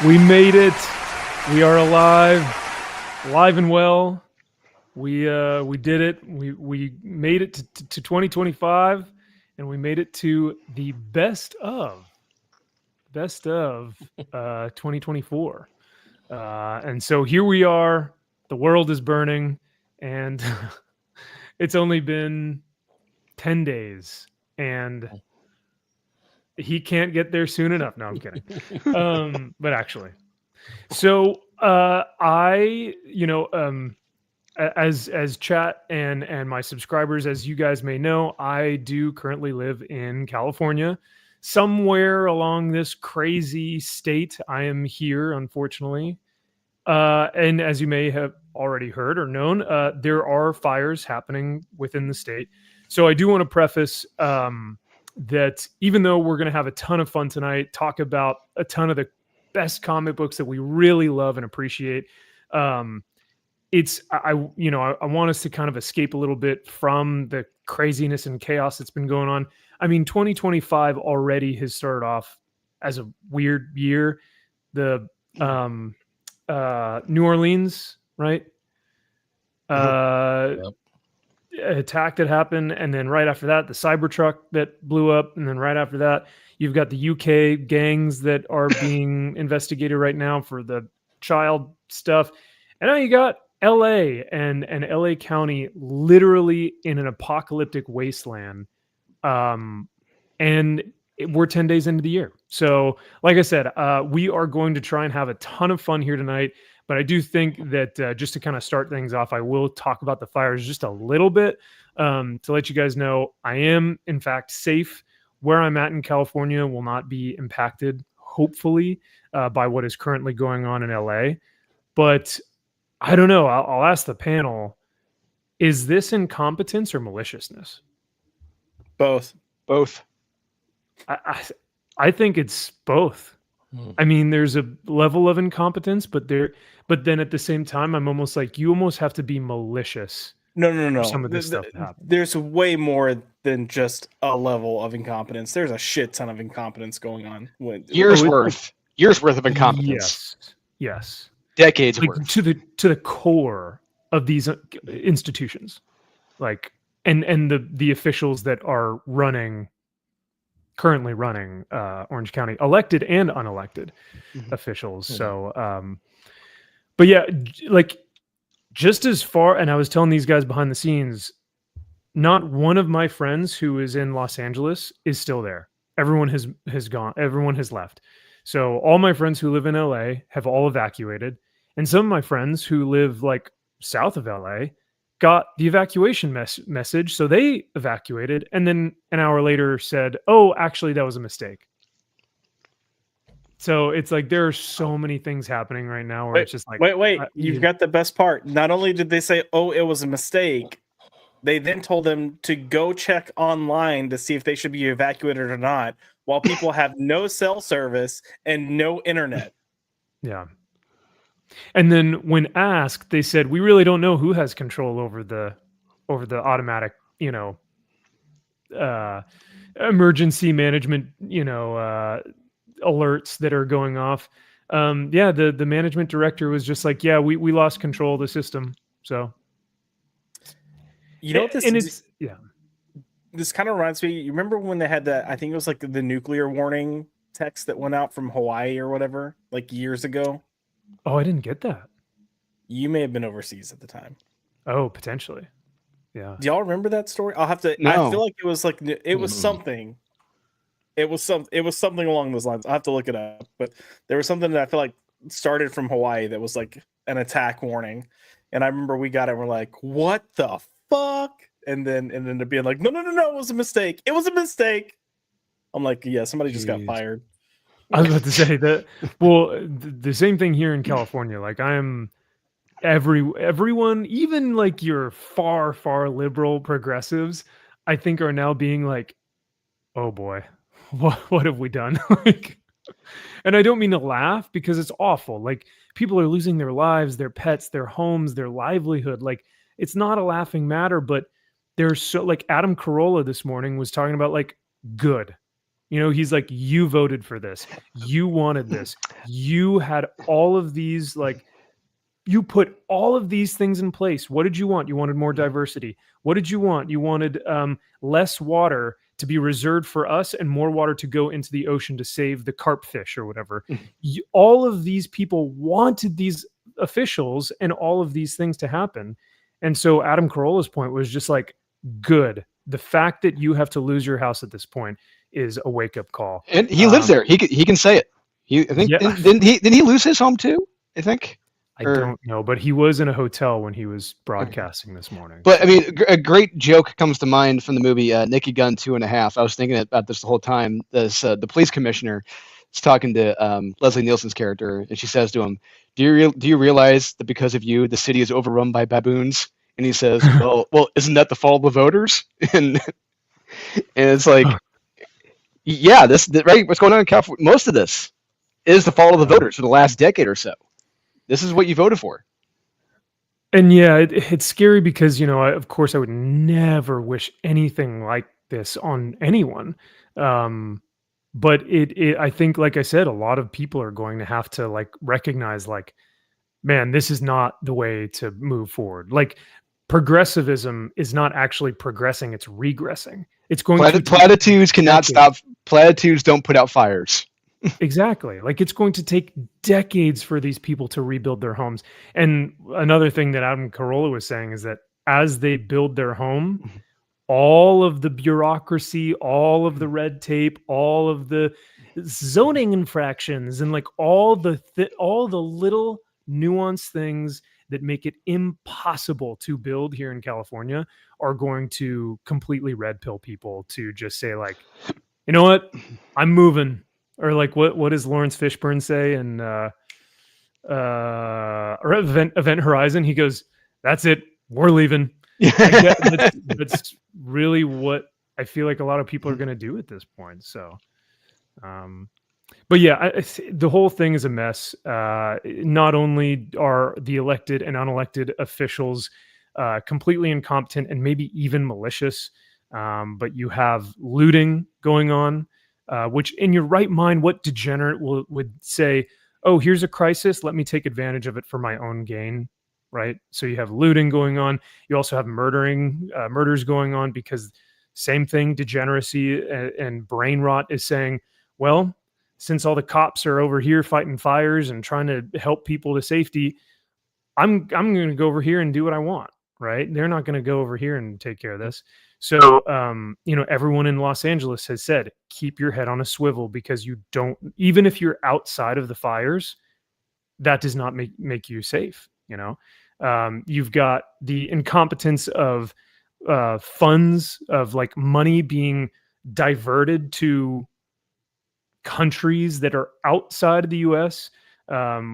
We made it. We are alive and well. We did it. We made it to 2025, and we made it to the best of 2024. And so here we are. The world is burning, and it's only been 10 days, and he can't get there soon enough. No, I'm kidding. But actually, so as chat and my subscribers, as you guys may know, I do currently live in California, somewhere along this crazy state. I am here, unfortunately. And as you may have already heard or known, there are fires happening within the state. So I do want to preface that even though we're going to have a ton of fun tonight, talk about a ton of the best comic books that we really love and appreciate, I want us to kind of escape a little bit from the craziness and chaos that's been going on. I mean, 2025 already has started off as a weird year. The New Orleans, right? Yep. Attack that happened, and then right after that, the Cybertruck that blew up, and then right after that, you've got the UK gangs that are being investigated right now for the child stuff, and now you got LA and LA County literally in an apocalyptic wasteland, and we're 10 days into the year. So, like I said, we are going to try and have a ton of fun here tonight. But I do think that just to kind of start things off, I will talk about the fires just a little bit to let you guys know I am, in fact, safe. Where I'm at in California will not be impacted, hopefully, by what is currently going on in LA. But I don't know. I'll ask the panel, is this incompetence or maliciousness? Both. I think it's both. I mean, there's a level of incompetence, but then at the same time, I'm almost like, you almost have to be malicious. No. Some of this stuff happens. There's way more than just a level of incompetence. There's a shit ton of incompetence going on. Years worth of incompetence. Yes. Decades worth. To the core of these institutions, like and the officials that are currently running Orange County, elected and unelected officials. So, but yeah, like just as far, and I was telling these guys behind the scenes, not one of my friends who is in Los Angeles is still there. Everyone has gone. Everyone has left. So all my friends who live in LA have all evacuated. And some of my friends who live like south of LA got the evacuation message, so they evacuated, and then an hour later said, "Oh, actually, that was a mistake." So it's like there are so many things happening right now where it's just like, wait, you've got the best part. Not only did they say, "Oh, it was a mistake," they then told them to go check online to see if they should be evacuated or not, while people have no cell service and no internet. Yeah. And then when asked, they said, "We really don't know who has control over the automatic, emergency management, alerts that are going off." The management director was just like, "Yeah, we lost control of the system." So, what this this kind of reminds me. You remember when they had that? I think it was like the nuclear warning text that went out from Hawaii or whatever, like years ago. Oh, I didn't get that. You may have been overseas at the time. Oh, potentially. Yeah. Do y'all remember that story? I'll have to. No. I feel like it was like it was something. It was something along those lines. I'll have to look it up. But there was something that I feel like started from Hawaii that was like an attack warning. And I remember we got it and we're like, "What the fuck?" And then ended being like, no, it was a mistake. It was a mistake. I'm like, yeah, somebody just got fired. I was about to say that. Well, the same thing here in California. Like I'm everyone, even like your far liberal progressives, I think are now being like, "Oh boy, what have we done?" Like, and I don't mean to laugh because it's awful. Like people are losing their lives, their pets, their homes, their livelihood. Like it's not a laughing matter, but there's so like Adam Carolla this morning was talking about like good. You know, he's like, you voted for this. You wanted this. You had all of these, like, you put all of these things in place. What did you want? You wanted more diversity. What did you want? You wanted less water to be reserved for us and more water to go into the ocean to save the carp fish or whatever. All of these people wanted these officials and all of these things to happen. And so Adam Carolla's point was just like, good. The fact that you have to lose your house at this point is a wake-up call. And he lives there. He can say it. I think didn't he lose his home too? I think. I don't know, but he was in a hotel when he was broadcasting this morning. But I mean, a great joke comes to mind from the movie Naked Gun 2.5. I was thinking about this the whole time. The police commissioner is talking to Leslie Nielsen's character, and she says to him, "Do you realize that because of you, the city is overrun by baboons?" And he says, "Well, isn't that the fault of the voters?" and it's like, yeah, right. What's going on in California? Most of this is the fault of the voters for the last decade or so. This is what you voted for. And yeah, it's scary because, you know, of course I would never wish anything like this on anyone. But I think, like I said, a lot of people are going to have to like recognize, like, man, this is not the way to move forward. Like, progressivism is not actually progressing, it's regressing. It's going platitudes cannot stop. Platitudes don't put out fires. Exactly. Like, it's going to take decades for these people to rebuild their homes. And another thing that Adam Carolla was saying is that as they build their home, all of the bureaucracy, all of the red tape, all of the zoning infractions, and like all the little nuanced things that make it impossible to build here in California are going to completely red pill people to just say, like, you know what, I'm moving. Or like, what does Lawrence Fishburne say in Event Horizon? He goes, "That's it, we're leaving." That's really what I feel like a lot of people are going to do at this point. So, but yeah, the whole thing is a mess. Not only are the elected and unelected officials completely incompetent and maybe even malicious, but you have looting going on. Which, in your right mind, what degenerate would say, oh, here's a crisis, let me take advantage of it for my own gain, right? So you have looting going on. You also have murders going on because same thing, degeneracy and brain rot is saying, well, since all the cops are over here fighting fires and trying to help people to safety, I'm going to go over here and do what I want, right? They're not going to go over here and take care of this. So, you know, everyone in Los Angeles has said, keep your head on a swivel, because you don't, even if you're outside of the fires, that does not make you safe. You know, you've got the incompetence of funds, of like money being diverted to countries that are outside of the US.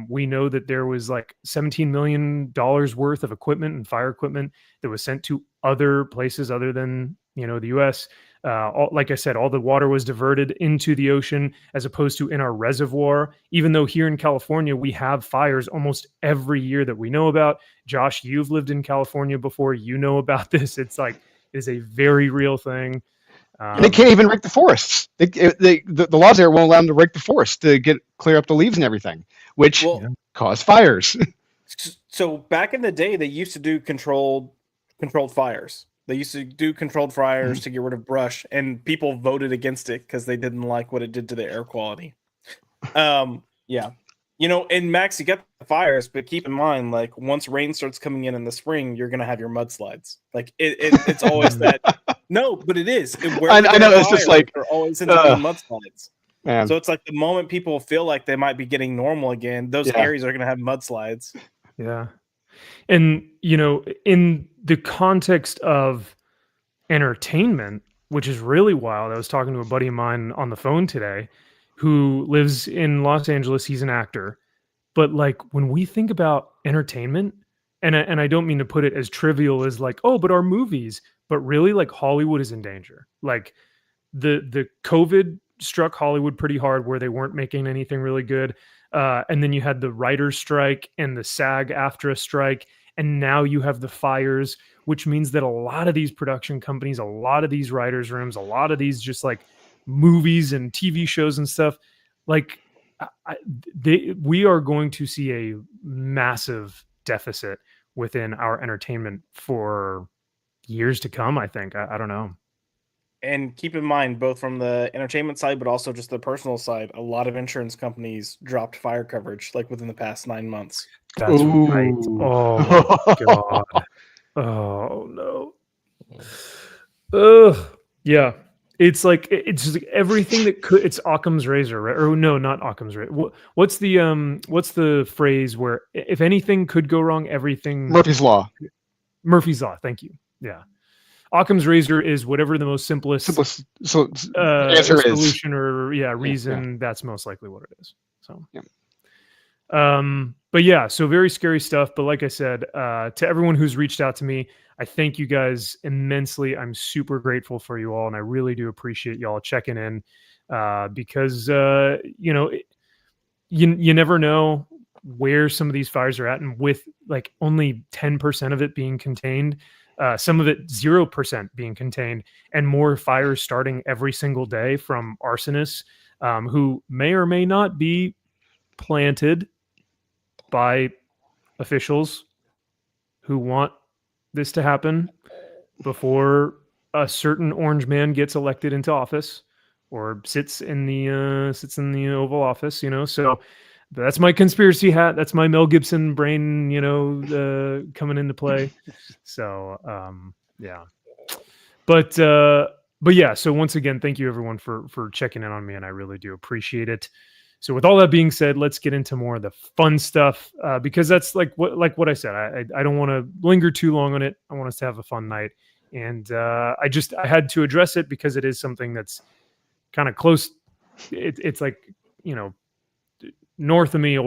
We know that there was like $17 million worth of equipment and fire equipment that was sent to other places other than, you know, the US. Like I said, all the water was diverted into the ocean as opposed to in our reservoir, even though here in California, we have fires almost every year that we know about. Josh, you've lived in California before, you know about this. It's like, it is a very real thing. They can't even rake the forests. The laws there won't allow them to rake the forest to clear up the leaves and everything, which cause fires. So back in the day, they used to do controlled fires. They used to do controlled fires to get rid of brush, and people voted against it because they didn't like what it did to the air quality. Yeah. You know, and Max, you get the fires, but keep in mind, like, once rain starts coming in the spring, you're gonna have your mudslides. Like it's always that. No, but it is. I know. It's just like they're always into being mudslides. Man. So it's like the moment people feel like they might be getting normal again, those areas are gonna have mudslides. Yeah. And, you know, in the context of entertainment, which is really wild, I was talking to a buddy of mine on the phone today who lives in Los Angeles. He's an actor. But like, when we think about entertainment, and I don't mean to put it as trivial as like, oh, but our movies, but really, like, Hollywood is in danger. Like, the COVID struck Hollywood pretty hard where they weren't making anything really good. And then you had the writer's strike and the SAG-AFTRA strike. And now you have the fires, which means that a lot of these production companies, a lot of these writers' rooms, a lot of these just like movies and TV shows and stuff. Like, we are going to see a massive deficit within our entertainment for years to come. I think. I don't know. And keep in mind, both from the entertainment side, but also just the personal side, a lot of insurance companies dropped fire coverage like within the past 9 months. That's right. Oh my God. Oh no. Ugh. Yeah. It's like it's just like everything that could. It's Occam's razor, right? Or no, not Occam's razor. What's the phrase where if anything could go wrong, everything. Murphy's Law. Murphy's Law. Thank you. Yeah. Occam's razor is whatever the most simplest answer solution is. or reason. Yeah. That's most likely what it is. So yeah. But yeah, so very scary stuff. But like I said, to everyone who's reached out to me, I thank you guys immensely. I'm super grateful for you all, and I really do appreciate y'all checking in because you never know where some of these fires are at, and with like only 10% of it being contained. Some of it 0% being contained, and more fires starting every single day from arsonists who may or may not be planted by officials who want this to happen before a certain orange man gets elected into office or sits in the Oval Office. So that's my conspiracy hat. That's my Mel Gibson brain, coming into play. So, yeah. But yeah. So once again, thank you everyone for checking in on me, and I really do appreciate it. So with all that being said, let's get into more of the fun stuff because that's like what I said. I don't want to linger too long on it. I want us to have a fun night, and I had to address it because it is something that's kind of close. It's like north of me a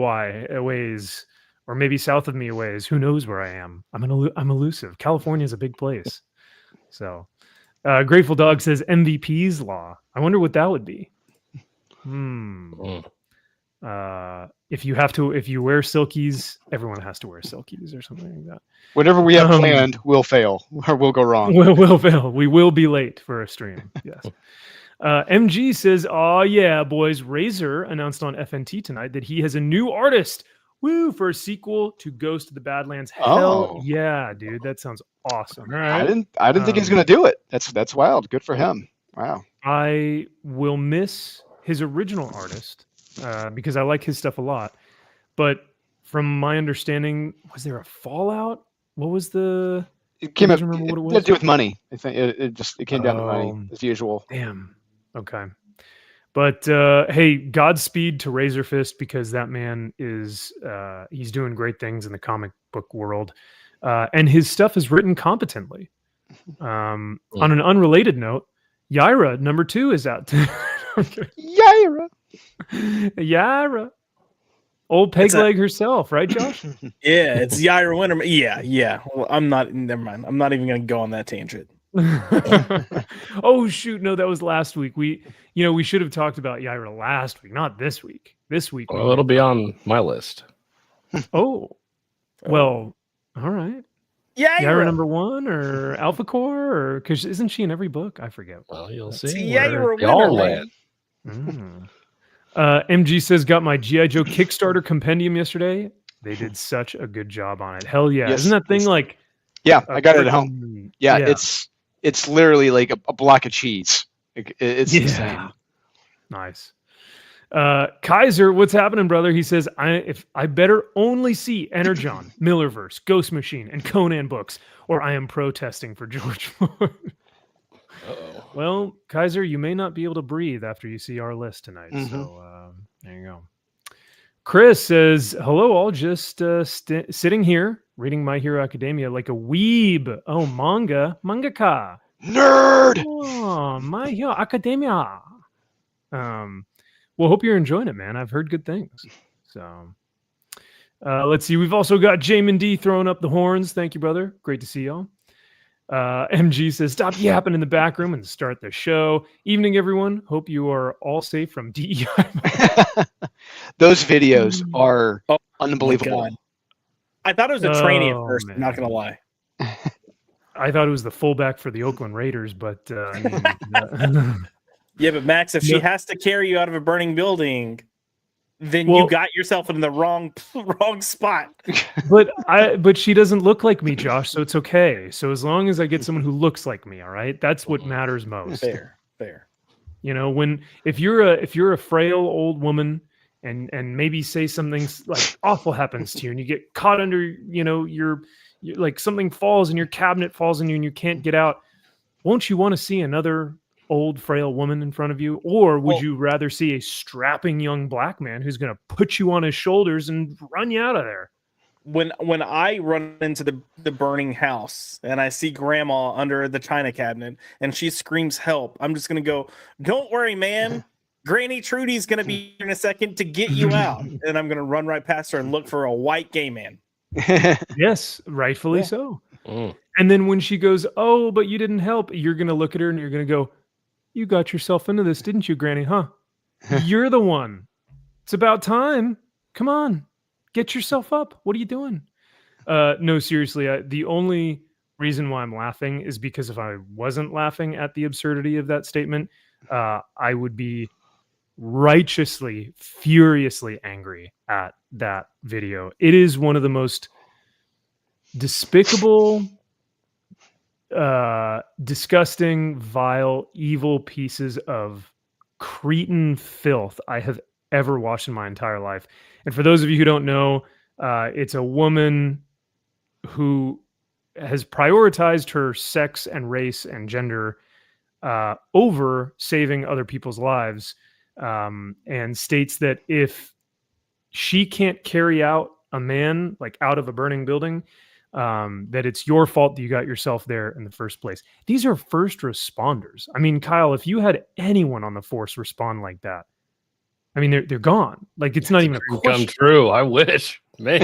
ways, or maybe south of me a ways. Who knows where I am? I'm elusive. California is a big place. So, Grateful Dog says MVP's Law. I wonder what that would be. If you wear silkies, everyone has to wear silkies or something like that. Whatever we have planned will fail or will go wrong. Will fail. We will be late for a stream. Yes. MG says, "Oh yeah, boys! Razor announced on FNT tonight that he has a new artist. Woo for a sequel to Ghost of the Badlands. Hell yeah, dude! That sounds awesome. All right. I didn't think he was gonna do it. That's wild. Good for him. Wow. I will miss his original artist because I like his stuff a lot. But from my understanding, was there a fallout? What was the? It came up. Remember what it was? It had to do with money. I think it came down to money as usual. Damn. Okay. But hey, Godspeed to Razor Fist because that man is he's doing great things in the comic book world, and his stuff is written competently. On an unrelated note, Yaira #2 is out. Yaira, old peg leg herself, right, Josh? Yeah, it's Yaira Winter. Yeah. Well, never mind. I'm not even going to go on that tangent. Oh shoot, no, that was last week. We should have talked about Yaira last week, not this week. This week, well, it'll be on my list. Well, all right. Yaira #1 or Alpha Core, or because isn't she in every book? I forget. Well, you'll see. Yaira Y'all land. MG says, got my G.I. Joe Kickstarter compendium yesterday. They did such a good job on it. Hell yeah. Yes, isn't that thing like I got it at home. Yeah. It's literally like a block of cheese. It's insane. Nice. Kaiser, what's happening, brother? He says, I better only see Energon, Millerverse, Ghost Machine, and Conan books, or I am protesting for George Floyd. Well, Kaiser, you may not be able to breathe after you see our list tonight. So there you go. Chris says, hello, all. Just sitting here reading My Hero Academia like a weeb. Oh, mangaka. Nerd. Oh, My Hero Academia. Well, hope you're enjoying it, man. I've heard good things. So let's see. We've also got Jamin D throwing up the horns. Thank you, brother. Great to see y'all. MG says, stop yapping in the back room and start the show. Evening, everyone. Hope you are all safe from DEI. Those videos are unbelievable. I thought it was a trainee at first, man. Not going to lie. I thought it was the fullback for the Oakland Raiders, but Yeah, but Max, if she has to carry you out of a burning building, then you got yourself in the wrong spot. But she doesn't look like me, Josh, so it's okay. So as long as I get someone who looks like me, all right, that's what matters most. Fair. You know, if you're a frail old woman and maybe say something like awful happens to you and you get caught under, you know, you're like something falls and your cabinet falls on you and you can't get out, won't you want to see another old frail woman in front of you, or would you rather see a strapping young black man who's going to put you on his shoulders and run you out of there? When I run into the burning house and I see grandma under the china cabinet and she screams help, I'm just going to go, don't worry, man. Granny Trudy's going to be here in a second to get you out. And I'm going to run right past her and look for a white gay man. Yes, rightfully so. And then when she goes, oh, but you didn't help, you're going to look at her and you're going to go, you got yourself into this, didn't you, Granny? Huh? You're the one. It's about time. Come on. Get yourself up. What are you doing? No, seriously. The only reason why I'm laughing is because if I wasn't laughing at the absurdity of that statement, I would be righteously, furiously angry at that video. It is one of the most despicable, disgusting, vile, evil pieces of cretin filth I have ever watched in my entire life. And for those of you who don't know, it's a woman who has prioritized her sex and race and gender over saving other people's lives, and states that if she can't carry out a man like out of a burning building, that it's your fault that you got yourself there in the first place. These are first responders. I mean, Kyle, if you had anyone on the force respond like that, I mean, they're gone. Like, it's not even a question. Come true. I wish, man.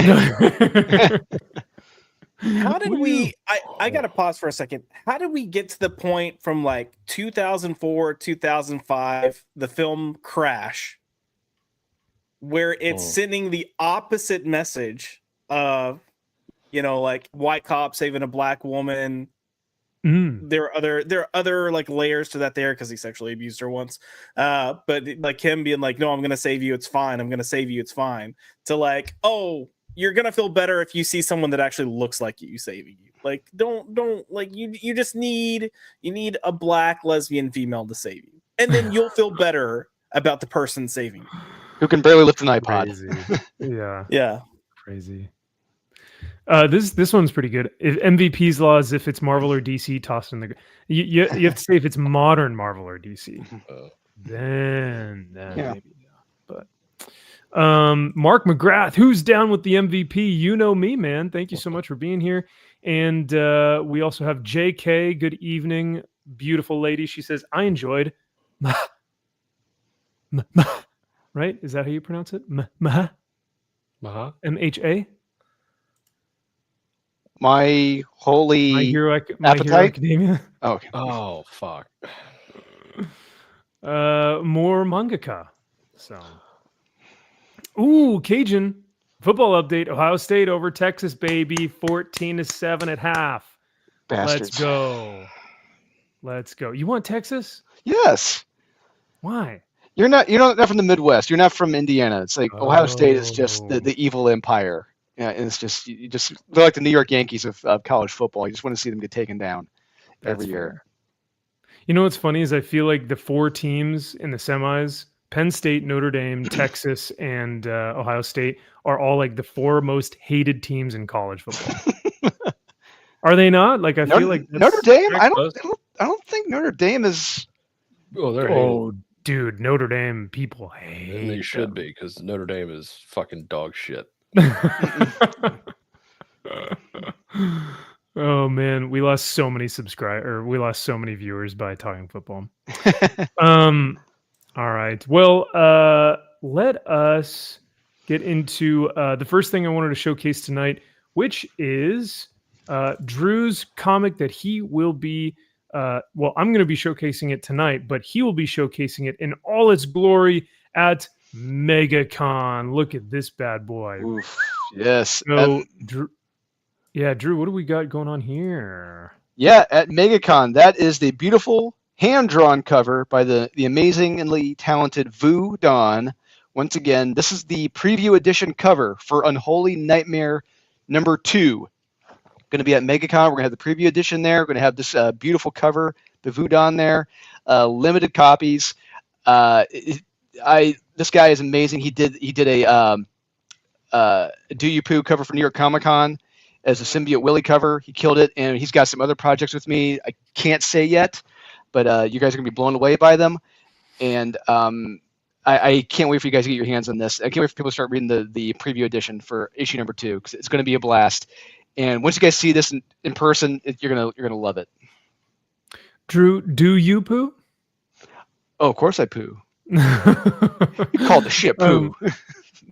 How did we? I got to pause for a second. How did we get to the point from like 2004, 2005, the film Crash, where it's sending the opposite message of, you know, like white cop saving a black woman. There are other like layers to that there because he sexually abused her once. But like him being like, no, I'm gonna save you, it's fine. I'm gonna save you, it's fine. To like, oh, you're gonna feel better if you see someone that actually looks like you saving you. Like, don't like you just need a black lesbian female to save you, and then you'll feel better about the person saving you. Who can barely lift an iPod. Crazy. Yeah. Crazy. This one's pretty good. If MVP's law is if it's Marvel or DC, tossed in the you have to say if it's modern Marvel or DC. Then maybe. But Mark McGrath, who's down with the MVP? You know me, man. Thank you so much for being here. And we also have JK. Good evening, beautiful lady. She says, I enjoyed right? Is that how you pronounce it? MHA? My holy My Hero appetite? Academia. Oh, okay. Oh, fuck. More mangaka. So, Cajun football update. Ohio State over Texas, baby. 14-7 at half. Bastards. Let's go. You want Texas? Yes. Why? You're not from the Midwest. You're not from Indiana. It's like Ohio State is just the evil empire. Yeah, and it's just they're like the New York Yankees of college football. You just want to see them get taken down every year. You know what's funny is I feel like the four teams in the semis, Penn State, Notre Dame, Texas, and Ohio State, are all like the four most hated teams in college football. Are they not? Like I feel like Notre Dame. I don't think Notre Dame is. Oh, they're hated. Dude, Notre Dame people hate. And they should be because Notre Dame is fucking dog shit. Oh man, we lost so many we lost so many viewers by talking football. All right. Well, let us get into the first thing I wanted to showcase tonight, which is Drew's comic that he will be I'm going to be showcasing it tonight, but he will be showcasing it in all its glory at MegaCon. Look at this bad boy. Oof, yes. So, Drew, what do we got going on here? Yeah, at MegaCon, that is the beautiful hand-drawn cover by the amazingly talented Vu Dawn. Once again, this is the preview edition cover for Unholy Nightmare number 2. Going to be at MegaCon. We're going to have the preview edition there. We're going to have this beautiful cover, the Vu Dawn there. Limited copies. This guy is amazing. He did a Do You Poo cover for New York Comic Con as a Symbiote Willie cover. He killed it, and he's got some other projects with me. I can't say yet, but you guys are going to be blown away by them. And I can't wait for you guys to get your hands on this. I can't wait for people to start reading the preview edition for issue number 2 because it's going to be a blast. And once you guys see this in person, you're gonna love it. Drew, do you poo? Oh, of course I poo. You call the shit poo.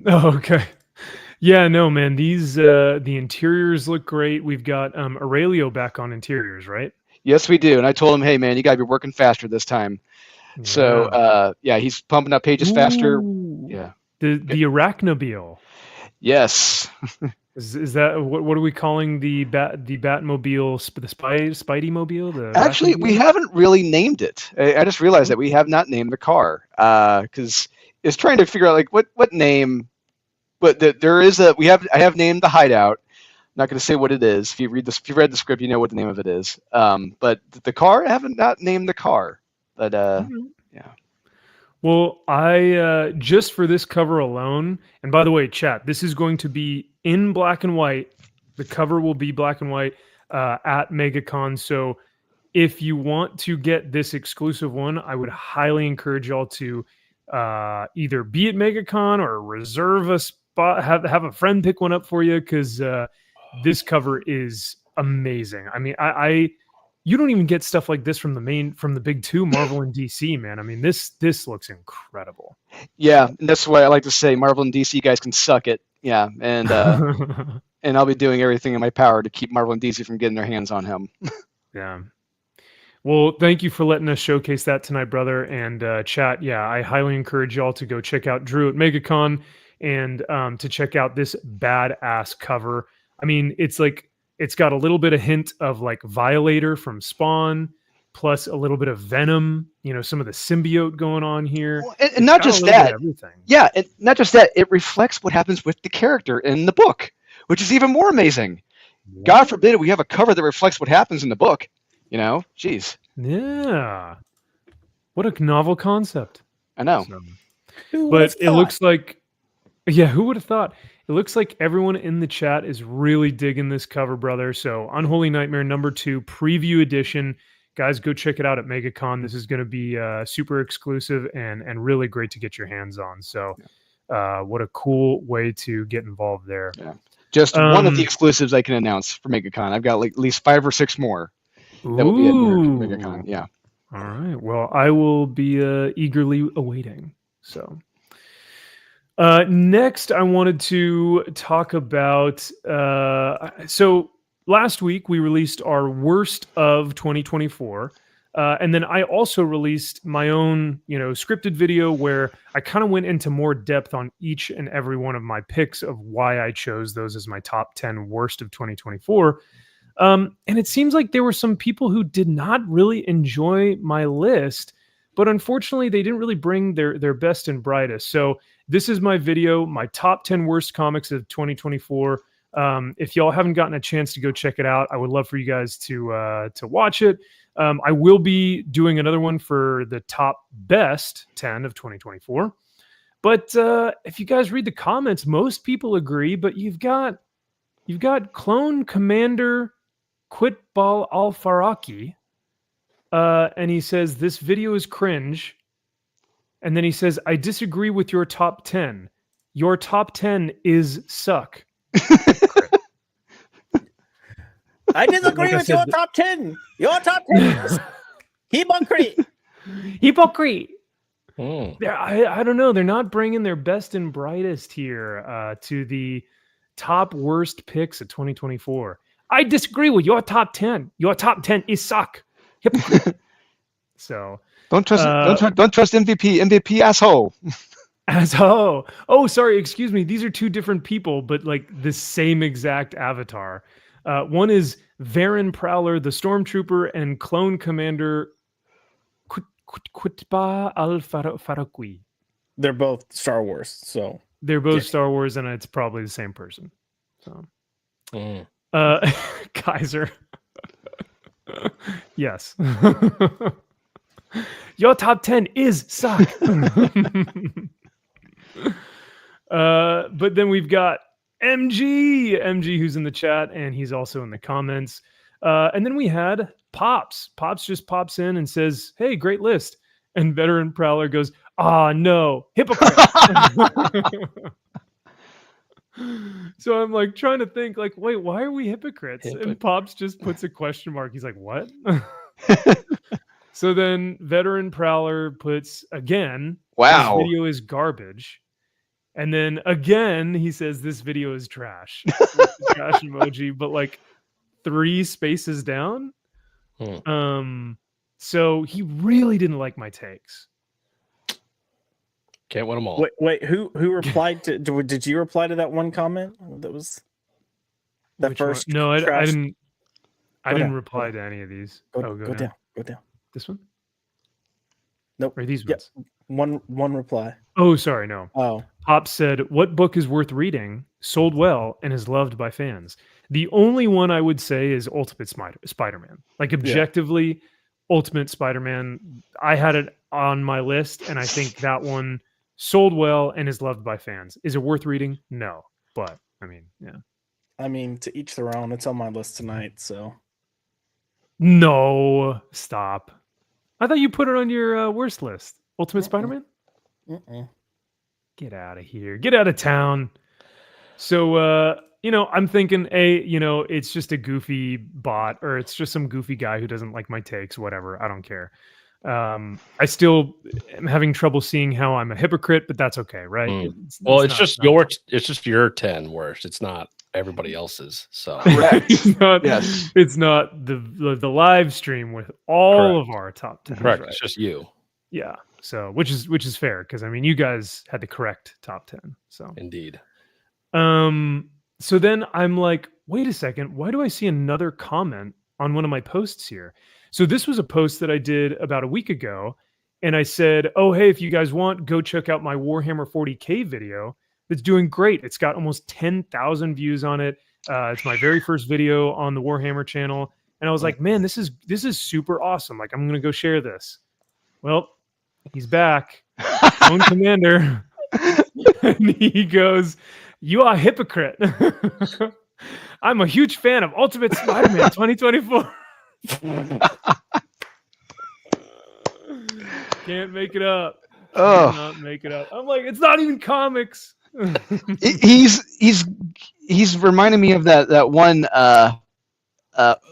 Oh, okay. Yeah, no, man. These the interiors look great. We've got Aurelio back on interiors, right? Yes, we do. And I told him, hey, man, you gotta be working faster this time. Yeah. So he's pumping up pages faster. Yeah. The Arachnobile. Yes. Is that what are we calling the Batmobile, the Spidey mobile? Actually, we haven't really named it. I just realized that we have not named the car because it's trying to figure out like what name. But there is I have named the hideout. I'm not going to say what it is. If you read the script, you know what the name of it is. But the car, I haven't not named the car. But yeah. Well, I just for this cover alone, and by the way, chat, this is going to be in black and white. The cover will be black and white at MegaCon. So if you want to get this exclusive one, I would highly encourage y'all to either be at MegaCon or reserve a spot, have a friend pick one up for you because this cover is amazing. I mean, you don't even get stuff like this from the big two, Marvel and DC, man. I mean, this looks incredible. Yeah, and that's why I like to say Marvel and DC guys can suck it. Yeah, and and I'll be doing everything in my power to keep Marvel and DC from getting their hands on him. Yeah. Well, thank you for letting us showcase that tonight, brother. And chat, yeah, I highly encourage y'all to go check out Drew at MegaCon and to check out this badass cover. I mean, it's got a little bit of hint of like Violator from Spawn, plus a little bit of Venom, some of the symbiote going on here. Well, and not just that. Yeah, and not just that. It reflects what happens with the character in the book, which is even more amazing. Yeah. God forbid we have a cover that reflects what happens in the book. Jeez. Yeah. What a novel concept. I know. But it looks like, yeah, who would have thought? It looks like everyone in the chat is really digging this cover, brother. So Unholy Nightmare number 2 preview edition. Guys, go check it out at MegaCon. This is going to be super exclusive and really great to get your hands on. So what a cool way to get involved there. Yeah. Just one of the exclusives I can announce for MegaCon. I've got like at least 5 or 6 more that will be at MegaCon. Yeah. All right. Well, I will be eagerly awaiting. So next, I wanted to talk about. So last week we released our worst of 2024, and then I also released my own, scripted video where I kind of went into more depth on each and every one of my picks of why I chose those as my top 10 worst of 2024. And it seems like there were some people who did not really enjoy my list, but unfortunately they didn't really bring their best and brightest. So this is my video, my top 10 worst comics of 2024. If y'all haven't gotten a chance to go check it out, I would love for you guys to watch it. I will be doing another one for the top best 10 of 2024. But if you guys read the comments, most people agree, but you've got Clone Commander Quitbal Al-Faraki, and he says, this video is cringe. And then he says, I disagree with your top 10. Your top 10 is suck. I disagree with your top 10. Your top 10 is hypocrite. Hypocrite. I don't know. They're not bringing their best and brightest here to the top worst picks of 2024. I disagree with your top 10. Your top 10 is suck. Hypocrite. So don't trust MVP. MVP asshole. Asshole. Oh, sorry. Excuse me. These are two different people, but like the same exact avatar. One is Varen Prowler, the Stormtrooper, and Clone Commander Qutba al-Faraqui. They're both Star Wars, so They're both Yeah. Star Wars, and it's probably the same person. So, Kaiser. Yes. Your top 10 is suck. But then we've got MG, who's in the chat, and he's also in the comments. And then we had Pops. Pops just pops in and says, "Hey, great list." And Veteran Prowler goes, "Ah, no, hypocrite." So I'm like trying to think, like, wait, why are we hypocrites? And Pops just puts a question mark. He's like, "What?" So then Veteran Prowler puts again, Wow. "This video is garbage." And then again, he says, "This video is trash." With the trash emoji, but like 3 spaces down. So he really didn't like my takes. Can't win them all. Wait, who replied to? Did you reply to that one comment? That was that Which first. one? No, I didn't. I Go didn't down, reply go to any of these. Go down. Go down. This one? Nope. Or these Yeah. ones? One reply. Oh, sorry, no. Oh, Pop said, "What book is worth reading, sold well, and is loved by fans?" The only one I would say is Ultimate Spider-Man. Like objectively, Ultimate Spider-Man. I had it on my list, and I think that one sold well and is loved by fans. Is it worth reading? No, but I mean, yeah. I mean, to each their own. It's on my list tonight, so. No, stop. I thought you put it on your worst list. Ultimate Spider-Man? Get out of here. Get out of town. So, I'm thinking, it's just a goofy bot, or it's just some goofy guy who doesn't like my takes, whatever. I don't care. I still am having trouble seeing how I'm a hypocrite, but that's okay, right? It's just your 10 worst. It's not everybody else's. So it's not the live stream with all of our top 10. Correct. Right? It's just you. Yeah. So which is fair, because I mean you guys had the correct top 10. So indeed. So then I'm like, wait a second, why do I see another comment on one of my posts here? So this was a post that I did about a week ago, and I said, "Oh, hey, if you guys want, go check out my Warhammer 40K video. It's doing great. It's got almost 10,000 views on it. It's my very first video on the Warhammer channel." And I was like, "Man, this is super awesome. Like, I'm gonna go share this." Well, he's back, own commander, and he goes, "You are a hypocrite. I'm a huge fan of Ultimate Spider-Man 2024. Can't make it up. Cannot make it up." I'm like, it's not even comics. He's reminding me of that one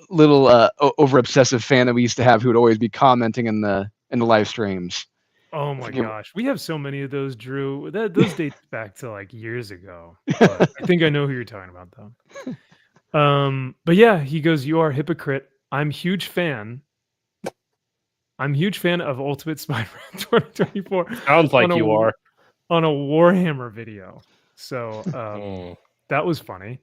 little over obsessive fan that we used to have who would always be commenting in the live streams. Oh my gosh, we have so many of those, Drew. Those date back to like years ago. But I think I know who you're talking about, though. But yeah, he goes, "You are a hypocrite. I'm a huge fan of Ultimate Spider-Man 2024. Sounds like you are on a Warhammer video." So that was funny.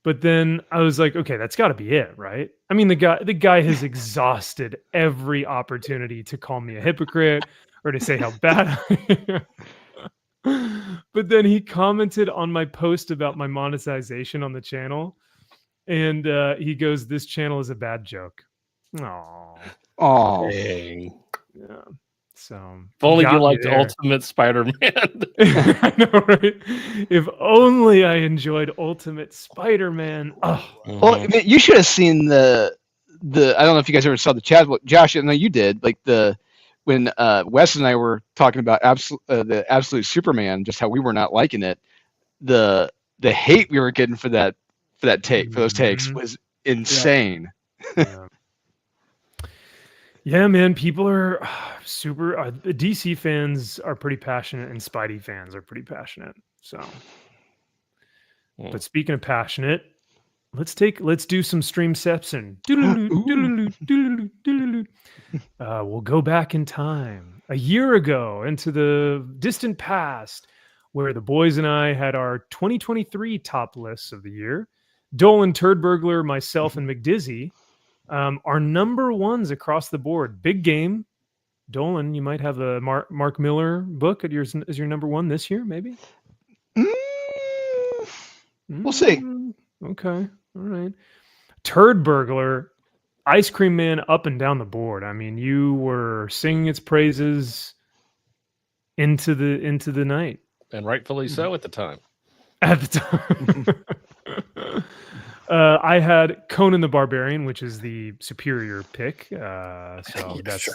But then I was like, okay, that's got to be it, right? I mean, the guy has exhausted every opportunity to call me a hypocrite or to say how bad I am. But then he commented on my post about my monetization on the channel, and he goes, "This channel is a bad joke." Oh, dang. Yeah. So if only you liked Ultimate Spider-Man. I know, right? If only I enjoyed Ultimate Spider-Man. Oh. Well, you should have seen the. I don't know if you guys ever saw the chat. Josh, I know you did. Like when Wes and I were talking about the Absolute Superman, just how we were not liking it. The hate we were getting for those takes was insane. Yeah. Yeah, man, people are super. DC fans are pretty passionate, and Spidey fans are pretty passionate. So, but speaking of passionate, let's do some streamception. We'll go back in time a year ago into the distant past, where the boys and I had our 2023 top lists of the year. Dolan, Turd Burglar, myself, and McDizzy. Our number ones across the board: Big Game, Dolan, you might have a Mark Miller book at yours as your number one this year, maybe. We'll see. Okay, all right. Turd Burglar, Ice Cream Man, up and down the board. I mean, you were singing its praises into the night, and rightfully so at the time. At the time. I had Conan the Barbarian, which is the superior pick. So that's sure.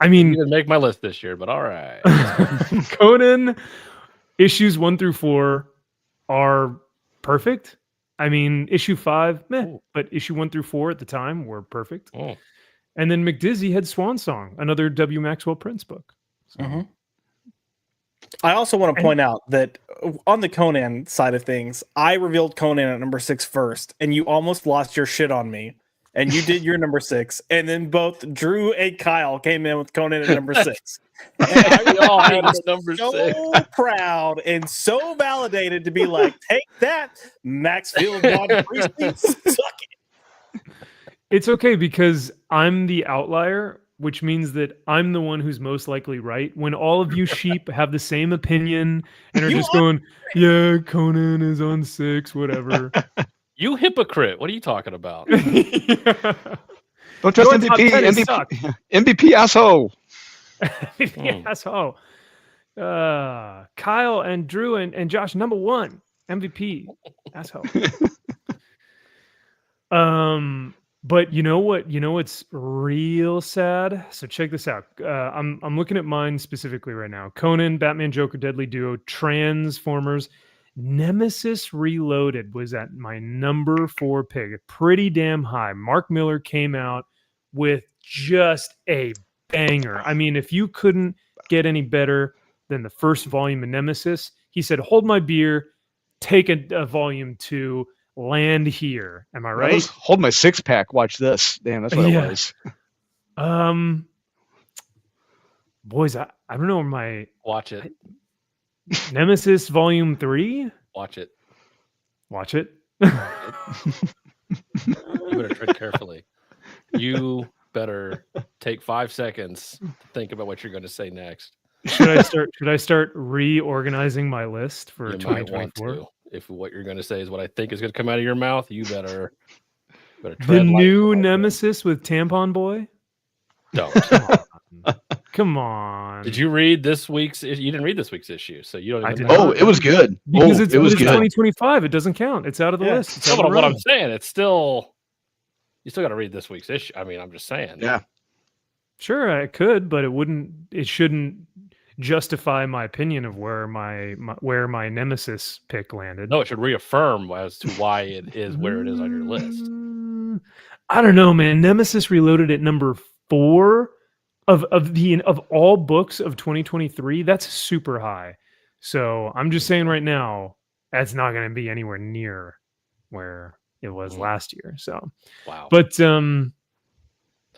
I mean, didn't make my list this year, but all right. Conan issues 1 through 4 are perfect. I mean, issue 5, but issue 1 through 4 at the time were perfect. Oh. And then McDizzy had Swan Song, another W. Maxwell Prince book. So. I also want to point out that on the Conan side of things, I revealed Conan at number 6 first, and you almost lost your shit on me. And you did your number 6, and then both Drew and Kyle came in with Conan at number 6. And We all had was number so 6. proud and so validated to be like, take that, Maxfield Von Priestley, suck it. It's okay because I'm the outlier, which means that I'm the one who's most likely right. When all of you sheep have the same opinion and are just going, yeah, Conan is on 6, whatever. You hypocrite. What are you talking about? Yeah. Don't trust Your top 10 MVP, suck. MVP asshole. Asshole. Kyle and Drew and Josh, number 1 MVP asshole. But you know what? What's real sad? So check this out. I'm looking at mine specifically right now. Conan, Batman, Joker, Deadly Duo, Transformers, Nemesis Reloaded was at my number 4 pick. Pretty damn high. Mark Miller came out with just a banger. I mean, if you couldn't get any better than the first volume of Nemesis, he said, hold my beer, take a volume 2, land here. Am I right? Hold my 6-pack. Watch this. Damn, that's what it was. Boys, I don't know my Watch it. Nemesis Volume 3. Watch it. Watch it. You better tread carefully. You better take 5 seconds to think about what you're going to say next. Should I start reorganizing my list for You might want 2024? to. If what you're going to say is what I think is going to come out of your mouth, you better tread The new lightly. Nemesis with Tampon Boy? Don't. Come on. Did you read this week's? You didn't read this week's issue, so you don't. I Even did know. not. It was good. Because it was good. 2025. It doesn't count. It's out of the list. It's out of the What I'm run. saying, it's still. You still got to read this week's issue. I mean, I'm just saying. Yeah. Sure, I could, but it shouldn't justify my opinion of where my Nemesis pick landed. No, it should reaffirm as to why it is where it is on your list. I don't know, man. Nemesis Reloaded at number 4 of all books of 2023. That's super high. So I'm just saying right now, that's not going to be anywhere near where it was last year. So Wow. But So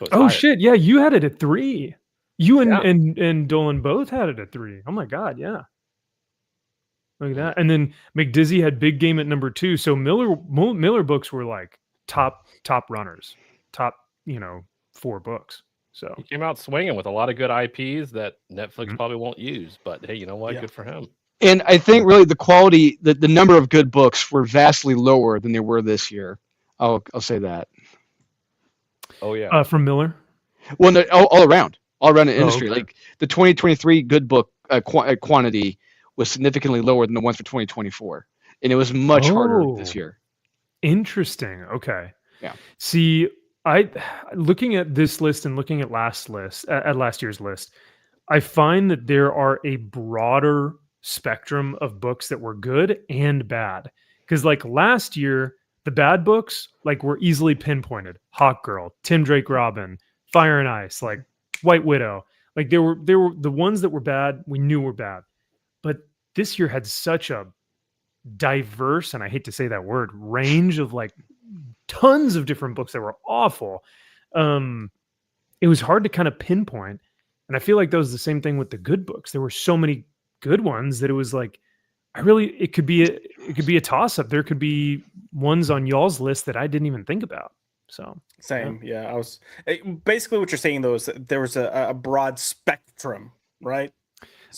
it's oh higher. shit, yeah, you had it at 3. You Yeah. and Dolan both had it at 3. Oh my god, yeah. Look at that. And then McDizzy had Big Game at number 2. So Miller books were like top runners, top 4 books. So He came out swinging with a lot of good IPs that Netflix probably won't use. But hey, you know what? Yeah. Good for him. And I think really the quality, the number of good books were vastly lower than they were this year. I'll say that. Oh yeah. from Miller. Well, no, all around the industry. okay. Like the 2023 good book quantity was significantly lower than the ones for 2024, and it was much harder this year. Interesting. Okay. Yeah. See, looking at this list and looking at last year's list, I find that there are a broader spectrum of books that were good and bad. Because like last year, the bad books were easily pinpointed. Hawk Girl, Tim Drake Robin, Fire and Ice, like White Widow. Like there were the ones that were bad, we knew were bad. But this year had such a diverse, and I hate to say that word, range of like tons of different books that were awful. It was hard to kind of pinpoint. And I feel like that was the same thing with the good books. There were so many good ones that it was like, it could be a toss up. There could be ones on y'all's list that I didn't even think about. So same. Yeah, I was basically what you're saying though is that there was a broad spectrum, right?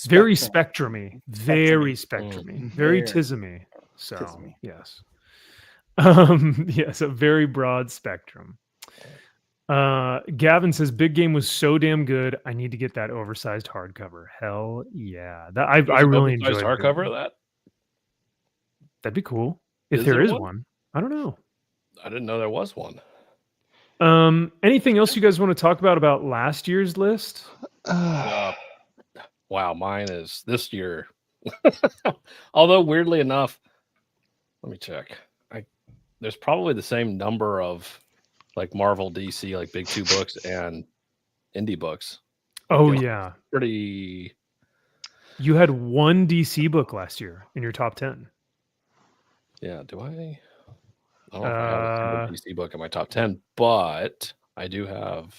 very Spectrum. spectrumy, very spectrumy, very Very tismy. So tismy. yes, yes, a very broad spectrum. Gavin says Big Game was so damn good. I need to get that oversized hardcover. Hell yeah, that I really enjoyed hardcover of that. That'd be cool if Is there there is one? one. I don't know. I didn't know there was one. Anything else you guys want to talk about last year's list? Wow, mine is this year. Although weirdly enough, let me check. There's probably the same number of like Marvel, DC, like big 2 books and indie books. Oh yeah, pretty. You had one DC book last year in your top 10. Yeah, do I? I don't know if I have a single DC book in my top 10, but I do have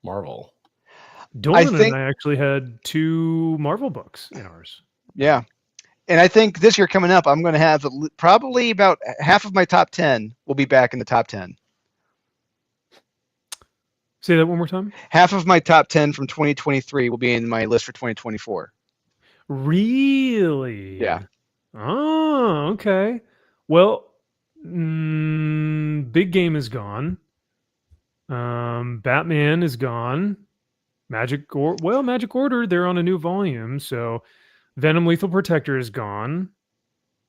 Marvel. Dolan and I actually had 2 Marvel books in ours. Yeah. And I think this year coming up, I'm going to have probably about half of my top 10 will be back in the top 10. Say that one more time. Half of my top 10 from 2023 will be in my list for 2024. Really? Yeah. Oh, okay. Well, Big Game is gone. Batman is gone. Magic Order, they're on a new volume, so Venom Lethal Protector is gone.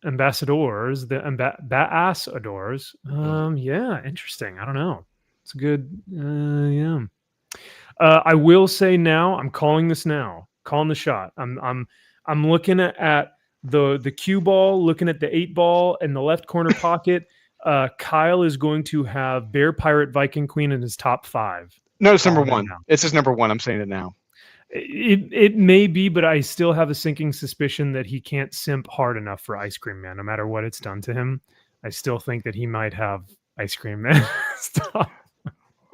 Ambassadors, Ambassadors. Yeah, interesting. I don't know. It's a good, yeah. I will say now, I'm calling this now. Calling the shot. I'm looking at the cue ball, looking at the 8 ball in the left corner pocket. Kyle is going to have Bear Pirate Viking Queen in his top 5. No, it's number 1. It's his number 1. I'm saying it now. It may be, but I still have a sinking suspicion that he can't simp hard enough for Ice Cream Man, no matter what it's done to him. I still think that he might have Ice Cream Man stuff.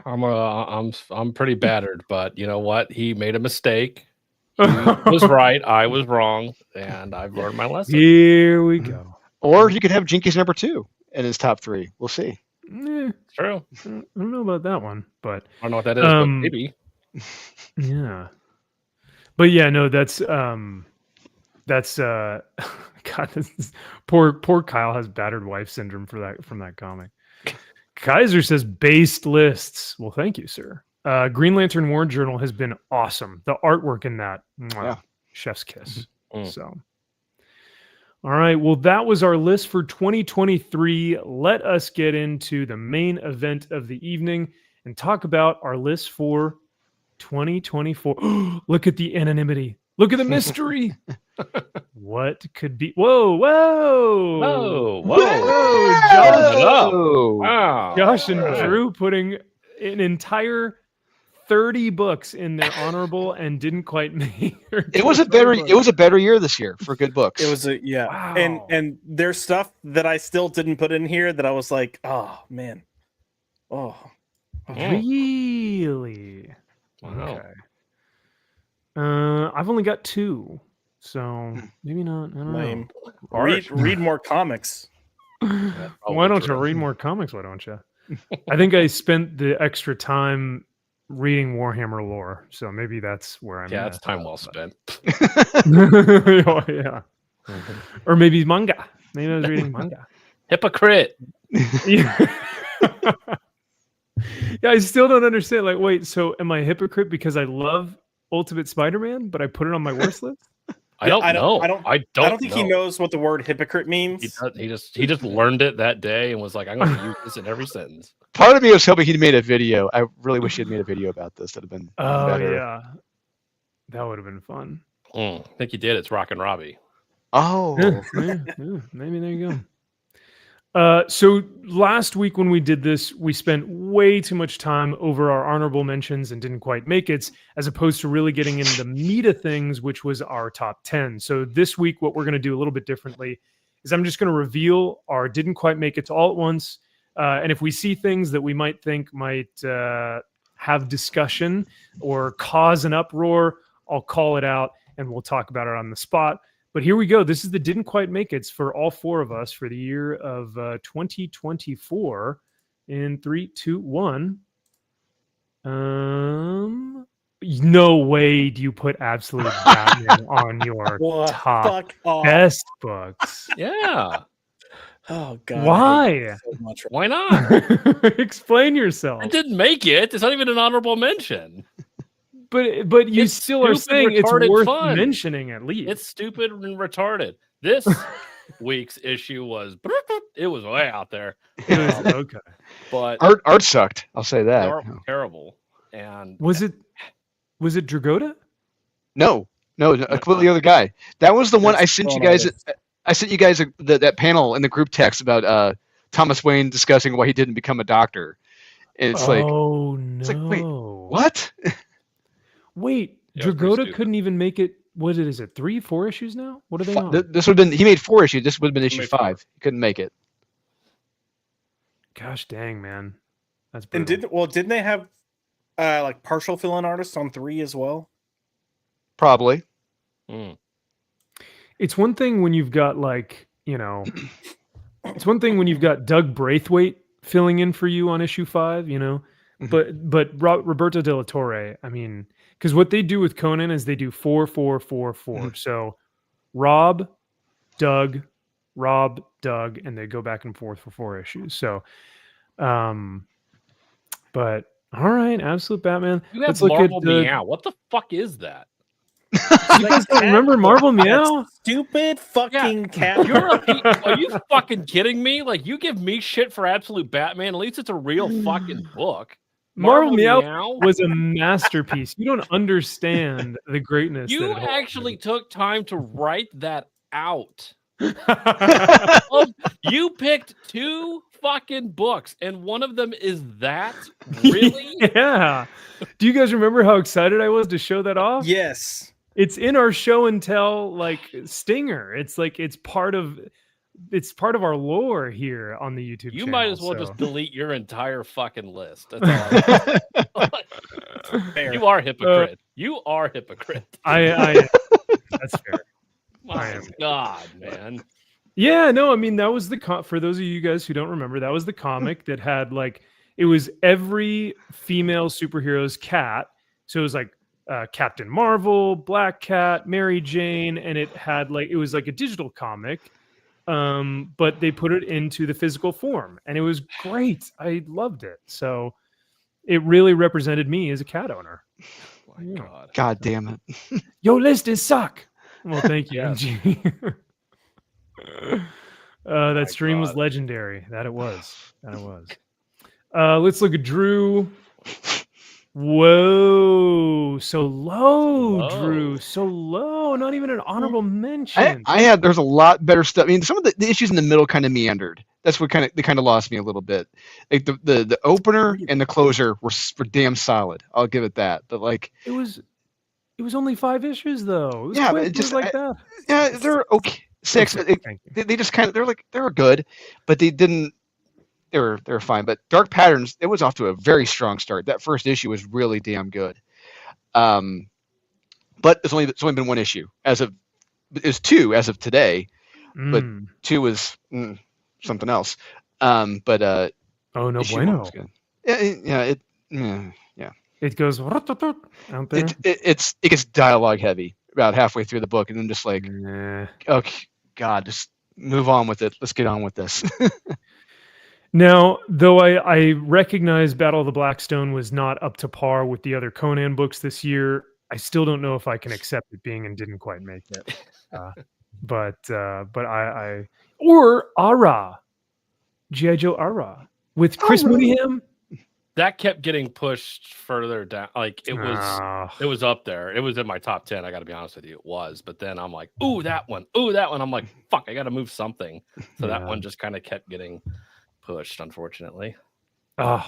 I'm pretty battered, but you know what? He made a mistake. He was right. I was wrong, and I've learned my lesson. Here we go. Or you could have Jinkies number 2 in his top 3. We'll see. True. I don't know about that one, but I don't know what that is, but maybe. Yeah. But yeah, no, that's God, poor Kyle has battered wife syndrome from that comic. Kaiser says based lists. Well, thank you, sir. Green Lantern War Journal has been awesome. The artwork in that, chef's kiss. So, all right. Well, that was our list for 2023. Let us get into the main event of the evening and talk about our list for 2024. Look at the anonymity. Look at the mystery. What could be? Whoa! Josh and Drew putting an entire 30 books in their honorable and didn't quite make it was a better year this year for good books. It was wow. And there's stuff that I still didn't put in here that I was like, oh man. Really? Wow. Okay. I've only got 2, so maybe not. I don't know. Read more comics. Why don't you read more comics? Why don't you? I think I spent the extra time reading Warhammer lore, so maybe that's where I'm. Yeah, that's time well spent. Oh, yeah. Or maybe manga. Maybe I was reading manga. Hypocrite. Yeah. Yeah, I still don't understand. Like, wait, so am I a hypocrite because I love Ultimate Spider-Man, but I put it on my worst list? I don't know. I don't think he knows what the word hypocrite means. He just learned it that day and was like, I'm going to use this in every sentence. Part of me was hoping he'd made a video. I really wish he'd made a video about this. That'd have been better. Yeah, that would have been fun. I think he did. It's Rockin' Robbie. Oh, yeah, maybe there you go. So last week when we did this, we spent way too much time over our honorable mentions and didn't quite make it, as opposed to really getting into the meat of things, which was our top 10. So this week, what we're going to do a little bit differently is I'm just going to reveal our didn't quite make it all at once. And if we see things that we might think might have discussion or cause an uproar, I'll call it out and we'll talk about it on the spot. But here we go. This is the didn't quite make it for all 4 of us for the year of 2024. In 3, 2, 1. No way do you put Absolute Batman on your top Fuck off. best books. Yeah. Oh god. Why? So much. Why not? Explain yourself. It didn't make it. It's not even an honorable mention. But you It's still are stupid, saying it's retarded worth fun. mentioning at least. It's stupid and retarded. This week's issue was way out there. It was okay. But art sucked. I'll say that. art was terrible. And Was it Dragotta? No, a completely other guy. That was the one I sent you guys. I sent you guys that panel in the group text about Thomas Wayne discussing why he didn't become a doctor. And it's like, no. it's like, wait, what? Wait, Yeah, pretty Dragotta stupid. couldn't even make it. What is it? 3, 4 issues now? What are they on? This would have been. He made 4 issues. This would have been issue made 5. He couldn't make it. Gosh dang, man. That's And brutal. didn't they have like partial fill-in artists on 3 as well? Probably. It's one thing when you've got it's one thing when you've got Doug Braithwaite filling in for you on issue 5, but Roberto De La Torre, I mean, because what they do with Conan is they do 4, 4, 4, 4. So Rob, Doug, and they go back and forth for 4 issues. So, but all right, Absolute Batman. you have Let's look Marvel at the. Meow. What the fuck is that? You guys don't remember Marvel Meow? Stupid fucking cat. Are you fucking kidding me? Like, you give me shit for Absolute Batman. At least it's a real fucking book. Marvel Meow was a masterpiece. You don't understand the greatness. You that it actually holds. took time to write that out. You picked 2 fucking books, and one of them is that? Really? Yeah. Do you guys remember how excited I was to show that off? Yes. It's in our show and tell stinger. It's part of our lore here on the YouTube You channel. might as well just delete your entire fucking list. That's all. Fair. You are a hypocrite. You are a hypocrite. I that's fair. My God, man. Yeah, no, I mean that was for those of you guys who don't remember, that was the comic that had it was every female superhero's cat. So it was Captain Marvel, Black Cat, Mary Jane, and it had it was like a digital comic, but they put it into the physical form, and it was great. I loved it. So it really represented me as a cat owner. Oh my God. God damn it. Your list is suck. Well, thank you, Yeah. MG. That stream was God. legendary. That it was. Let's look at Drew. Whoa, so low, Drew. So low. Not even an honorable mention. There's a lot better stuff. I mean, some of the issues in the middle kind of meandered. That's what kind of lost me a little bit. Like the opener and the closer were damn solid. I'll give it that. But it was only 5 issues though. It was yeah, quick. but It was that. Yeah, they're okay. 6. Thank you. They just they were good, but they didn't. They were fine. But Dark Patterns, it was off to a very strong start. That first issue was really damn good. But it's only been 1 issue it's 2 as of today. But 2 was something else. Oh no issue bueno. 1 was good. Yeah. It goes out there. It gets dialogue heavy about halfway through the book, and then just Nah. okay, God, just move on with it. Let's get on with this. Now, though I recognize Battle of the Blackstone was not up to par with the other Conan books this year, I still don't know if I can accept it being and didn't quite make it. But I or Ara, G.I. Joe Ara with Chris Mooneyham. That kept getting pushed further down. Like it was up there. It was in my top 10. I got to be honest with you, it was. But then I'm like, ooh, that one. Ooh, that one. I'm like, fuck, I got to move something. So that one just kind of kept getting pushed, unfortunately. Oh,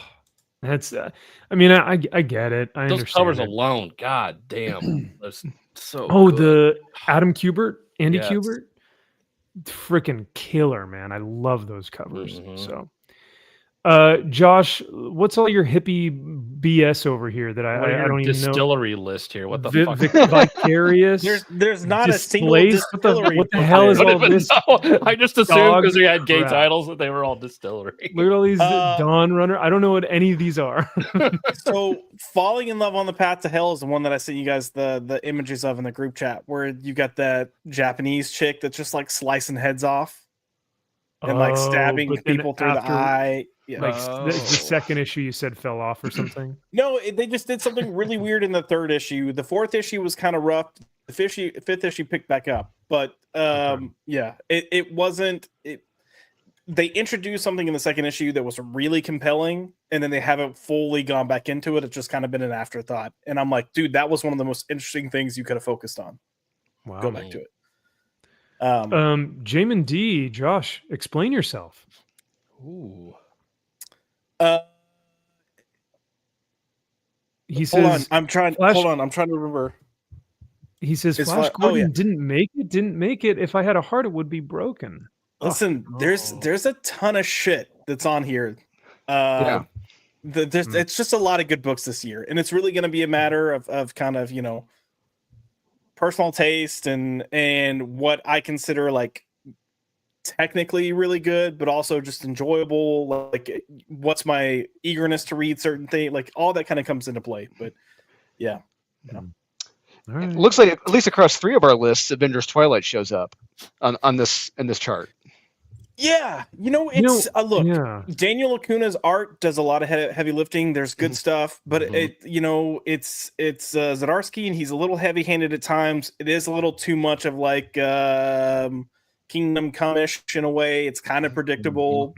that's. I mean, I get it. I Those understand covers it. alone, god damn, that's so. Oh, good. the Adam Kubert, Andy Yes. Kubert, freaking killer, man. I love those covers. Mhm. So, Josh, what's all your hippie BS over here that I don't even know. Distillery list here. What the fuck? Vicarious. There's not a single Displaced? distillery. What the hell is I all don't even this? know. I just assumed because we had gay crap. titles that they were all distillery. Look at all these Dawn Runner. I don't know what any of these are. So, Falling in Love on the Path to Hell is the one that I sent you guys the images of in the group chat, where you got that Japanese chick that's just like slicing heads off and like stabbing but then people through the eye. Yeah. Like the second issue you said fell off or something. No, they just did something really weird in the third issue. The fourth issue was kind of rough. The fifth issue picked back up, but yeah, it wasn't. They introduced something in the second issue that was really compelling, and then they haven't fully gone back into it. It's just kind of been an afterthought, and I'm like, dude, that was one of the most interesting things you could have focused on. Wow. Go back to it. Jamin D, Josh, explain yourself. Ooh. He Hold on, says, I'm trying. Hold on, I'm trying to remember. He says, It's Flash Fla- oh, Gordon yeah. didn't make it. If I had a heart, it would be broken. Listen, there's a ton of shit that's on here. It's just a lot of good books this year, and it's really going to be a matter of kind of, you know, personal taste and what I consider like technically really good, but also just enjoyable. Like, what's my eagerness to read certain things? Like, all that kind of comes into play. But yeah. All right. It looks like at least across 3 of our lists, Avengers Twilight shows up on this chart. Yeah, it's look. Yeah. Daniel Acuna's art does a lot of heavy lifting. There's good stuff, but it's Zdarsky, and he's a little heavy-handed at times. It is a little too much of like Kingdom Come-ish in a way. It's kind of predictable.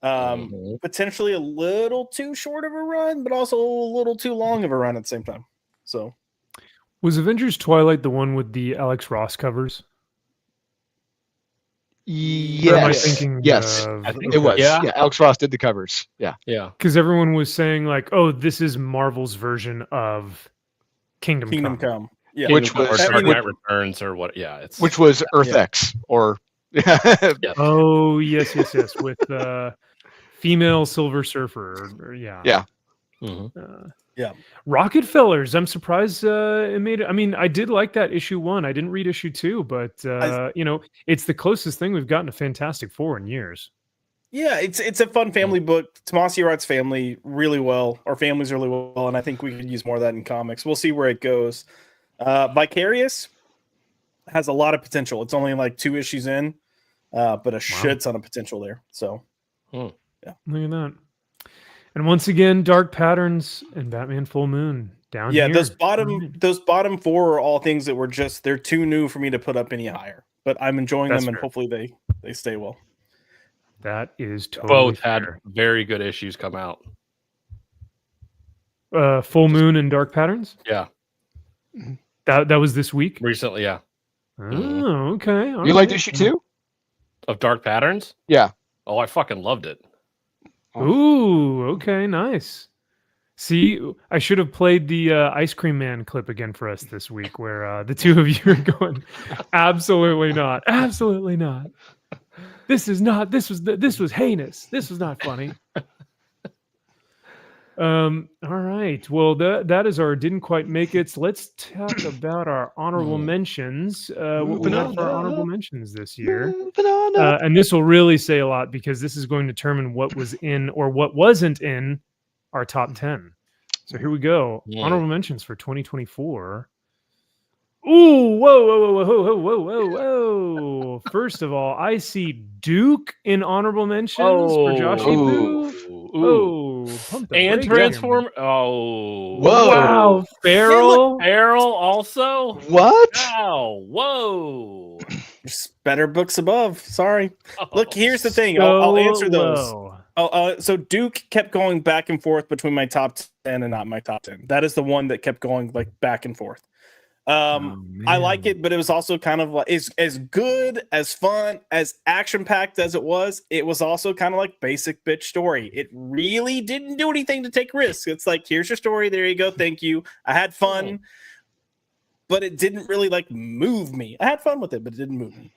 Potentially a little too short of a run, but also a little too long of a run at the same time. So, was Avengers Twilight the one with the Alex Ross covers? Yes. Yes. I think It was. Yeah. Yeah. Alex Ross did the covers. Yeah. Yeah. Because everyone was saying like, "Oh, this is Marvel's version of Kingdom Come." Yeah, Which was Dark Knight Returns or what? Yeah, it's which was Earth X or Oh yes, with female Silver Surfer. Yeah. Yeah. Yeah. Rockefellers. I'm surprised it made it. I mean, I did like that issue 1. I didn't read issue 2, but it's the closest thing we've gotten to Fantastic Four in years. Yeah, it's a fun family book. Tomasi writes family really well, or families really well, and I think we could use more of that in comics. We'll see where it goes. Vicarious has a lot of potential. It's only like 2 issues in, but a shit ton of potential there. So, yeah, look at that. And once again, Dark Patterns and Batman Full Moon down here. Yeah, those bottom 4 are all things that were they're too new for me to put up any higher. But I'm enjoying them, and hopefully they stay well. That is totally both fair. had very good issues come out. Full Moon and Dark Patterns? Yeah. That was this week? Recently, yeah. Oh, okay. You liked issue 2? Of Dark Patterns? Yeah. Oh, I fucking loved it. Ooh, okay, nice. See, I should have played the Ice Cream Man clip again for us this week, where the two of you are going, absolutely not, absolutely not. This was heinous. This was not funny. All right. Well, that is our didn't quite make it. So let's talk about our honorable mentions. What we got for our honorable mentions this year, and this will really say a lot because this is going to determine what was in or what wasn't in our top 10. So here we go. Honorable mentions for 2024. Ooh, whoa. First of all, I see Duke in honorable mentions for Joshy Boo. And Transform. Oh, whoa. Wow. Feral also. What? Wow. Whoa. There's better books above. Sorry. Look, here's the thing. I'll answer those. So Duke kept going back and forth between my top 10 and not my top 10. That is the one that kept going like back and forth. I like it, but it was also kind of like as good, as fun, as action-packed as it was also kind of like basic bitch story. It really didn't do anything to take risks. It's like, here's your story, there you go, thank you. I had fun, but it didn't really like move me. I had fun with it, but it didn't move me.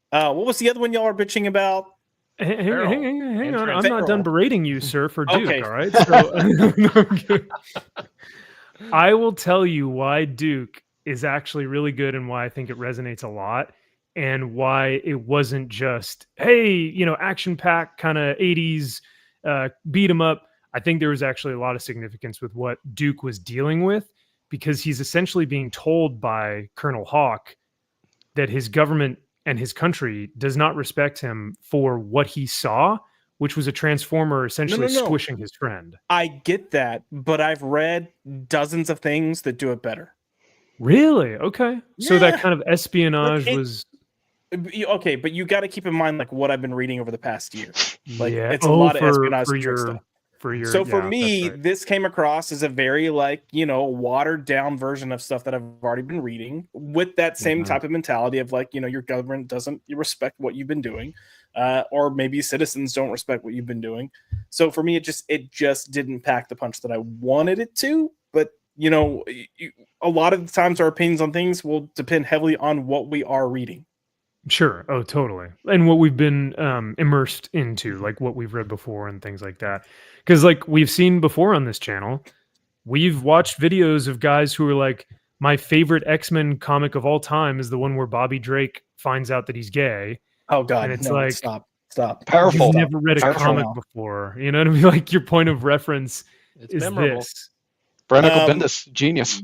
What was the other one y'all are bitching about? Hang on. I'm Feral. not done berating you, sir, for Duke. Okay. All right. So I will tell you why Duke is actually really good and why I think it resonates a lot, and why it wasn't just, hey, action pack kind of 80s beat 'em up. I think there was actually a lot of significance with what Duke was dealing with, because he's essentially being told by Colonel Hawk that his government and his country does not respect him for what he saw, which was a transformer essentially squishing his friend. I get that, but I've read dozens of things that do it better. Really? Okay. So that kind of espionage was okay, but you got to keep in mind like what I've been reading over the past year. Like it's a oh, lot of espionage stuff. So for me, this came across as a very watered down version of stuff that I've already been reading, with that same type of mentality of your government doesn't respect what you've been doing, or maybe citizens don't respect what you've been doing. So for me, it just didn't pack the punch that I wanted it to. But a lot of the times our opinions on things will depend heavily on what we are reading. Sure. Oh, totally. And what we've been immersed into, like what we've read before and things like that. Because like we've seen before on this channel, we've watched videos of guys who are like, my favorite X-Men comic of all time is the one where Bobby Drake finds out that he's gay. Oh God. And it's stop. Powerful. You've never read a comic before. You know what I mean? Like your point of reference is memorable. This. Brian Michael Bendis, genius.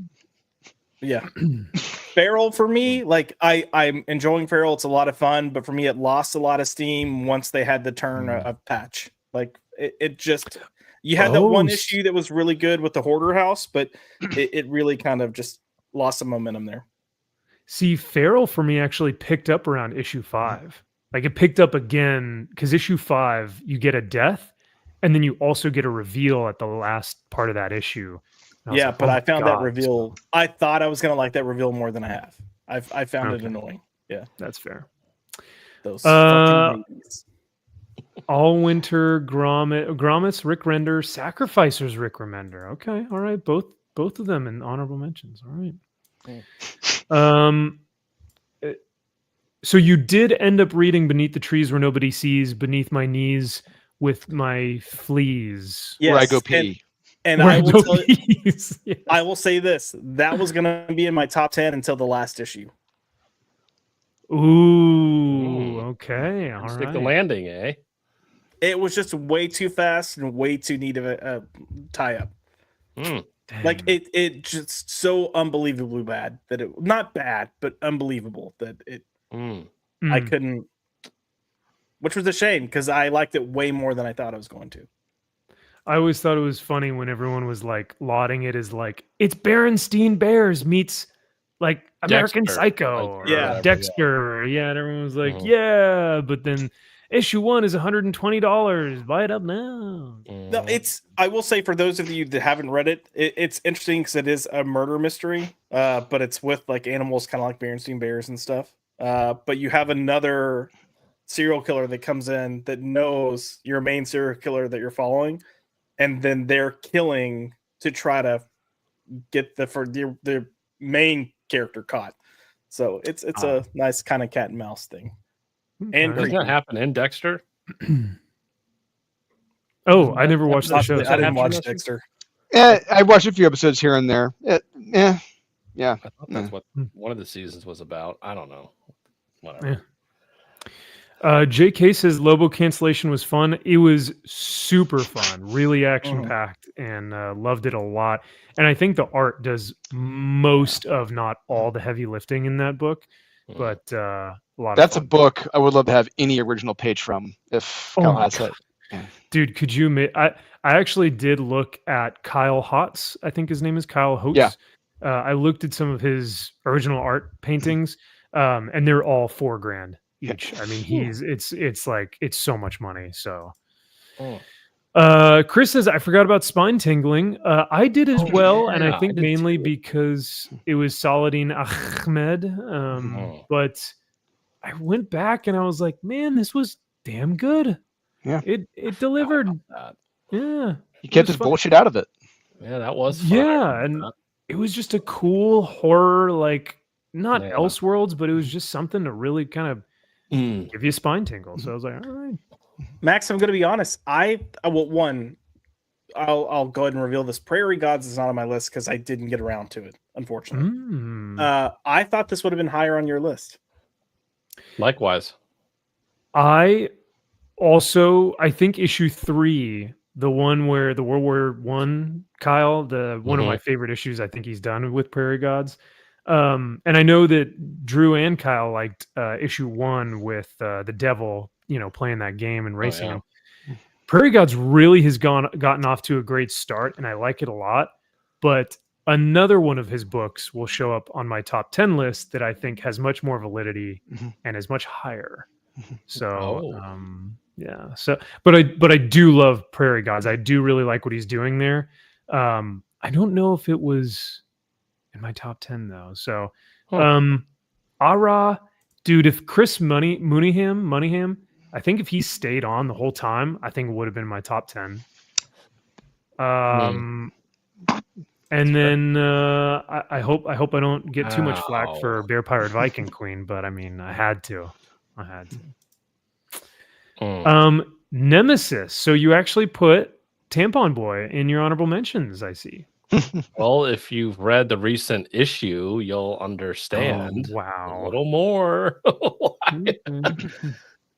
Yeah. Feral for me, I'm enjoying Feral. It's a lot of fun, but for me, it lost a lot of steam once they had the turn of Patch. Like it just, you had that one issue that was really good with the Hoarder House, but it really kind of just lost some momentum there. See, Feral for me actually picked up around issue 5. Like it picked up again because issue 5, you get a death, and then you also get a reveal at the last part of that issue. Yeah, but I found that reveal. I thought I was gonna like that reveal more than I have. I found it annoying. Yeah, that's fair. Those fucking babies. All Winter, Grommets, Rick Render, Sacrificers, Rick Remender. Okay, all right, both of them in honorable mentions. All right. So you did end up reading Beneath the Trees Where Nobody Sees, Beneath My Knees with My Fleas. Yes, where I go pee. And I will tell you, yes. I will say this: that was going to be in my top 10 until the last issue. Ooh, okay, all right. Stick the landing, eh? It was just way too fast and way too neat of a tie-up. Like it just so unbelievably bad that it not bad, but unbelievable that it. I couldn't, which was a shame because I liked it way more than I thought I was going to. I always thought it was funny when everyone was like lauding it as like it's Berenstein Bears meets like American Dexter, Psycho, or Dexter, yeah. And everyone was like, yeah, but then issue 1 is $120. Buy it up now. No, I will say for those of you that haven't read it, it's interesting because it is a murder mystery, but it's with like animals, kind of like Berenstein Bears and stuff. But you have another serial killer that comes in that knows your main serial killer that you're following. And then they're killing to try to get the main character caught. So it's a nice kind of cat and mouse thing. And does that happen in Dexter? I never watched the show. I didn't watch Dexter. Yeah, I watched a few episodes here and there. Yeah. I thought that's what one of the seasons was about. I don't know. Whatever. Yeah. JK says Lobo Cancellation was fun. It was super fun, really action packed, and loved it a lot. And I think the art does most of, not all, the heavy lifting in that book. But a lot. That's a book I would love to have any original page from. If Kyle has it, dude, could you? I actually did look at Kyle Hotz. I think his name is Kyle Hotz. Yeah. I looked at some of his original art paintings, and they're all $4,000 each. I mean, it's like it's so much money. So, Chris says I forgot about Spine Tingling. I did as well, and I think mainly because it was Saladin Ahmed. But I went back and I was like, man, this was damn good. Yeah, it delivered. Yeah, you kept his bullshit out of it. Yeah, that was fun. Yeah, and it was just a cool horror, like not Elseworlds, but it was just something to really kind of give you a spine tingle. So I was like, all right. Max, I'm going to be honest. I'll go ahead and reveal this. Prairie Gods is not on my list because I didn't get around to it, unfortunately. I thought this would have been higher on your list. Likewise. I think issue 3, the one where the World War I, Kyle, one of my favorite issues I think he's done with Prairie Gods. And I know that Drew and Kyle liked issue 1 with the devil, playing that game and racing him. Prairie Gods really has gotten off to a great start, and I like it a lot. But another one of his books will show up on my top 10 list that I think has much more validity and is much higher. So, yeah. So, but I do love Prairie Gods. I do really like what he's doing there. I don't know if it was in my top 10 though. So, Ara, dude, if Chris Mooneyham, I think if he stayed on the whole time, I think it would have been my top 10. And then I hope I don't get too much flack for Bear Pirate Viking Queen, but I mean, I had to. Nemesis. So you actually put Tampon Boy in your honorable mentions, I see. Well, if you've read the recent issue, you'll understand a little more.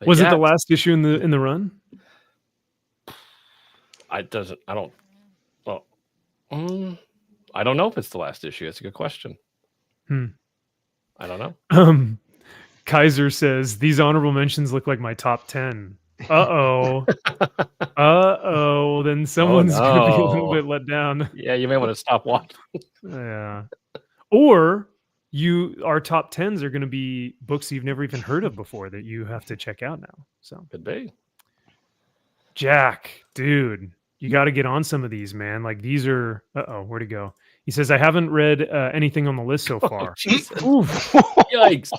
Was it the last issue in the run? I don't know if it's the last issue. That's a good question. I don't know. Kaiser says these honorable mentions look like my top 10. Uh-oh. Then someone's gonna be a little bit let down. Yeah, you may want to stop watching. Yeah. Or our top 10s are gonna be books you've never even heard of before that you have to check out now. So could be. Jack, dude, you got to get on some of these, man. Like these are where'd he go? He says, I haven't read anything on the list so far. Yikes.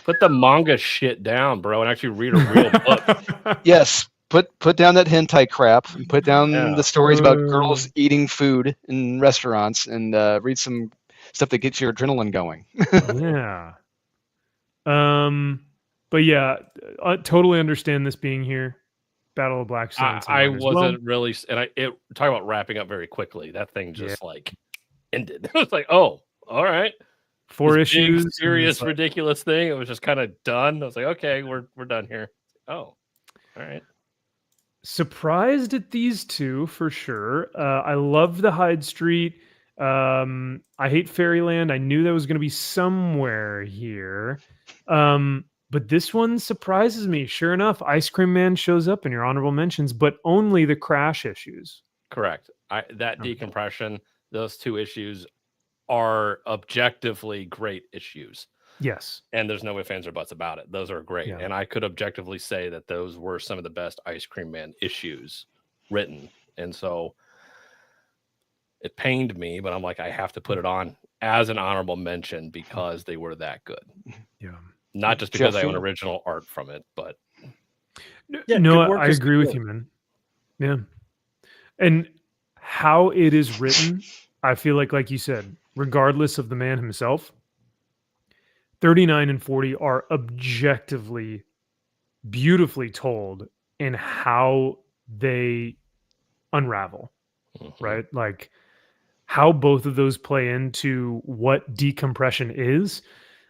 Put the manga shit down, bro, and actually read a real book. Yes. Put down that hentai crap and put down the stories about girls eating food in restaurants and read some stuff that gets your adrenaline going. Yeah. But yeah, I totally understand this being here. Battle of Black Suns. I wasn't really, and talk about wrapping up very quickly. That thing just ended. It was like, oh, all right. 4 issues, big, serious, ridiculous thing. It was just kind of done. I was like, okay, we're done here. Oh, all right. Surprised at these two for sure. I love the Hyde Street. I hate Fairyland. I knew that was going to be somewhere here. But this one surprises me. Sure enough, Ice Cream Man shows up in your honorable mentions, but only the Crash issues. Correct. Decompression, those 2 issues are objectively great issues. Yes. And there's no ifs, ands, or buts about it. Those are great. Yeah. And I could objectively say that those were some of the best Ice Cream Man issues written. And so it pained me, but I'm like, I have to put it on as an honorable mention because they were that good. Yeah. Not just because I own original art from it, but I agree with you, man. Yeah. And how it is written, I feel like you said, regardless of the man himself, 39 and 40 are objectively beautifully told in how they unravel, right? Like how both of those play into what decompression is,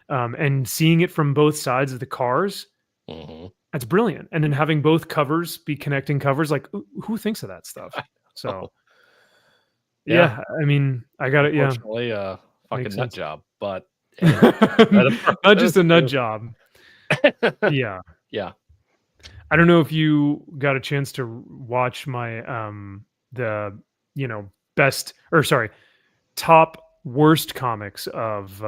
and seeing it from both sides of the cars. That's brilliant. And then having both covers be connecting covers, like who thinks of that stuff? So yeah, I mean, I got it. Yeah, fucking nut job, but not just a nut job. Yeah. I don't know if you got a chance to watch my top worst comics of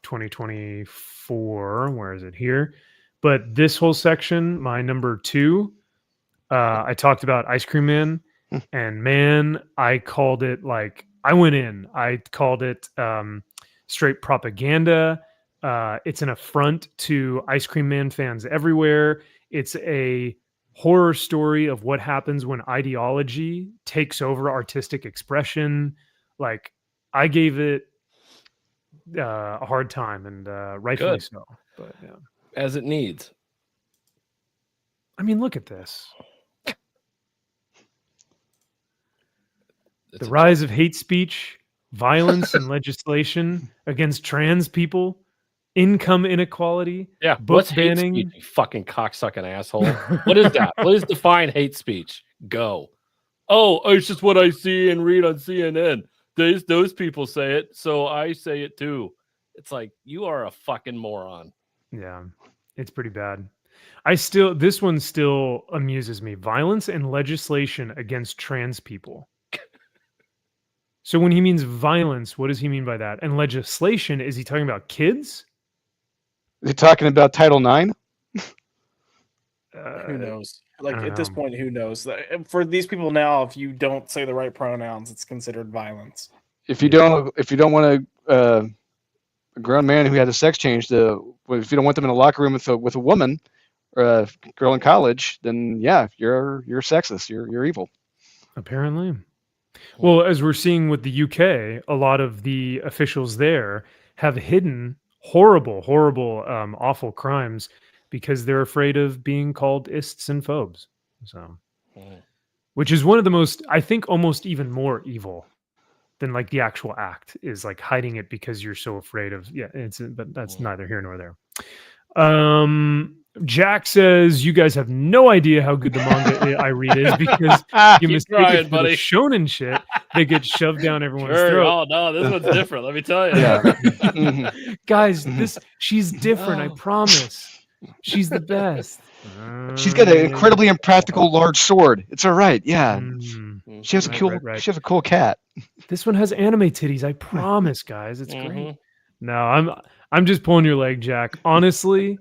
2024. Where is it here? But this whole section, my number 2, I talked about Ice Cream Man. And man, I called it I called it straight propaganda. It's an affront to Ice Cream Man fans everywhere. It's a horror story of what happens when ideology takes over artistic expression. Like, I gave it a hard time, and rightfully so. But yeah, as it needs. I mean, look at this. The rise of hate speech, violence and legislation against trans people, income inequality, Yeah, book what's banning. hate speech, you fucking cocksucking asshole? What is that? Please define hate speech. Go. Oh, it's just what I see and read on CNN. Those people say it, so I say it too. It's like, you are a fucking moron. Yeah, it's pretty bad. This one still amuses me. Violence and legislation against trans people. So when he means violence, what does he mean by that? And legislation, is he talking about kids? Is he talking about Title IX? Who knows? Like at this point, who knows? For these people now, if you don't say the right pronouns, it's considered violence. If you don't want a grown man who had a sex change, if you don't want them in a locker room with a woman or a girl in college, then yeah, you're sexist. You're evil. Apparently. Well, as we're seeing with the UK, a lot of the officials there have hidden horrible, awful crimes because they're afraid of being called ists and phobes. So, which is one of the most, I think, almost even more evil than like the actual act is like hiding it because you're so afraid of. Yeah, but that's neither here nor there. Jack says you guys have no idea how good the manga I read is because you mistake it for the shonen shit that gets shoved down everyone's throat. Oh no, this one's different. Let me tell you. Yeah. Guys, she's different. I promise. She's the best. She's got an incredibly impractical large sword. It's all right. Yeah. She has Right. She has a cool cat. This one has anime titties. I promise, guys. It's great. No, I'm just pulling your leg, Jack. Honestly,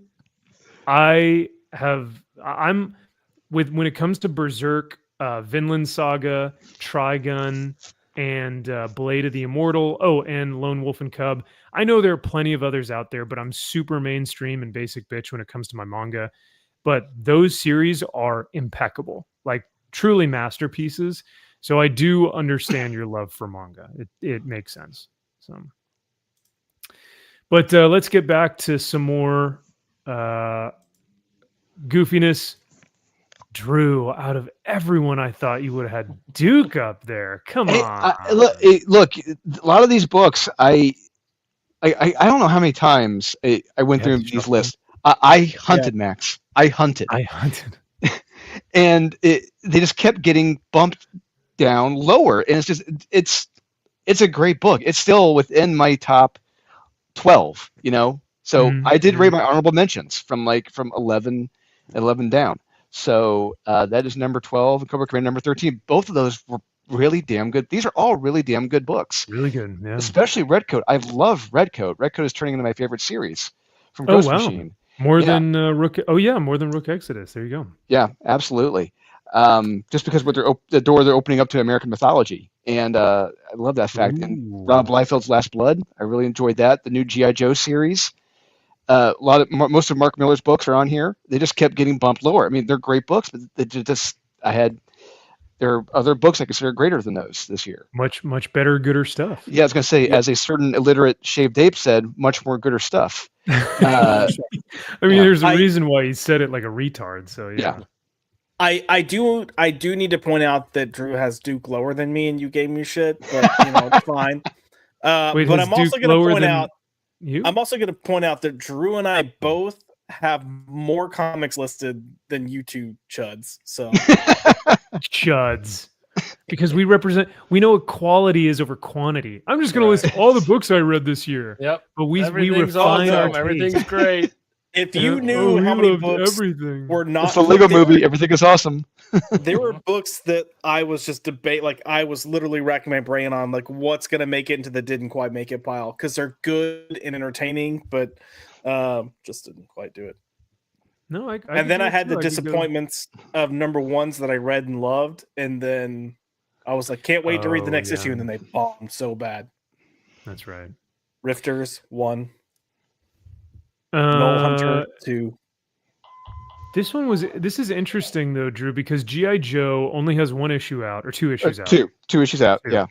when it comes to Berserk, Vinland Saga, Trigun, and Blade of the Immortal. Oh, and Lone Wolf and Cub. I know there are plenty of others out there, but I'm super mainstream and basic bitch when it comes to my manga. But those series are impeccable, like truly masterpieces. So I do understand your love for manga. It makes sense. So, but let's get back to some more goofiness. Drew, out of everyone, I thought you would have had Duke up there. Come on. Look, a lot of these books, I don't know how many times I went through these lists. I hunted, Max. I hunted. And they just kept getting bumped down lower. And it's a great book. It's still within my top 12, you know? So I did rate my honorable mentions from 11 down. So that is number 12 and Cobra Commander number 13. Both of those were really damn good. These are all really damn good books. Really good, yeah. Especially Redcoat. I love Redcoat. Redcoat is turning into my favorite series from Ghost Machine. More than Rook. Oh yeah, more than Rook Exodus. There you go. Yeah, absolutely. Just because the door they're opening up to American mythology, and I love that fact. Ooh. And Rob Liefeld's Last Blood, I really enjoyed that. The new G.I. Joe series. Most of Mark Miller's books are on here. They just kept getting bumped lower. I mean, they're great books, but there are other books I consider greater than those this year. Much better, gooder stuff. Yeah, I was gonna say, as a certain illiterate shaved ape said, much more gooder stuff. I mean, there's a reason why he said it like a retard. So yeah. I do need to point out that Drew has Duke lower than me, and you gave me shit, but it's fine. Wait, but I'm also going to point out. You? I'm also going to point out that Drew and I both have more comics listed than you two chuds. So chuds, because we know what quality is over quantity. I'm just going to list all the books I read this year. Yep, but we refine our taste. Everything's great. If you knew how many books were not, it's a Lego movie. Everything is awesome. There were books that I was just I was literally racking my brain on like what's gonna make it into the didn't quite make it pile because they're good and entertaining, but just didn't quite do it. No, and then I had the disappointments of number ones that I read and loved, and then I was like, can't wait to read the next issue, and then they bombed so bad. That's right. Rifters 1. Null Hunter 2. This is interesting though, Drew, because G.I. Joe only has one issue out or 2 issues out. Two issues out. Yeah.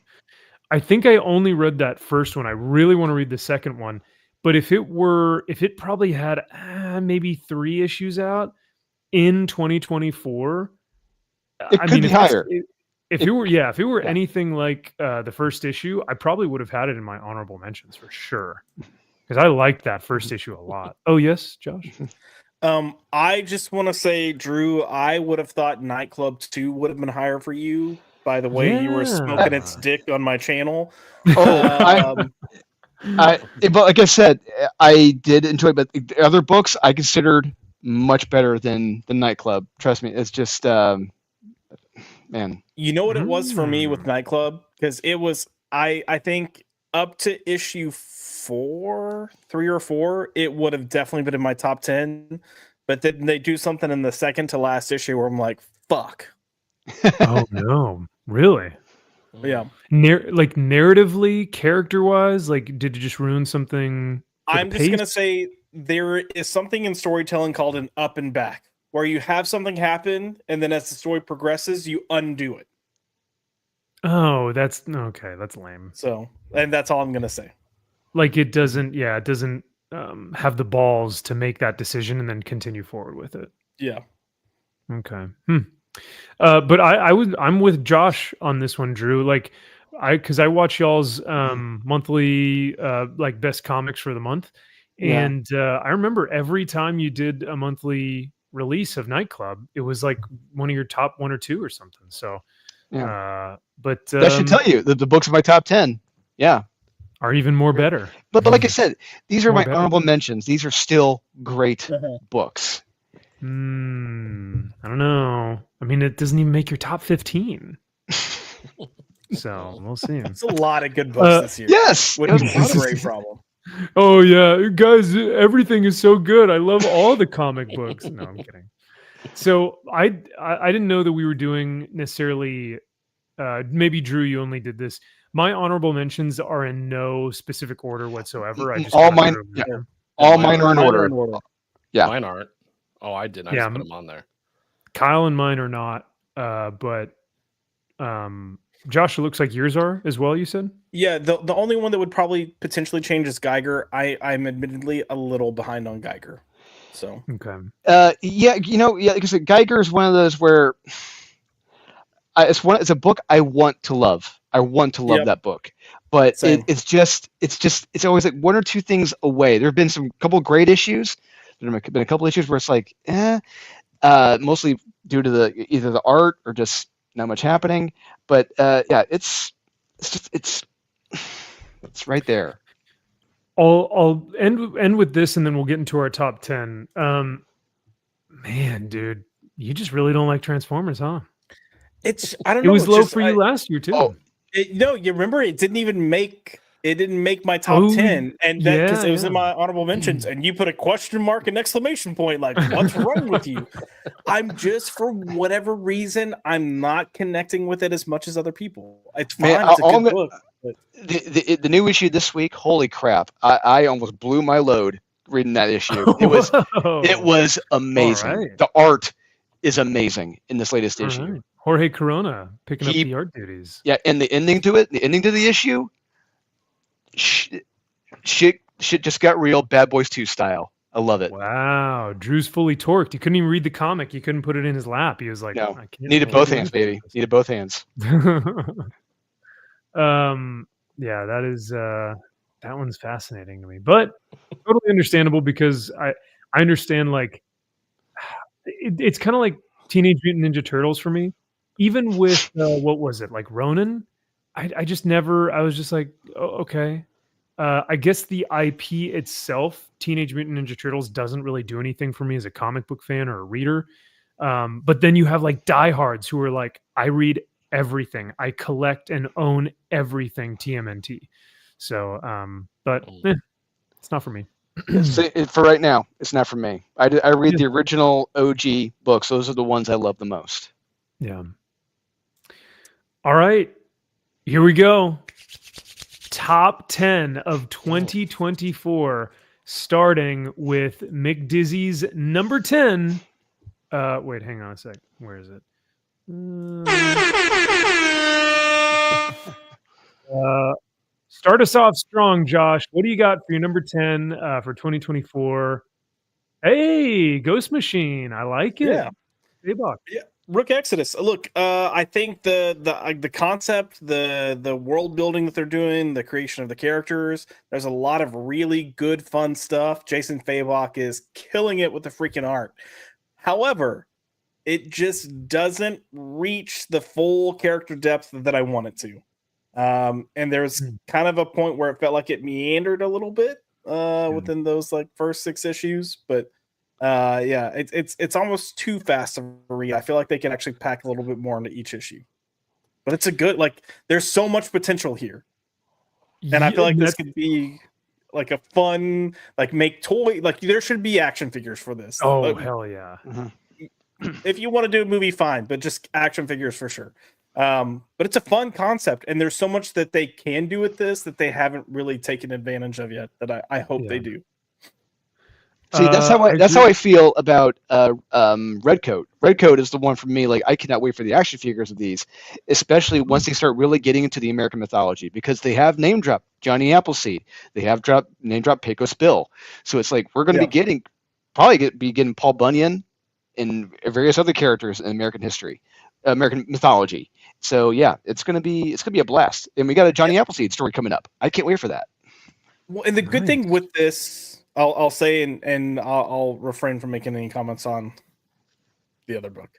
I think I only read that first one. I really want to read the second one, but if it probably had maybe 3 issues out, in 2024, It could be higher. If it were anything like the first issue, I probably would have had it in my honorable mentions for sure. Because I liked that first issue a lot. Oh yes, Josh. I just want to say, Drew, I would have thought Nightclub 2 would have been higher for you by the way you were smoking its dick on my channel. But like I said, I did enjoy it, but the other books I considered much better than the Nightclub. Trust me, it's just man. You know what it was for me with Nightclub? Because it was I think up to issue 3 or 4, it would have definitely been in my top 10. But then they do something in the second to last issue where I'm like, fuck. Oh no, really? Yeah. Like narratively, character-wise, like did it just ruin something? I'm just gonna say there is something in storytelling called an up and back, where you have something happen, and then as the story progresses, you undo it. Oh, that's okay. That's lame. So, and that's all I'm gonna say. Like it doesn't have the balls to make that decision and then continue forward with it. Yeah. Okay. But I'm with Josh on this one, Drew. Like because I watch y'all's monthly like best comics for the month, and I remember every time you did a monthly release of Nightclub, it was like one of your top 1 or 2 or something. So, but that should tell you that the books in my top 10, are even more better. But like I said, these are my honorable mentions. These are still great books. I don't know. I mean, it doesn't even make your top 15. So we'll see. It's a lot of good books this year. Yes, which is a great problem. Oh yeah, guys, everything is so good. I love all the comic books. No, I'm kidding. So I didn't know that we were doing necessarily. Maybe Drew, you only did this. My honorable mentions are in no specific order whatsoever. I just all mine are in order. Yeah, mine aren't. Oh, I didn't. I just put them on there. Kyle and mine are not. But Josh, it looks like yours are as well. You said. Yeah, the only one that would probably potentially change is Geiger. I'm admittedly a little behind on Geiger. So okay. Like I said, Geiger is one of those where it's a book I want to love. I want to love that book, but it's always like 1 or 2 things away. There have been some couple great issues. There have been a couple issues where it's like, mostly due to either the art or just not much happening. But it's right there. I'll end with this, and then we'll get into our top 10. Man, dude, you just really don't like Transformers, huh? I don't know. It was low for you last year too. No, you remember it didn't make my top 10, and that because it was in my honorable mentions, and you put a question mark and exclamation point, like what's wrong with you? I'm just, for whatever reason, I'm not connecting with it as much as other people. It's fine. It's a good book. But... The new issue this week, holy crap! I almost blew my load reading that issue. It was amazing. Right. The art is amazing in this latest issue. Right. Jorge Corona picking up the art duties. Yeah, and the ending to the issue, shit just got real. Bad Boys 2 style. I love it. Wow, Drew's fully torqued. He couldn't even read the comic. He couldn't put it in his lap. He was like, "No, needed both hands, baby. Needed both hands." Yeah, that one's fascinating to me, but totally understandable because I understand, like it's kind of like Teenage Mutant Ninja Turtles for me. Even with what was it, like Ronin? I just never. I was just like, oh, okay. I guess the IP itself, Teenage Mutant Ninja Turtles, doesn't really do anything for me as a comic book fan or a reader. But then you have like diehards who are like, I read everything. I collect and own everything TMNT. So, but it's not for me. For right now, it's not for me. I read the original OG books. Those are the ones I love the most. Yeah. All right. Here we go. Top 10 of 2024, starting with McDizzy's number 10. Wait, hang on a sec. Where is it? Start us off strong, Josh. What do you got for your number 10 for 2024? Hey, Ghost Machine. I like it. Yeah. Fabok. Yeah. Rook Exodus. Look, I think the concept, the world building that they're doing, the creation of the characters, there's a lot of really good, fun stuff. Jason Fabok is killing it with the freaking art. However, it just doesn't reach the full character depth that I want it to. And there's kind of a point where it felt like it meandered a little bit within those like first 6 issues, but yeah, it's almost too fast of a read. I feel like they can actually pack a little bit more into each issue. But it's a good, like, there's so much potential here. And I feel like this could be like a fun, like, make toy, like, there should be action figures for this. Oh, like, hell yeah. If you want to do a movie, fine, but just action figures for sure. But it's a fun concept, and there's so much that they can do with this that they haven't really taken advantage of yet that I hope they do. See, that's how I feel about Redcoat. Redcoat is the one for me. Like, I cannot wait for the action figures of these, especially once they start really getting into the American mythology, because they have name drop Johnny Appleseed, they have name drop Pecos Bill. So it's like we're going to be getting Paul Bunyan and various other characters in American history, American mythology. So yeah, it's gonna be a blast, and we got a Johnny Appleseed story coming up. I can't wait for that. Well, and the good thing with this, I'll say, and I'll refrain from making any comments on the other book.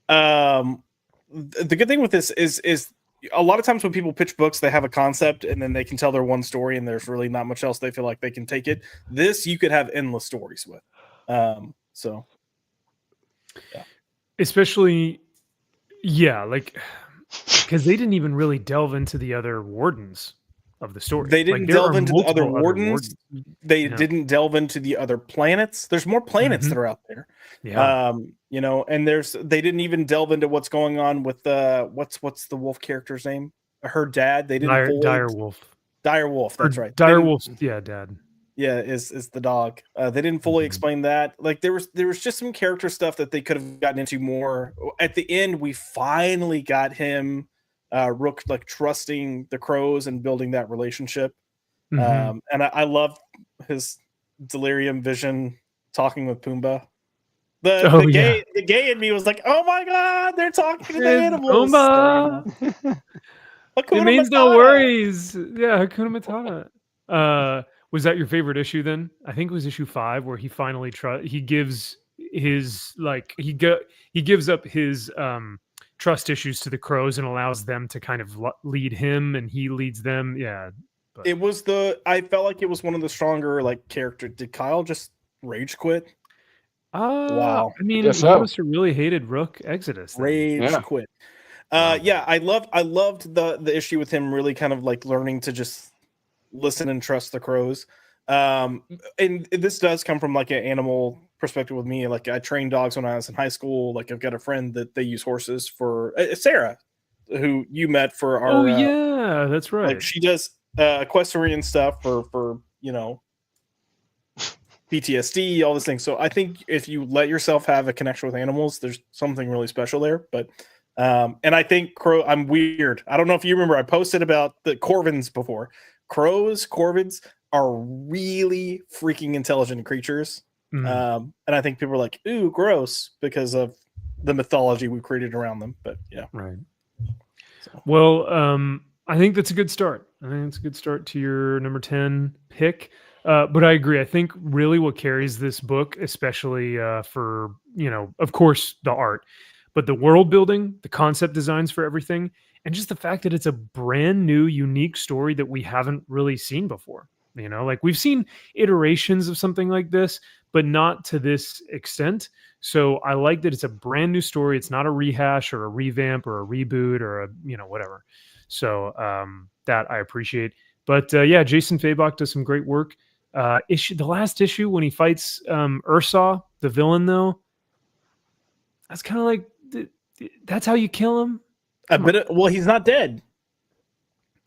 The good thing with this is a lot of times when people pitch books, they have a concept and then they can tell their one story, and there's really not much else they feel like they can take it. This you could have endless stories with. So. Yeah. Especially, like, because they didn't even really delve into the other wardens of the story. They didn't delve into the other wardens. They Yeah. didn't delve into the other planets. There's more planets that are out there. Yeah. And they didn't even delve into what's going on with what's the wolf character's name? Her dad. They didn't Dire Wolf. Dire Wolf, that's right. Dire Wolf's dad. Yeah, is the dog. They didn't fully explain that. Like there was just some character stuff that they could have gotten into more. At the end, we finally got him, Rook, like trusting the crows and building that relationship. And I love his delirium vision talking with Pumbaa. The gay in me was like, oh my god, they're talking to the animals. Pumbaa. It means no worries. Yeah, Hakuna Matata. Was that your favorite issue then? I think it was issue 5 where he finally he gives his he gives up his trust issues to the crows and allows them to kind of lead him, and he leads them. Yeah. But. I felt like it was one of the stronger like character. Did Kyle just rage quit? Wow. I mean, he must have really hated Rook Exodus. Then. Rage quit. I loved the issue with him really kind of like learning to just listen and trust the crows. And this does come from like an animal perspective with me. Like I trained dogs when I was in high school. Like I've got a friend that they use horses for. Sarah, who you met for our. Oh yeah, that's right. Like she does equestrian stuff for PTSD, all these things. So I think if you let yourself have a connection with animals, there's something really special there. But and I think I'm weird. I don't know if you remember, I posted about the corvins before. Corvids are really freaking intelligent creatures. And I think people are like, ooh, gross, because of the mythology we created around them. But yeah. Right. So. Well, I think that's a good start. I think it's a good start to your number 10 pick. But I agree. I think really what carries this book, especially for, of course, the art, but the world building, the concept designs for everything, and just the fact that it's a brand new, unique story that we haven't really seen before. Like we've seen iterations of something like this, but not to this extent. So I like that it's a brand new story. It's not a rehash or a revamp or a reboot or a, whatever. So that I appreciate. But Jason Fabok does some great work. The last issue when he fights Ursa, the villain, though, that's kind of like, that's how you kill him? He's not dead.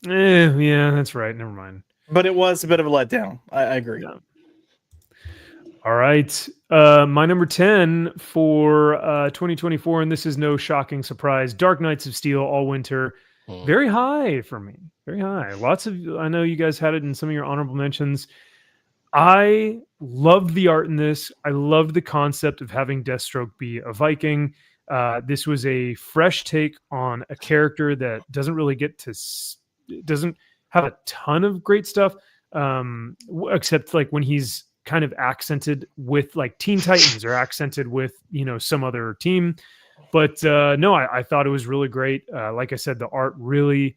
Yeah, that's right. Never mind. But it was a bit of a letdown. I agree. Yeah. All right. My number 10 for 2024, and this is no shocking surprise, Dark Knights of Steel All Winter. Very high for me. Very high. I know you guys had it in some of your honorable mentions. I loved the art in this. I loved the concept of having Deathstroke be a Viking. This was a fresh take on a character that doesn't really get to, doesn't have a ton of great stuff, except like when he's kind of accented with like Teen Titans or accented with, some other team. But no, I thought it was really great. Like I said, the art really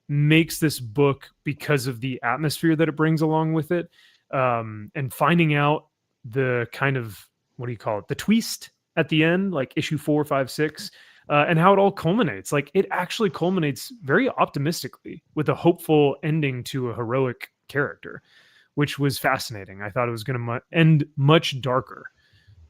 makes this book because of the atmosphere that it brings along with it. And finding out the kind of, what do you call it? The twist at the end, like issue 4, 5, 6, and how it all culminates. Like it actually culminates very optimistically with a hopeful ending to a heroic character, which was fascinating. I thought it was going to end much darker,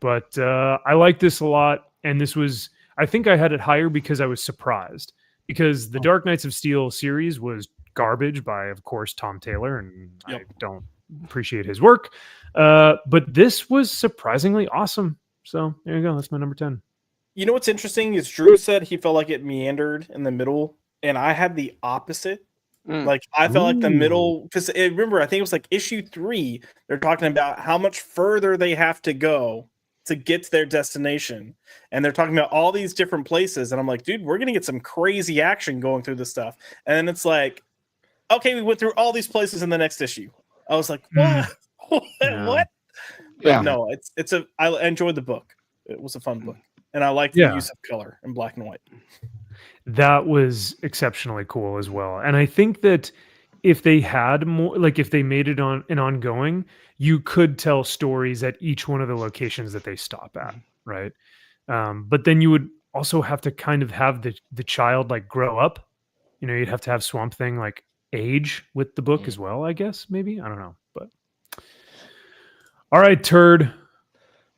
but I like this a lot. And this was, I think I had it higher because I was surprised, because the Dark Knights of Steel series was garbage by, of course, Tom Taylor, and I don't appreciate his work. But this was surprisingly awesome. So there you go. That's my number 10. You know what's interesting is Drew said he felt like it meandered in the middle, and I had the opposite. Like I felt like the middle, because remember, I think it was like issue 3. They're talking about how much further they have to go to get to their destination, and they're talking about all these different places. And I'm like, dude, we're gonna get some crazy action going through this stuff. And then it's like, okay, we went through all these places in the next issue. I was like, what? What? Yeah. But no, I enjoyed the book. It was a fun book, and I liked the use of color in black and white. That was exceptionally cool as well. And I think that if they had more, like if they made it on an ongoing, you could tell stories at each one of the locations that they stop at, right? But then you would also have to kind of have the child like grow up. You'd have to have Swamp Thing like age with the book as well, I guess, maybe. I don't know. But all right, Turd.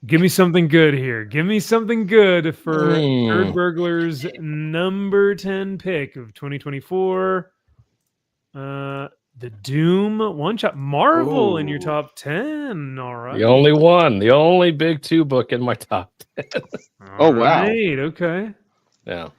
Give me something good here. Give me something good for Turd Burglar's number 10 pick of 2024. The Doom one-shot. Marvel in your top 10. All right. The only one. The only big 2 book in my top 10. Oh, wow. Right, okay. Yeah.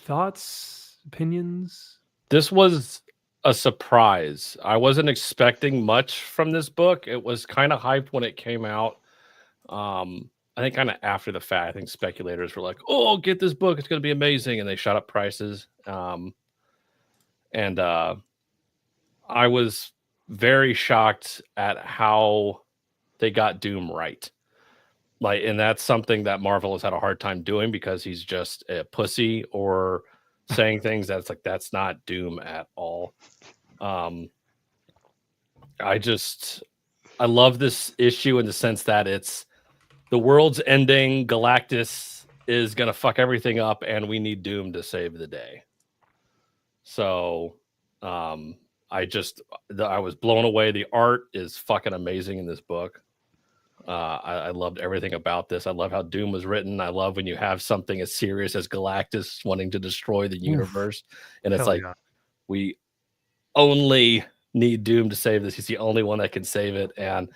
Thoughts, opinions? This was a surprise. I wasn't expecting much from this book. It was kind of hyped when it came out. I think kind of after the fact, I think speculators were like, "Oh, get this book. It's going to be amazing." And they shot up prices. And I was very shocked at how they got Doom right. And that's something that Marvel has had a hard time doing, because he's just a pussy or saying things that's not Doom at all. I love this issue in the sense that it's the world's ending, Galactus is gonna fuck everything up, and we need Doom to save the day. So I was blown away. The art is fucking amazing in this book. I loved everything about this. I love how Doom was written. I love when you have something as serious as Galactus wanting to destroy the universe. And it's we only need Doom to save this. He's the only one that can save it. And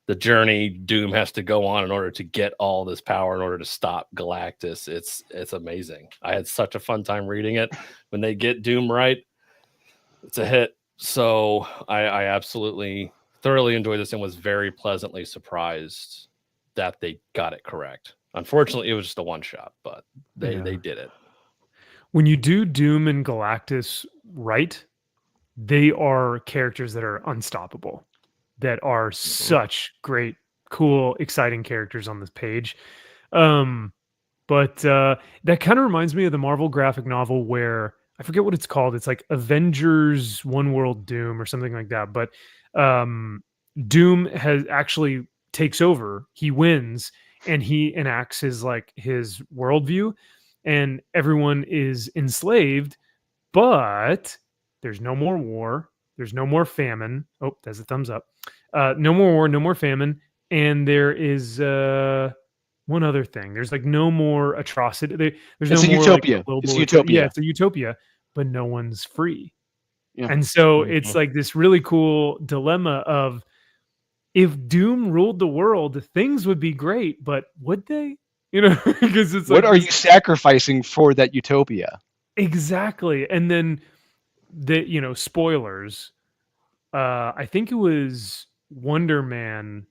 the journey Doom has to go on in order to get all this power, in order to stop Galactus. It's amazing. I had such a fun time reading it. When they get Doom right, it's a hit. So I absolutely thoroughly enjoyed this and was very pleasantly surprised that they got it correct. Unfortunately, it was just a one shot, but they did it. When you do Doom and Galactus right, they are characters that are unstoppable, that are such great, cool, exciting characters on this page. But that kind of reminds me of the Marvel graphic novel where, I forget what it's called. It's like Avengers One World Doom or something like that. But Doom has actually takes over. He wins, and he enacts his worldview, and everyone is enslaved. But there's no more war. There's no more famine. Oh, there's a thumbs up. No more war. No more famine. And there is one other thing. There's no more atrocity. There's it's no a more utopia. It's a utopia. Yeah, it's a utopia, but no one's free. Yeah. And so it's like this really cool dilemma of, if Doom ruled the world, things would be great, but would they? Because it's what are you sacrificing for that utopia? Exactly. And then spoilers. I think it was Wonder Man,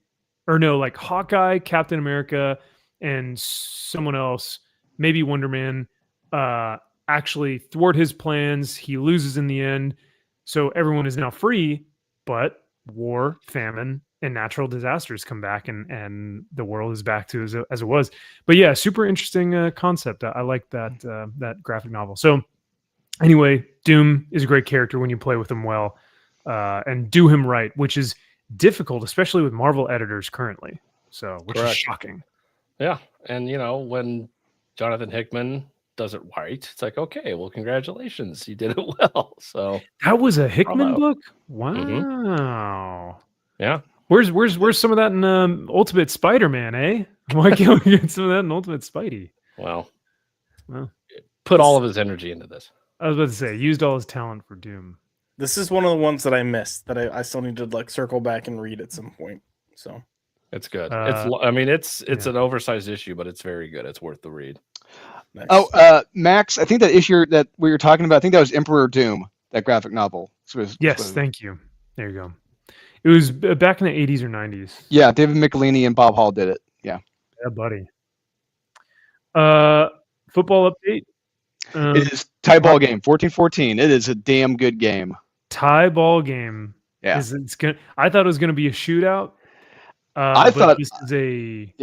or no, like Hawkeye, Captain America, and someone else, maybe Wonder Man, actually thwart his plans. He loses in the end, so everyone is now free. But war, famine, and natural disasters come back, and the world is back to as it was. But yeah, super interesting concept. I like that that graphic novel. So anyway, Doom is a great character when you play with him well. And do him right, which is difficult, especially with Marvel editors currently. So, which is shocking. Yeah, and when Jonathan Hickman does it right, it's like, okay, well, congratulations, you did it well. So that was a Hickman book. Wow. Mm-hmm. Yeah. Where's some of that in Ultimate Spider-Man? Eh? Why can't we get some of that in Ultimate Spidey? Well, put all of his energy into this. I was about to say, used all his talent for Doom. This is one of the ones that I missed that I still need to like circle back and read at some point. So it's good. It's an oversized issue, but it's very good. It's worth the read. Nice. Oh, Max, I think that issue that we were talking about, I think that was Emperor Doom, that graphic novel. Yes, thank you. There you go. It was back in the 80s or 90s. Yeah, David Michelini and Bob Hall did it. Yeah. Yeah, buddy. Football update. It is tie ball game, 14-14. It is a damn good game. Tie ball game. Yeah. I thought it was going to be a shootout. I thought this is a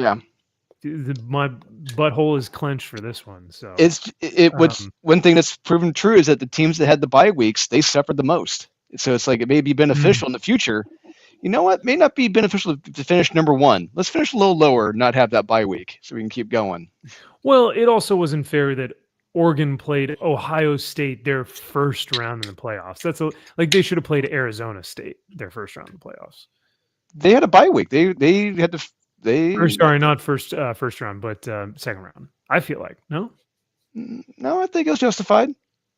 my butthole is clenched for this one. So one thing that's proven true is that the teams that had the bye weeks, they suffered the most. So it's like it may be beneficial in the future. You know what? May not be beneficial to finish number one. Let's finish a little lower, not have that bye week, so we can keep going. Well, it also wasn't fair that Oregon played Ohio State their first round in the playoffs. They should have played Arizona State their first round in the playoffs. They had a bye week. They had to. Not first round, but second round. I feel like no. I think it was justified.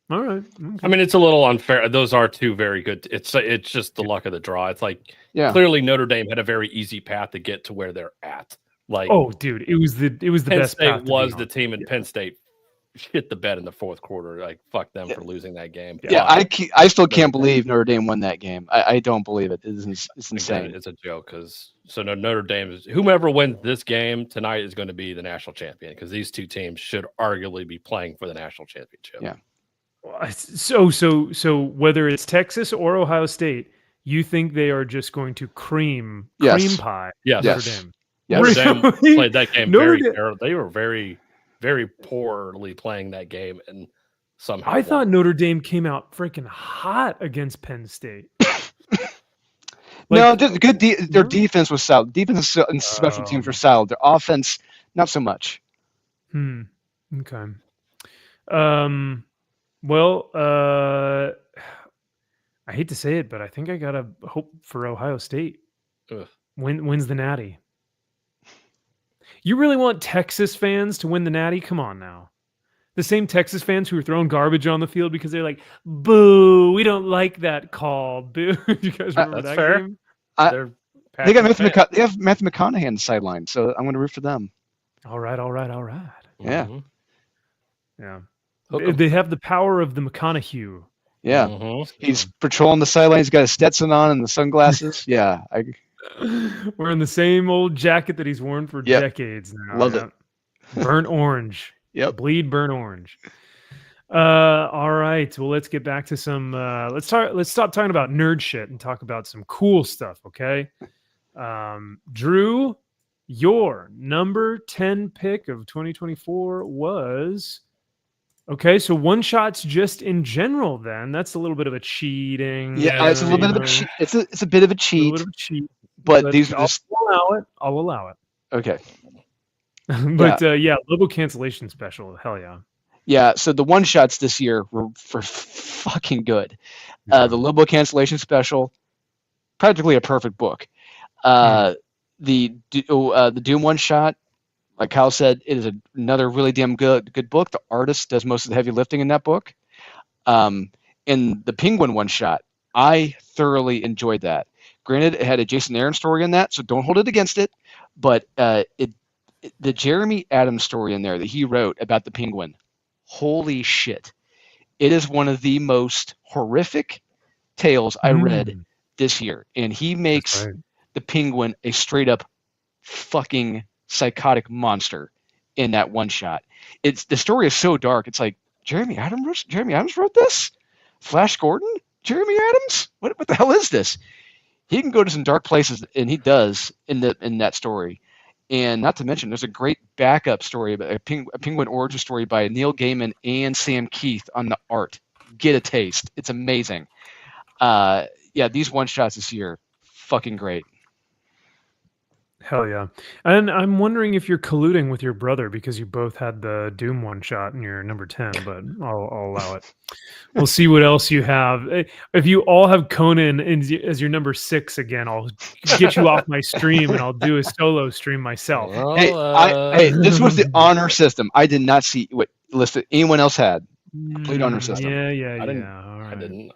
All right. Okay. I mean, it's a little unfair. Those are two very good. It's just the luck of the draw. It's like clearly Notre Dame had a very easy path to get to where they're at. Like, oh, dude, it was the Penn best State path. Was the team in Penn State shit the bed in the fourth quarter? Like, fuck them for losing that game. Yeah, I still can't believe Notre Dame won that game. I don't believe it. It's insane. It's a joke Notre Dame is whomever wins this game tonight is going to be the national champion because these two teams should arguably be playing for the national championship. Yeah. So whether it's Texas or Ohio State, you think they are just going to cream pie Notre Dame? Notre Dame played that game they were very, very poorly playing that game, and somehow I thought Notre Dame came out freaking hot against Penn State. No, good. Their defense was solid. Defense and special teams were solid. Their offense, not so much. Okay. Well, I hate to say it, but I think I gotta hope for Ohio State. Wins the Natty. You really want Texas fans to win the Natty? Come on now. The same Texas fans who were throwing garbage on the field because they're like, "Boo, we don't like that call." Boo. You guys remember that fair. game? They have Matthew McConaughey on the sideline, so I'm going to root for them. All right. Yeah. Mm-hmm. Yeah. They have the power of the McConaughey. Yeah. Mm-hmm. He's patrolling the sideline. He's got a Stetson on and the sunglasses. Yeah. Wearing the same old jacket that he's worn for decades now. Love it. Burnt orange. Yep. Bleed burnt orange. All right. Well, let's get back to some let's stop talking about nerd shit and talk about some cool stuff, okay? Drew, your number 10 pick of 2024 was okay, so one shots just in general then. That's a little bit of a cheating. Yeah, it's a little bit of a cheat. It's a bit of a cheat. But these are I'll allow it. Okay. But Lobo cancellation special, hell yeah. Yeah, so the one shots this year were fucking good. The Lobo cancellation special, practically a perfect book. The Doom one shot, like Kyle said, it is another really damn good book. The artist does most of the heavy lifting in that book. In the Penguin one shot, I thoroughly enjoyed that. Granted, it had a Jason Aaron story in that, so don't hold it against it. But the Jeremy Adams story in there that he wrote about the Penguin, holy shit. It is one of the most horrific tales I read this year, and he makes the Penguin a straight up fucking psychotic monster in that one shot. It's the story is so dark. It's like Jeremy Adams wrote this? Flash Gordon? Jeremy Adams? What the hell is this? He can go to some dark places, and he does in that story. And not to mention, there's a great backup story, a Penguin origin story by Neil Gaiman and Sam Keith on the art. Get a taste. It's amazing. These one-shots this year, fucking great. Hell yeah. And I'm wondering if you're colluding with your brother because you both had the Doom one shot in your number 10, but I'll allow it. We'll see what else you have. If you all have Conan as your number 6 again, I'll get you off my stream and I'll do a solo stream myself. Hey, this was the honor system. I did not see what listed anyone else had. Complete honor system. Yeah. All right. I didn't.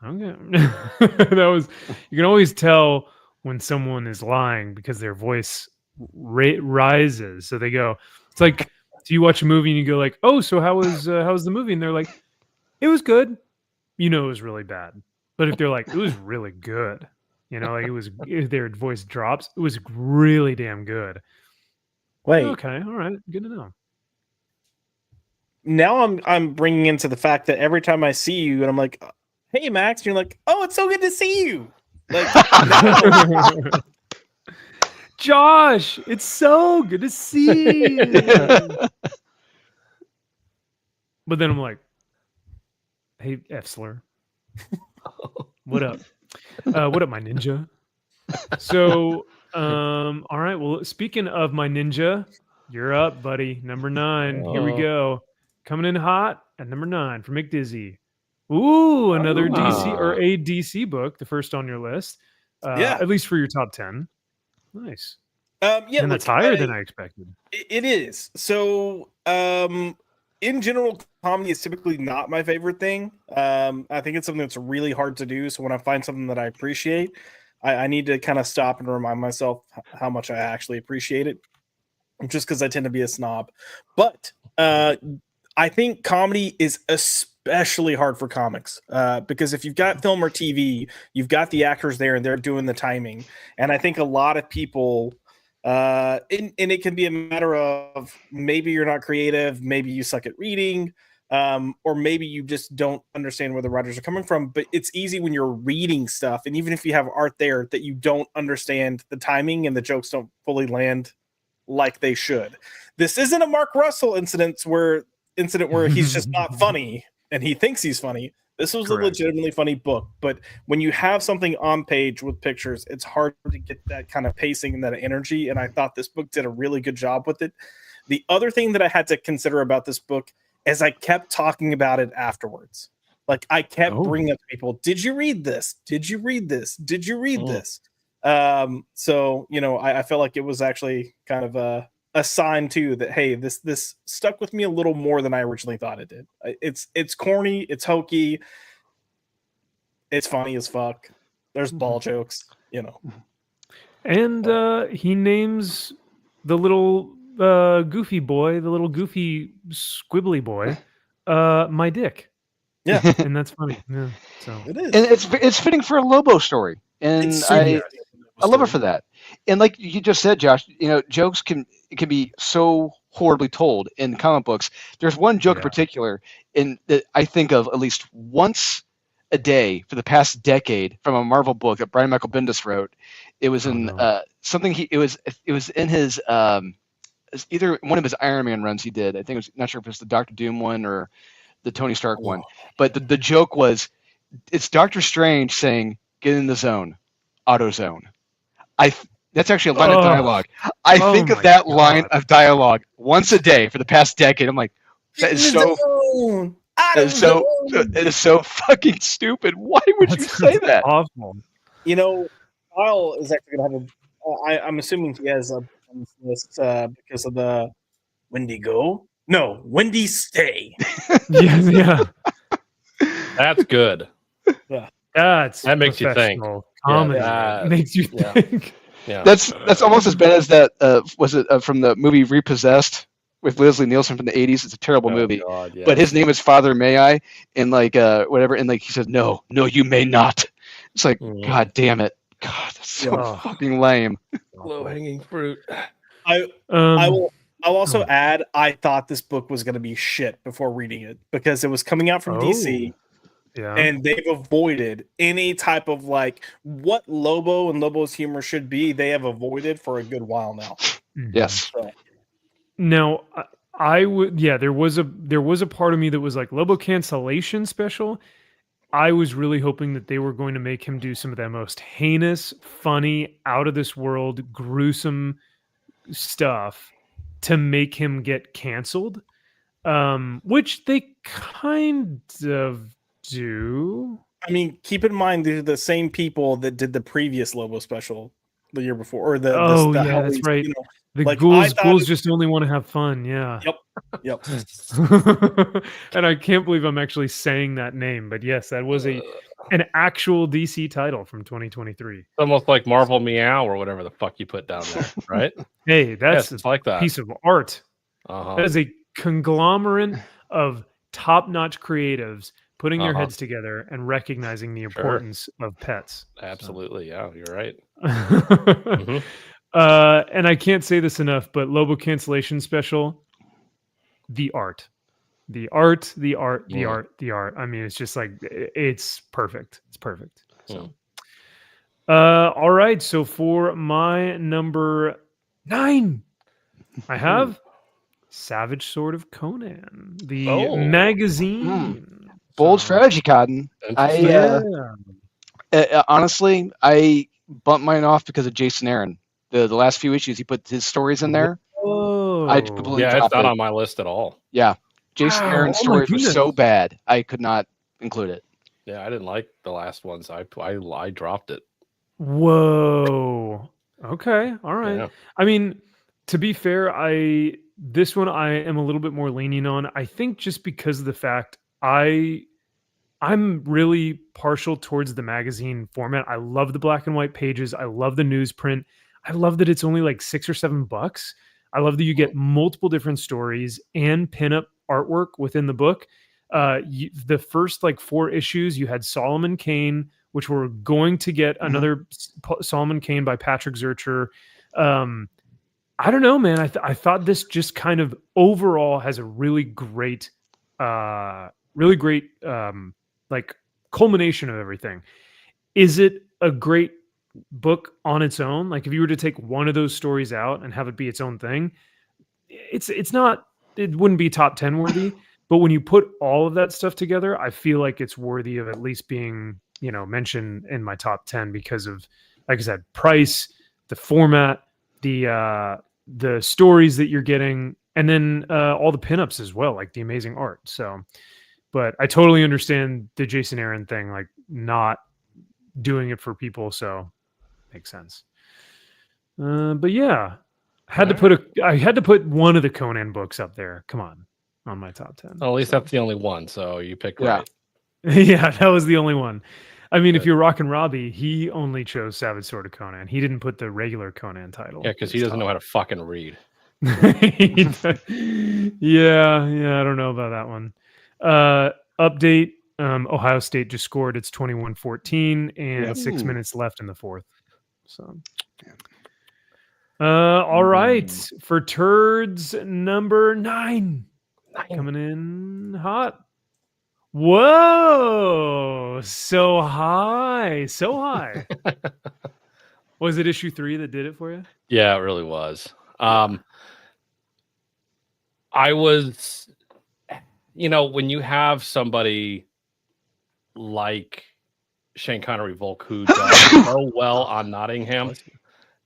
Okay. You can always tell when someone is lying because their voice rises. So they go, it's like, do you watch a movie and you go like, oh, so how was the movie? And they're like, it was good. You know, it was really bad. But if they're like, it was really good, like if their voice drops, it was really damn good. Wait. Okay. All right. Good to know. Now I'm bringing into the fact that every time I see you and I'm like, hey, Max, you're like, oh, it's so good to see you. Like, Josh, it's so good to see you. But then I'm like, hey, Efsler, what up? What up, my ninja? So, all right. Well, speaking of my ninja, you're up, buddy. Number 9. Here we go. Coming in hot at number 9 for McDizzy. Ooh, another DC or a DC book, the first on your list. At least for your top 10. Nice. And that's higher than I expected. It is. So, in general, comedy is typically not my favorite thing. I think it's something that's really hard to do. So when I find something that I appreciate, I need to kind of stop and remind myself how much I actually appreciate it, just because I tend to be a snob. But I think comedy is especially hard for comics because if you've got film or TV, you've got the actors there and they're doing the timing. And I think a lot of people, and it can be a matter of maybe you're not creative, maybe you suck at reading, or maybe you just don't understand where the writers are coming from. But it's easy when you're reading stuff, and even if you have art there, that you don't understand the timing and the jokes don't fully land like they should. This isn't a Mark Russell incident where he's just not funny and he thinks he's funny. This was Correct. a legitimately funny book, but when you have something on page with pictures, it's hard to get that kind of pacing and that energy. And I thought this book did a really good job with it. The other thing that I had to consider about this book is I kept talking about it afterwards. Like I kept bringing up to people, did you read this? Did you read this? Did you read this? So, I felt like it was actually kind of a sign too that, hey, this stuck with me a little more than I originally thought it did. It's corny, it's hokey, it's funny as fuck. There's ball jokes, And he names the little goofy boy, the little goofy squibbly boy, my dick. Yeah, and that's funny. Yeah, so it is, and it's fitting for a Lobo story, and I love it for that. And like you just said, Josh, jokes can be so horribly told in comic books. There's one joke in particular that I think of at least once a day for the past decade from a Marvel book that Brian Michael Bendis wrote. It was something it was in his either one of his Iron Man runs he did. I think it was, not sure if it was the Doctor Doom one or the Tony Stark one. But the joke was, it's Doctor Strange saying, "Get in the zone, auto zone." That's actually a line of dialogue. I think of that line of dialogue once a day for the past decade. I'm like, that is so fucking stupid. Why would you say that? Awful. Kyle is actually going to have I'm assuming he has a list because of the Wendigo. No, Wendy Stay. Yeah. That's good. Yeah. That makes you think. Comedy makes you think. Yeah. That's almost as bad as that. Was it from the movie Repossessed with Leslie Nielsen from the 80s? It's a terrible movie. God, yeah. But his name is Father May I, and whatever, and he says, no, you may not. It's like, God damn it. God, that's so fucking lame. Low hanging fruit. I'll also add, I thought this book was going to be shit before reading it because it was coming out from DC. Yeah. And they've avoided any type of like what Lobo and Lobo's humor should be. They have avoided for a good while now. Yes. So. Now, I would, there was a part of me that was like Lobo cancellation special. I was really hoping that they were going to make him do some of that most heinous, funny, out of this world, gruesome stuff to make him get canceled, which they kind of do. I mean, keep in mind they're the same people that did the previous Lobo special the year before, or the that's right. You know, the like, ghouls just only want to have fun. Yeah. Yep. And I can't believe I'm actually saying that name, but yes, that was an actual DC title from 2023. Almost like Marvel Meow or whatever the fuck you put down there, right? Hey, that's it's like that piece of art. Uh-huh. That is a conglomerate of top-notch creatives putting their heads together and recognizing the importance of pets. Absolutely. Yeah, you're right. And I can't say this enough, but Lobo cancellation special, the art. I mean, it's just like, it's perfect. It's perfect. So, all right. So for my number 9, I have Savage Sword of Conan, the magazine. Bold strategy, Cotton. Honestly, I bumped mine off because of Jason Aaron. The last few issues, he put his stories in there. I completely dropped it's not on my list at all. Yeah, Jason Aaron's stories were so bad, I could not include it. Yeah, I didn't like the last ones. I dropped it. Whoa. Okay. All right. Yeah. I mean, to be fair, this one I am a little bit more lenient on. I think just because of the fact I'm really partial towards the magazine format. I love the black and white pages. I love the newsprint. I love that it's only like $6 or $7. I love that you get multiple different stories and pinup artwork within the book. The first like 4 issues, you had Solomon Kane, which we're going to get another Solomon Kane by Patrick Zurcher. I don't know, man. I thought this just kind of overall has a really great like culmination of everything. Is it a great book on its own? Like if you were to take one of those stories out and have it be its own thing, it's not, it wouldn't be top 10 worthy. But when you put all of that stuff together, I feel like it's worthy of at least being, mentioned in my top 10 because of, like I said, price, the format, the stories that you're getting, and then all the pinups as well, like the amazing art. So, but I totally understand the Jason Aaron thing, like not doing it for people. So makes sense. But yeah, I had to put one of the Conan books up there. Come on my top 10. Well, at least that's the only one. So you picked right. Yeah, that was the only one. I mean, if you're Rockin' Robbie, he only chose Savage Sword of Conan. He didn't put the regular Conan title. Yeah, because he doesn't know how to fucking read. Yeah, I don't know about that one. Update, Ohio State just scored. It's 21-14 and 6 minutes left in the 4th. So, all right, for Turds number 9. Coming in hot. Whoa, so high. Was it issue 3 that did it for you? Yeah, it really was. I was, when you have somebody like Shane Connery Volk who does so well on Nottingham,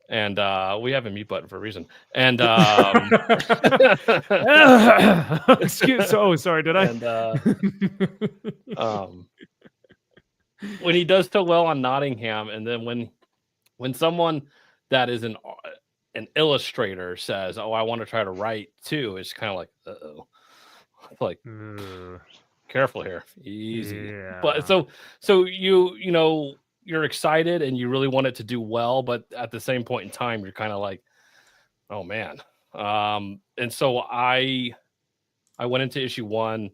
and we have a mute button for a reason. And sorry, did I? And when he does so well on Nottingham, and then when someone that is an illustrator says, "Oh, I want to try to write too," it's kind of like, uh-oh. It's like, careful here, easy. Yeah. But so you're excited and you really want it to do well, but at the same point in time, you're kind of like, oh man. And so I went into issue 1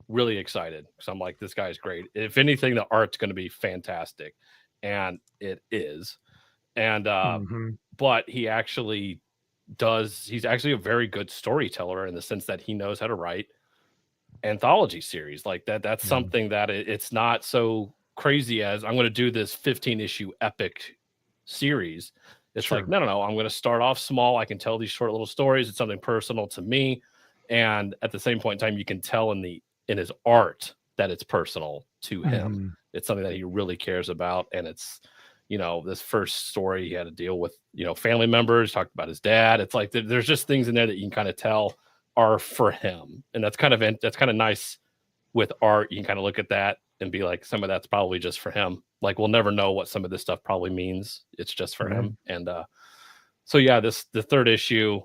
really excited because I'm like, this guy's great. If anything, the art's going to be fantastic. and it is. And Mhm. but he's actually a very good storyteller in the sense that he knows how to write anthology series like that. That's Yeah. something that it's not so crazy as I'm going to do this 15 issue epic series. It's Sure. like, no, I'm going to start off small. I can tell these short little stories. It's something personal to me. And at the same point in time, you can tell in his art that it's personal to him. Mhm. It's something that he really cares about. And it's, this first story he had to deal with, family members, talked about his dad. It's like there's just things in there that you can kind of tell are for him. And that's kind of nice with art. You can kind of look at that and be like, some of that's probably just for him. Like, we'll never know what some of this stuff probably means. It's just for him. And so yeah, the third issue,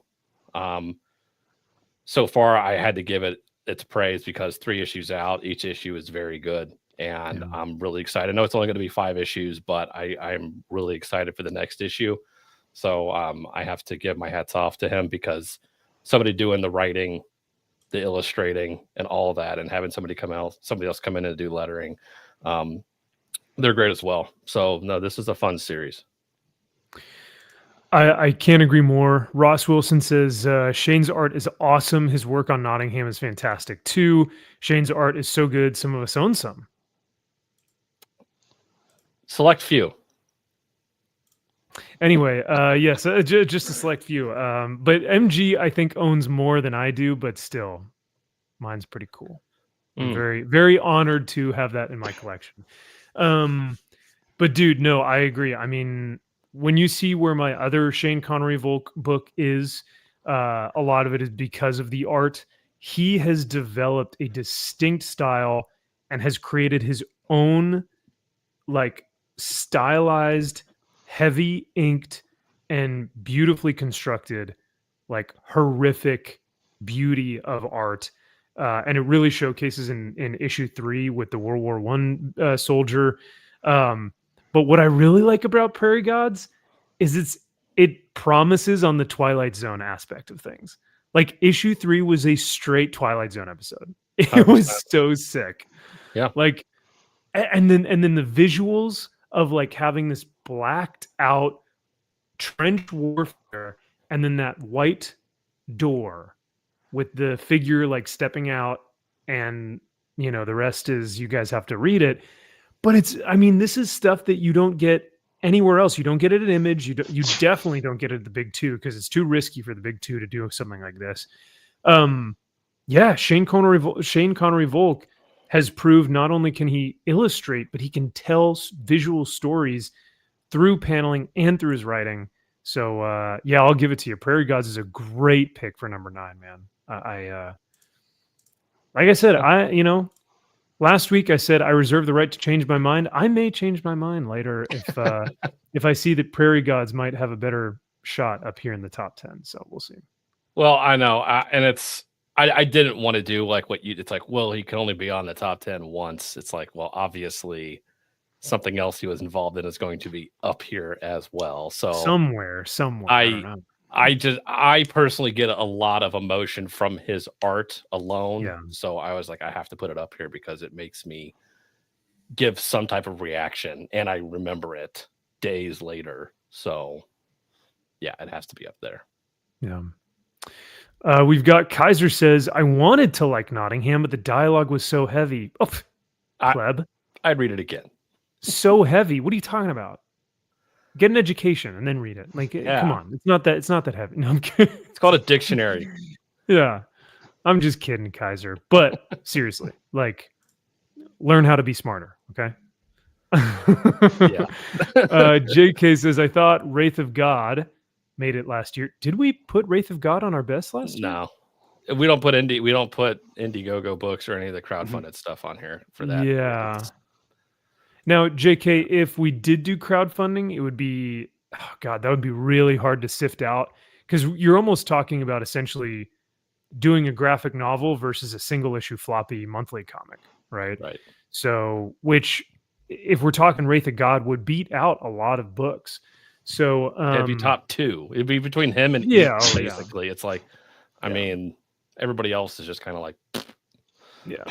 so far I had to give it its praise because 3 issues out, each issue is very good. And I'm really excited. I know it's only going to be 5 issues, but I'm really excited for the next issue. So I have to give my hats off to him because somebody doing the writing, the illustrating, and all of that, and having somebody else come in and do lettering, they're great as well. So no, this is a fun series. I can't agree more. Ross Wilson says Shane's art is awesome. His work on Nottingham is fantastic too. Shane's art is so good. Some of us own some. Select few. Anyway, yes, just a select few. But MG, I think, owns more than I do, but still, mine's pretty cool. I'm very, very honored to have that in my collection. But dude, no, I agree. I mean, when you see where my other Shane Connery Volk book is, a lot of it is because of the art. He has developed a distinct style and has created his own, like, stylized, heavy inked, and beautifully constructed, like, horrific beauty of art. And it really showcases in issue 3 with the World War I soldier. But what I really like about Prairie Gods is it promises on the Twilight Zone aspect of things. Like, issue 3 was a straight Twilight Zone episode. It 100%. was so sick. Yeah. Like, and then the visuals of like having this blacked out trench warfare and then that white door with the figure like stepping out, and the rest is, you guys have to read it. But this is stuff that you don't get anywhere else. You don't get it at Image. You definitely don't get it at the big 2 because it's too risky for the big 2 to do something like this. Yeah, Shane Connery Volk has proved not only can he illustrate, but he can tell visual stories through paneling and through his writing. So yeah, I'll give it to you. Prairie Gods is a great pick for number 9, man. Like I said, last week I said I reserve the right to change my mind. I may change my mind later if I see that Prairie Gods might have a better shot up here in the top 10. So we'll see. Well, I know, and I didn't want to do like it's like, well, he can only be on the top 10 once. It's like, well, obviously something else he was involved in is going to be up here as well. So somewhere. I don't know. I personally get a lot of emotion from his art alone. Yeah. So I was like, I have to put it up here because it makes me give some type of reaction and I remember it days later. So yeah, it has to be up there. Yeah. We've got Kaiser says, I wanted to like Nottingham, but the dialogue was so heavy. Oh, pleb. I'd read it again. So heavy. What are you talking about? Get an education and then read it. Like, come on. It's not that heavy. No, I'm kidding. It's called a dictionary. Yeah. I'm just kidding, Kaiser. But seriously, like, learn how to be smarter. Okay. Yeah. JK says, I thought Wraith of God made it last year. Did we put Wraith of God on our best last year? No. We don't put Indiegogo books or any of the crowdfunded stuff on here for that. Yeah. Now, JK, if we did do crowdfunding, it would be, that would be really hard to sift out because you're almost talking about essentially doing a graphic novel versus a single issue floppy monthly comic, right? Right. So, which, if we're talking Wraith of God, would beat out a lot of books. So it'd be top 2. It'd be between him and basically. It's like, I mean, everybody else is just kind of like, yeah.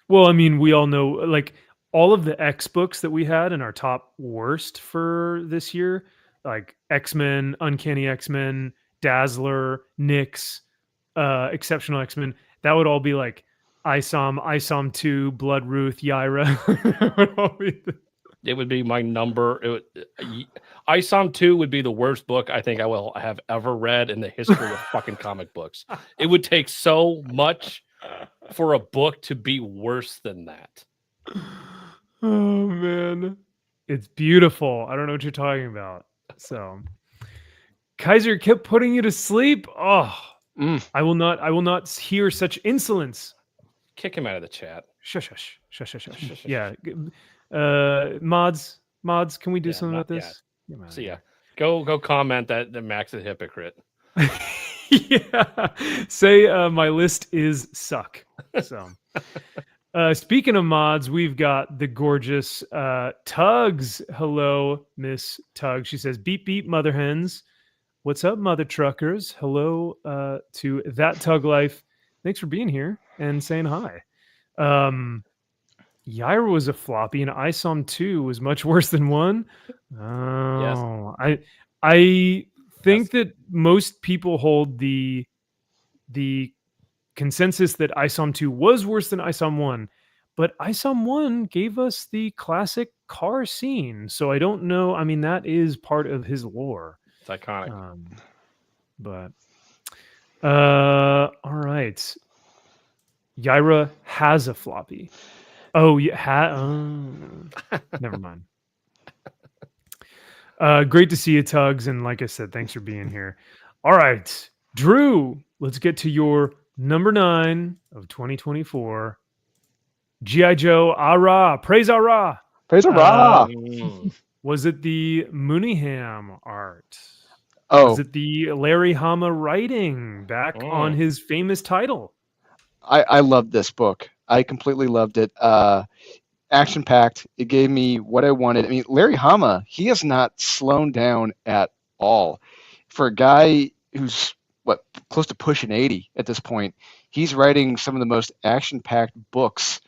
Well, I mean, we all know, like, all of the X books that we had in our top worst for this year, like X-Men, Uncanny X-Men, Dazzler, Nyx, Exceptional X-Men, that would all be like ISOM 2, Blood Ruth, Yaira. It would be my number. ISOM 2 would be the worst book I think I will have ever read in the history of fucking comic books. It would take so much for a book to be worse than that. Oh man, it's beautiful. I don't know what you're talking about. So Kaiser kept putting you to sleep. Oh, I will not hear such insolence. Kick him out of the chat. Shush. Yeah. Mods, can we do something about this? Yeah. So yeah, go comment that Max is a hypocrite. Yeah. Say my list is suck. So speaking of mods, we've got the gorgeous Tugs. Hello, Miss Tug. She says, beep beep mother hens. What's up, mother truckers? Hello to that Tug Life. Thanks for being here and saying hi. Yaira was a floppy, and ISOM 2 was much worse than 1. Oh, yes. I think that most people hold the consensus that ISOM 2 was worse than ISOM 1, but ISOM 1 gave us the classic car scene, so I don't know. I mean, that is part of his lore. It's iconic. But all right. Yaira has a floppy. Oh, yeah. Never mind. Great to see you, Tugs. And like I said, thanks for being here. All right. Drew, let's get to your number 9 of 2024. G.I. Joe, Ara. Praise Ara. Praise Ara. Was it the Mooneyham art? Oh. Was it the Larry Hama writing back on his famous title? I loved this book. I completely loved it. Action packed. It gave me what I wanted. I mean, Larry Hama, he has not slowed down at all. For a guy who's close to pushing 80 at this point, he's writing some of the most action packed books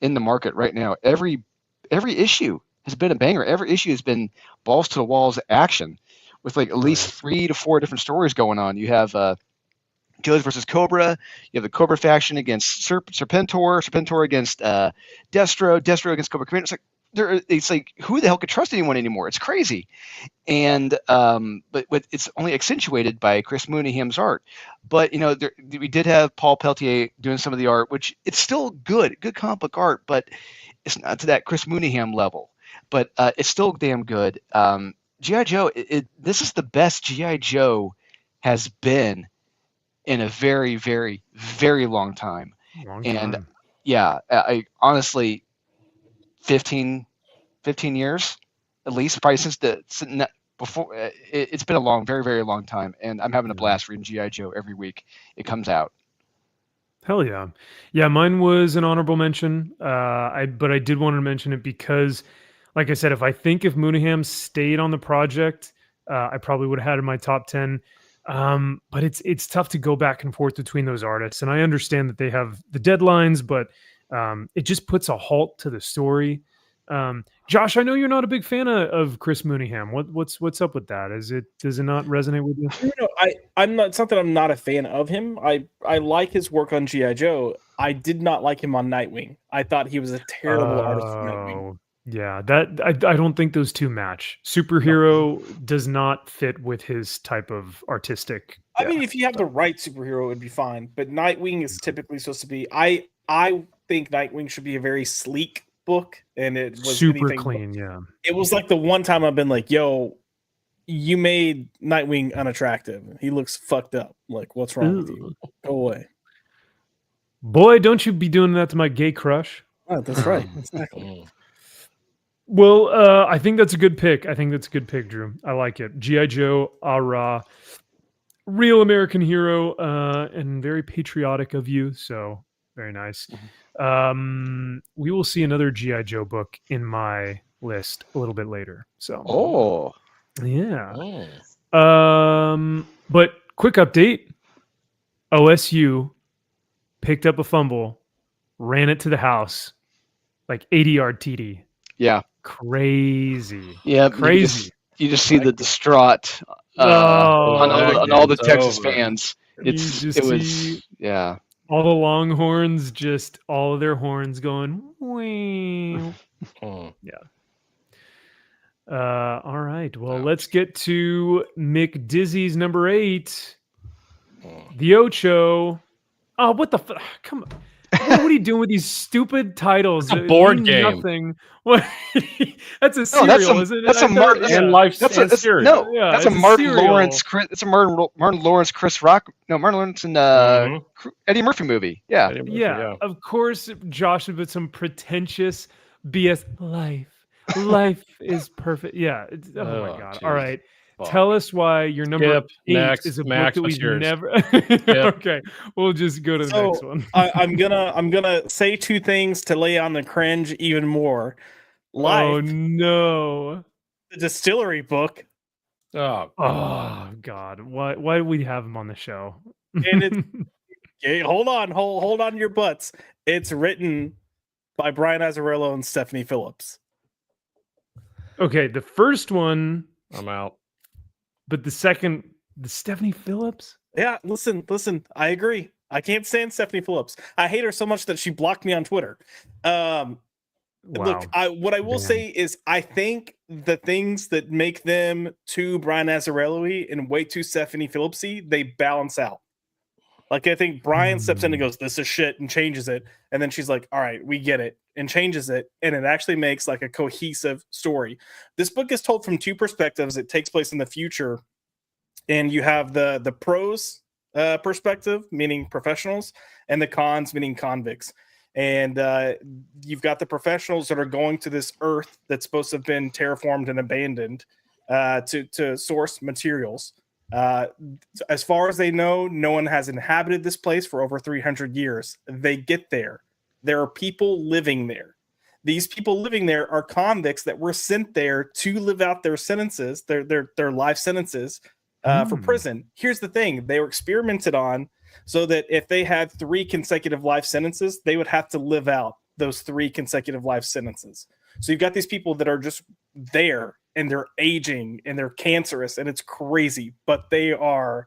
in the market right now. Every issue has been a banger. Every issue has been balls to the walls action with like at least 3 to 4 different stories going on. You have Joes versus Cobra. You have the Cobra faction against Serpentor against Destro against Cobra Commander. It's like who the hell could trust anyone anymore? It's crazy, and but it's only accentuated by Chris Mooneyham's art. But you know, we did have Paul Peltier doing some of the art, which it's still good comic book art, but it's not to that Chris Mooneyham level. But it's still damn good. G.I. Joe. This is the best G.I. Joe has been in a very, very, very long time. And yeah, I honestly, 15 years at least, probably since before. It's been a long, very, very long time, and I'm having a blast reading G.I. Joe every week it comes out. Hell yeah. Yeah, mine was an honorable mention. But I did want to mention it because, like I said, if Mooneyham stayed on the project, I probably would have had it in my top 10. But it's tough to go back and forth between those artists, and I understand that they have the deadlines, but it just puts a halt to the story. Josh, I know you're not a big fan of Chris Mooneyham. What's up with that? Does it not resonate with you? No, I'm not. It's not that I'm not a fan of him. I like his work on G.I. Joe. I did not like him on Nightwing. I thought he was a terrible artist on Nightwing. Yeah, that I don't think those two match. Superhero does not fit with his type of artistic. I mean, if you have the right superhero, it would be fine. But Nightwing is typically supposed to be. I think Nightwing should be a very sleek book, and it was super clean. Yeah, it was like the one time I've been like, "Yo, you made Nightwing unattractive. He looks fucked up. Like, what's wrong with you? Go away." Boy, don't you be doing that to my gay crush. Oh, that's right. Exactly. Well, I think that's a good pick. Drew. I like it. G.I. Joe, Ara, real American hero, and very patriotic of you. So very nice. We will see another G.I. Joe book in my list a little bit later. So, yeah. But quick update: OSU picked up a fumble, ran it to the house, like 80-yard TD. Yeah. Crazy. Yeah. Crazy. You just see the distraught on all the Texas fans. It was all the Longhorns, just all of their horns going. Yeah. All right. Well, let's get to McDizzy's number 8. The Ocho. Oh, what the come on. What are you doing with these stupid titles? It's a board game. Nothing. What? That's a serial, isn't it? That's a Martin and life. That's a serial. No, yeah, that's a Martin Lawrence. It's a Martin Lawrence, Chris Rock. No, Martin Lawrence and Eddie Murphy movie. Yeah, Murphy, yeah. Of course, Josh with some pretentious BS. Life is perfect. Yeah. Oh my god. Geez. All right. Tell us why your number 8 is a book that we've never. Okay, we'll just go to the next one. I'm gonna say 2 things to lay on the cringe even more. Oh no, the distillery book. Oh god, why do we have him on the show? And it's hold on your butts. It's written by Brian Azzarello and Stephanie Phillips. Okay, the first one, I'm out. But the second, the Stephanie Phillips? Yeah, listen. I agree. I can't stand Stephanie Phillips. I hate her so much that she blocked me on Twitter. Wow. Look, what I will say is I think the things that make them too Brian Azzarello-y and way too Stephanie Phillips-y, they balance out. Like, I think Brian steps in and goes, this is shit, and changes it. And then she's like, all right, we get it, and changes it. And it actually makes like a cohesive story. This book is told from 2 perspectives. It takes place in the future. And you have the pros perspective, meaning professionals, and the cons, meaning convicts. And you've got the professionals that are going to this earth that's supposed to have been terraformed and abandoned to source materials. As far as they know, no one has inhabited this place for over 300 years. They get there. There are people living there. These people living there are convicts that were sent there to live out their sentences, their life sentences for prison. Here's the thing. They were experimented on so that if they had 3 consecutive life sentences, they would have to live out those 3 consecutive life sentences. So you've got these people that are just there, and they're aging, and they're cancerous, and it's crazy, but they are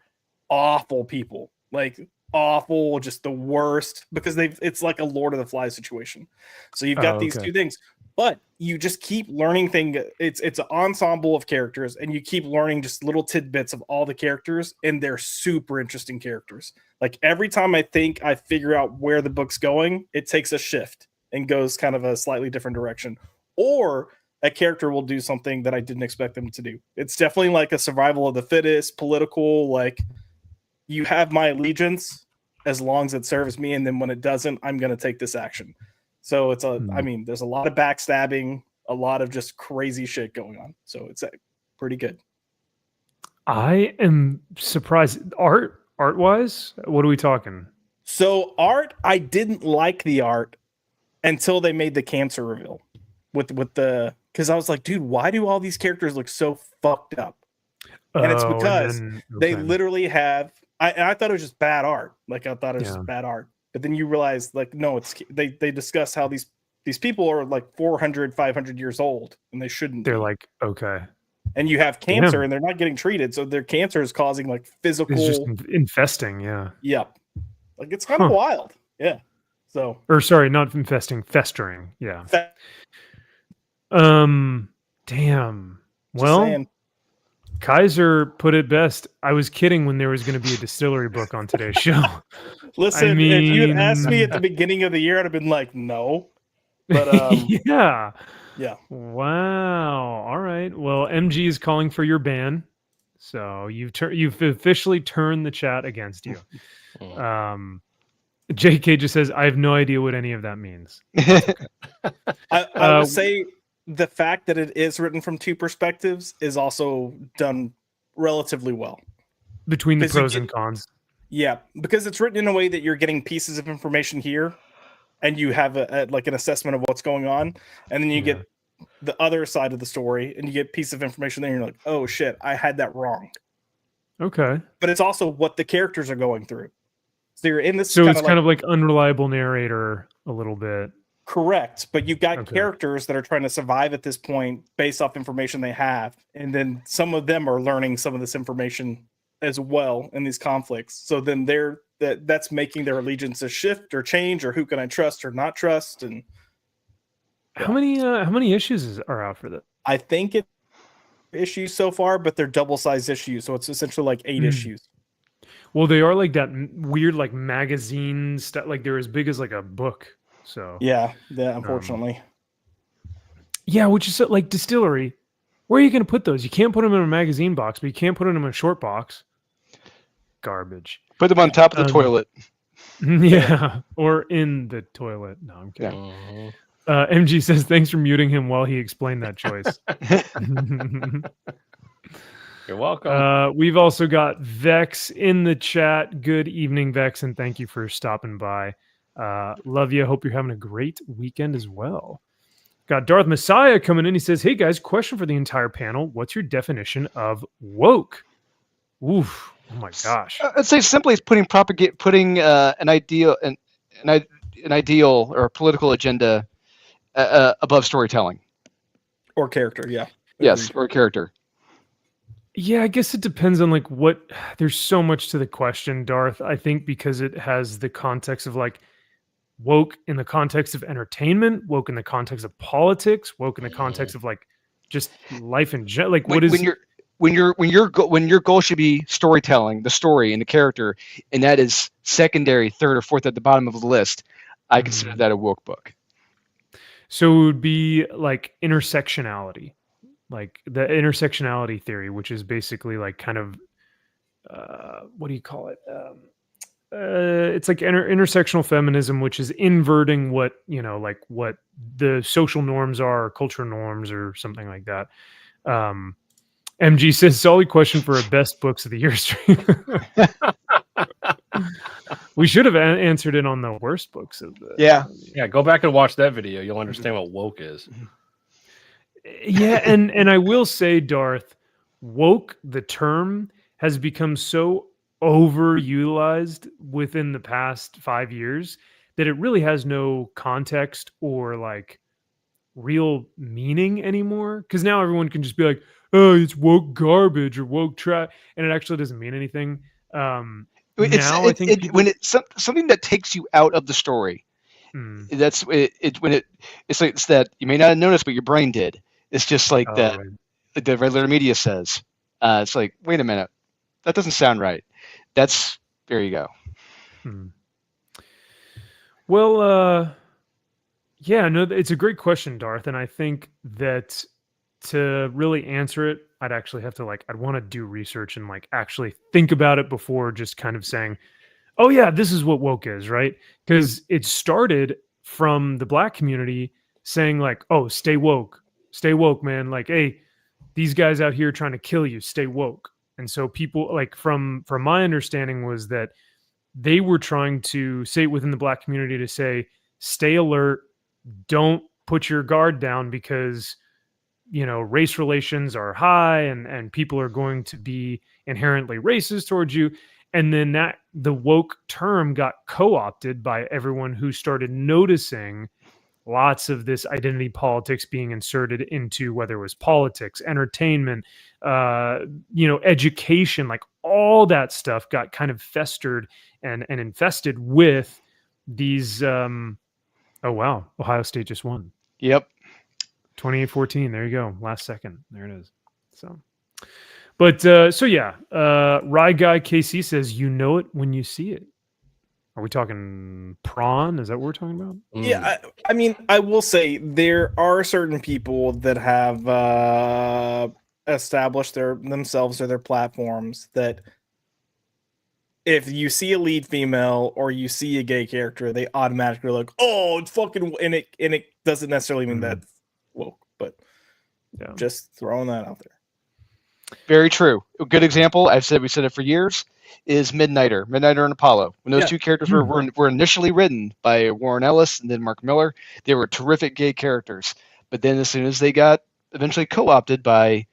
awful people, like awful, just the worst, because it's like a Lord of the Flies situation. So you've got these 2 things, but you just keep learning things. It's an ensemble of characters, and you keep learning just little tidbits of all the characters, and they're super interesting characters. Like every time I think I figure out where the book's going, it takes a shift and goes kind of a slightly different direction, or a character will do something that I didn't expect them to do. It's definitely like a survival of the fittest, political, like you have my allegiance as long as it serves me. And then when it doesn't, I'm going to take this action. So it's I mean, there's a lot of backstabbing, a lot of just crazy shit going on. So it's pretty good. I am surprised. Art-wise, what are we talking? So art, I didn't like the art until they made the cancer reveal with the, because I was like, dude, why do all these characters look so fucked up? And it's because they literally have. I thought it was just bad art. Like I thought it was just bad art. But then you realize, like, no, it's they discuss how these people are like 400, 500 years old, and they shouldn't. They're like, okay. And you have cancer, and they're not getting treated, so their cancer is causing like physical. It's just infesting. Yeah. Yep. Like it's kind of wild. Yeah. So. Or sorry, not infesting, festering. Yeah. Damn. Well, Kaiser put it best. I was kidding when there was going to be a distillery book on today's show. Listen, if you had asked me at the beginning of the year, I'd have been like, no. But yeah. Yeah. Wow. All right. Well, MG is calling for your ban. So you've officially turned the chat against you. JK just says, I have no idea what any of that means. I would say the fact that it is written from 2 perspectives is also done relatively well. Between the pros and cons. Yeah, because it's written in a way that you're getting pieces of information here, and you have like an assessment of what's going on, and then you get the other side of the story, and you get a piece of information there, and you're like, oh shit, I had that wrong. Okay. But it's also what the characters are going through. So you're in this. So it's kind of like unreliable narrator a little bit. Correct, but you've got Okay. characters that are trying to survive at this point based off information they have, and then some of them are learning some of this information as well in these conflicts. So then that's making their allegiance a shift or change, or who can I trust or not trust? And How many issues are out for that? I think it's issues so far, but they're double-sized issues, so it's essentially like 8 issues. Well, they are like that weird like magazine stuff. Like they're as big as like a book. So Yeah, unfortunately. yeah, which is like Distillery. Where are you going to put those? You can't put them in a magazine box, but you can't put them in a short box. Garbage. Put them on top of the toilet. Yeah, or in the toilet. No, I'm kidding. MG says thanks for muting him while he explained that choice. You're welcome. We've also got Vex in the chat. Good evening, Vex, and thank you for stopping by. Love you. Hope you're having a great weekend as well. Got Darth Messiah coming in. He says, "Hey guys, question for the entire panel. What's your definition of woke?" Oof. Oh my gosh. I'd say simply it's putting an ideal or a political agenda above storytelling or character. Yeah. Yes, or character. Yeah, I guess it depends on like what. There's so much to the question, Darth. I think because it has the context of like woke in the context of entertainment, woke in the context of politics, woke in the context of like just life in general. Like when your goal should be storytelling, the story and the character, and that is secondary, third or fourth at the bottom of the list. I consider that a woke book. So it would be like intersectionality. Like the intersectionality theory, which is basically like kind of what do you call it? It's like intersectional feminism, which is inverting what like what the social norms are, or cultural norms, or something like that. MG says solid question for our best books of the year stream. We should have answered it on the worst books of the. Yeah. Go back and watch that video. You'll understand what woke is. Yeah, and I will say, Darth, woke, the term, has become so overutilized within the past 5 years that it really has no context or like real meaning anymore. Because now everyone can just be like, "Oh, it's woke garbage" or "woke trash," and it actually doesn't mean anything. Now I think when it's something that takes you out of the story. That's it's that you may not have noticed, but your brain did. It's just like the regular media says. It's like, wait a minute, that doesn't sound right. There you go. Well, yeah, no, it's a great question, Darth, and I think that to really answer it, I'd actually have to I'd want to do research and actually think about it before just kind of saying, "Oh yeah, this is what woke is," right? Because it started from the Black community saying "Oh, stay woke, man." Like, "Hey, these guys out here trying to kill you, stay woke." And so people from my understanding was that they were trying to say within the Black community to say, "Stay alert, don't put your guard down because race relations are high and people are going to be inherently racist towards you." And then the woke term got co-opted by everyone who started noticing lots of this identity politics being inserted into whether it was politics, entertainment, education, all that stuff got kind of festered and infested with these. Oh wow, Ohio State just won. Yep. 28-14. There you go. Last second. There it is. So yeah. Rye Guy KC says, "You know it when you see it." Are we talking prawn? Is that what we're talking about? Yeah, I mean, I will say there are certain people that have established themselves or their platforms that if you see a lead female or you see a gay character, they automatically are like, "Oh, it's fucking," and it doesn't necessarily mean that's woke, but yeah, just throwing that out there. Very true. A good example, we said it for years, is Midnighter and Apollo. When those two characters were initially written by Warren Ellis and then Mark Miller, they were terrific gay characters. But then as soon as they got eventually co-opted by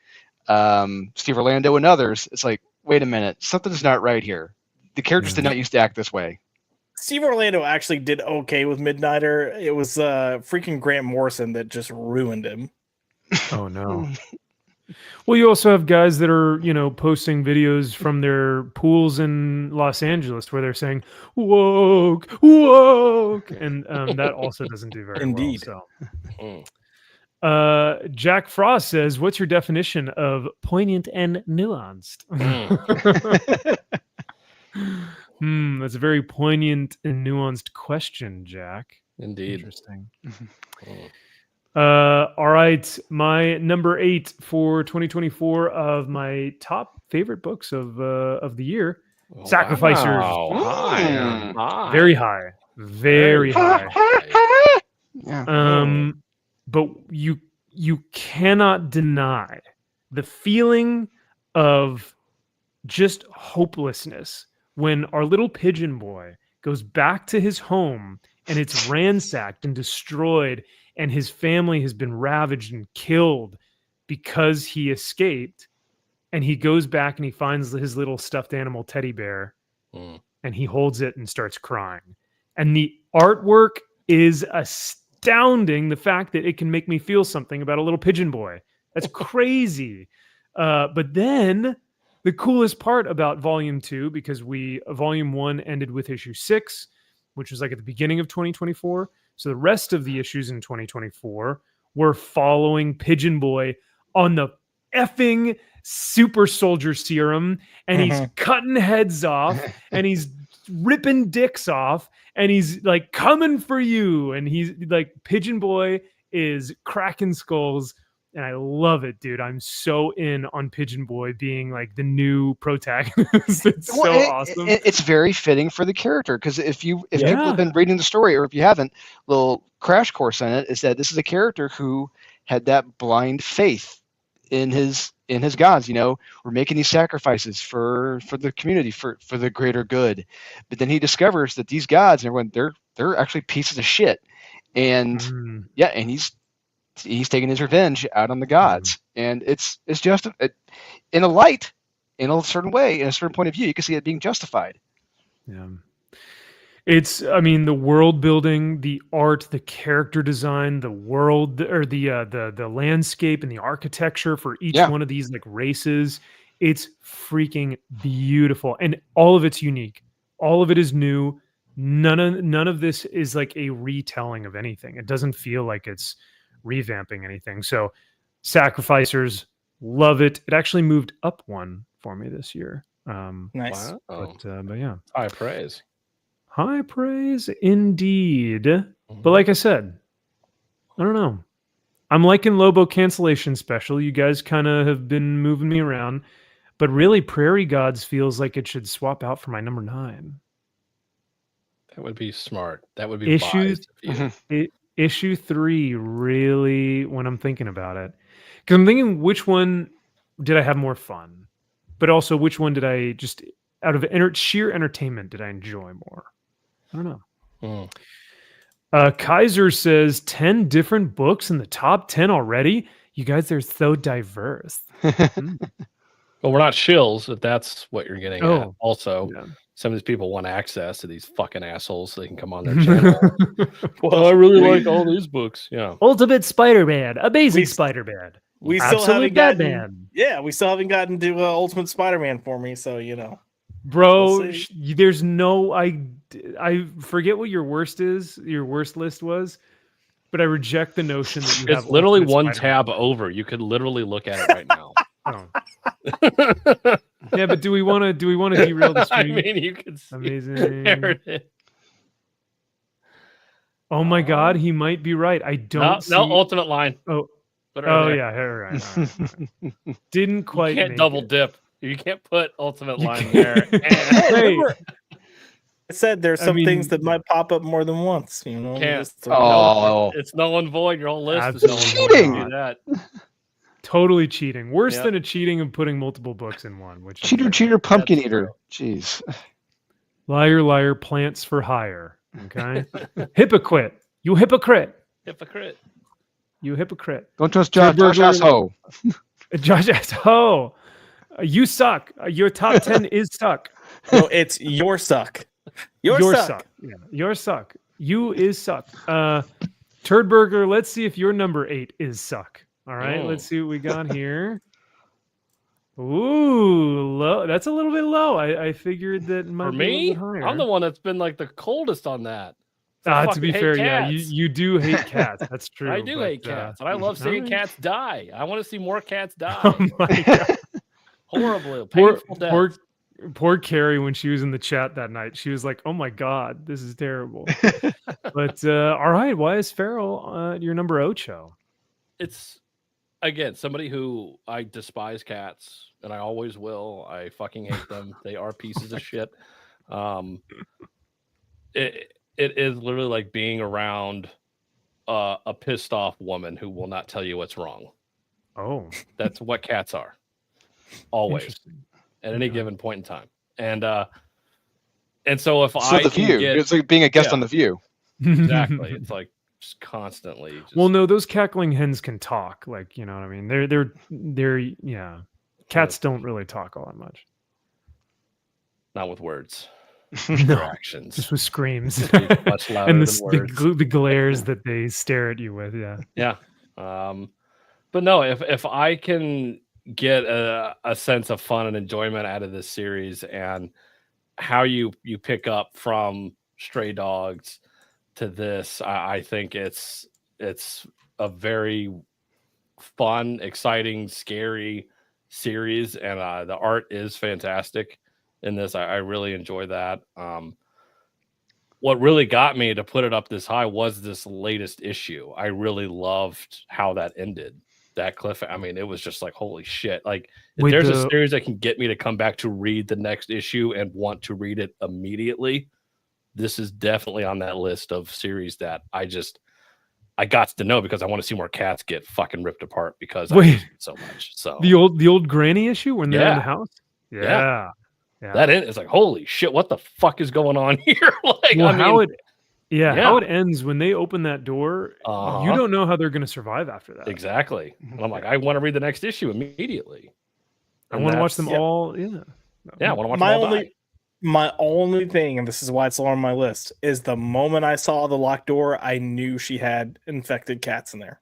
Steve Orlando and others, it's like, wait a minute, something's not right here. The characters did not used to act this way. Steve Orlando actually did okay with Midnighter. It was freaking Grant Morrison that just ruined him. Oh no. Well, you also have guys that are, posting videos from their pools in Los Angeles where they're saying "woke, woke," and that also doesn't do very Indeed. well. So, Jack Frost says, "What's your definition of poignant and nuanced?" That's a very poignant and nuanced question, Jack. Indeed. Interesting. All right, my number 8 for 2024 of my top favorite books of the year, Sacrificers. Wow. High. Very high, very high. Yeah. But you cannot deny the feeling of just hopelessness when our little pigeon boy goes back to his home and it's ransacked and destroyed, and his family has been ravaged and killed because he escaped, and he goes back and he finds his little stuffed animal teddy bear and he holds it and starts crying. And the artwork is astounding. The fact that it can make me feel something about a little pigeon boy. That's crazy. But then the coolest part about volume 2, because volume 1 ended with issue 6, which was like at the beginning of 2024. So the rest of the issues in 2024 were following Pigeon Boy on the effing super soldier serum, and he's cutting heads off, and he's ripping dicks off, and he's like coming for you, and he's like, Pigeon Boy is cracking skulls, and I love it, dude. I'm so in on Pigeon Boy being like the new protagonist. It's awesome. It's very fitting for the character, because if people have been reading the story, or if you haven't, little crash course on it is that this is a character who had that blind faith in his gods. We're making these sacrifices for the community, for the greater good. But then he discovers that these gods, everyone, they're actually pieces of shit, and and he's taking his revenge out on the gods, and it's just in a certain way, in a certain point of view, you can see it being justified. Yeah, the world building, the art, the character design, the world, or the landscape and the architecture for each one of these like races. It's freaking beautiful, and all of it's unique. All of it is new. None of this is like a retelling of anything. It doesn't feel like it's revamping anything. So Sacrificers, love it. It actually moved up one for me this year. Nice. But yeah, high praise indeed. But like I said, I don't know, I'm liking Lobo Cancellation Special. You guys kind of have been moving me around, but really Prairie Gods feels like it should swap out for my number 9. That would be smart. That would be Issue 3, really, when I'm thinking about it. Because I'm thinking, which one did I have more fun? But also, which one did I just, out of sheer entertainment, did I enjoy more? I don't know. Kaiser says, 10 different books in the top 10 already? You guys are so diverse. Well, we're not shills, if that's what you're getting at. Also, some of these people want access to these fucking assholes so they can come on their channel. Well, I really like all these books. Yeah. Ultimate Spider-Man, Amazing Spider-man. We still haven't gotten. Yeah, we still haven't gotten to Ultimate Spider-Man for me, so Bro, there's no. I forget what your worst list was, but I reject the notion that you have. It's literally Ultimate one Spider-Man. tab over. You could literally look at it right now. Yeah, but do we want to derail the stream? I mean, you could see amazing. Oh my God, he might be right. I don't see... No, alternate line. Yeah, right. Didn't quite. You can't double dip. You can't put ultimate line there. Hey, I said there's some things that might pop up more than once. It's null and void. Your whole list is null and void. Totally cheating. Worse than a cheating of putting multiple books in one. Which cheater, pumpkin eater. Jeez. Liar, liar, plants for hire. Okay. Hypocrite. You hypocrite. You hypocrite. Don't trust Josh asshole. Josh asshole. You suck. Your top 10 is suck. No, it's your suck. Your suck. Yeah, your suck. You is suck. Turd Burglar, let's see if your number 8 is suck. All right, let's see what we got here. Ooh, low. That's a little bit low. I figured that it might For be a little me, bit higher. I'm the one that's been like the coldest on that. To be fair, cats. yeah, you do hate cats. That's true. I do hate cats, and I love seeing cats die. I want to see more cats die. Oh my god! Horribly, painful death. Poor Carrie, when she was in the chat that night, she was like, "Oh my god, this is terrible." But all right, why is Feral your number 8? It's again somebody who I despise cats, and I always will. I fucking hate them. They are pieces of shit. It is literally like being around a pissed off woman who will not tell you what's wrong. Oh, that's what cats are. Always, at any given point in time, and so if I the View, it's like being a guest on the View. Exactly, it's like just constantly. Well, no, those cackling hens can talk. Like, you know what I mean? They're yeah. Cats don't really talk all that much. Not with words. No, actions, just with screams much louder and than words. the glares that they stare at you with. Yeah. But no, if I can get a sense of fun and enjoyment out of this series, and how you pick up from Stray Dogs to this, I think it's a very fun, exciting, scary series, and the art is fantastic in this. I really enjoy that. What really got me to put it up this high was this latest issue. I really loved how that ended. That cliff. I mean, it was just like, holy shit. Like, if there's a series that can get me to come back to read the next issue and want to read it immediately, this is definitely on that list of series that I got to know, because I want to see more cats get fucking ripped apart because I hate it so much. So the old granny issue when they're in the house. Yeah. That is like, holy shit, what the fuck is going on here? Like, well, how it ends when they open that door, you don't know how they're going to survive after that. Exactly. And I'm like, I want to read the next issue immediately. I want to watch them all. Yeah. I want to watch them all die. My only thing, and this is why it's low on my list, is the moment I saw the locked door, I knew she had infected cats in there.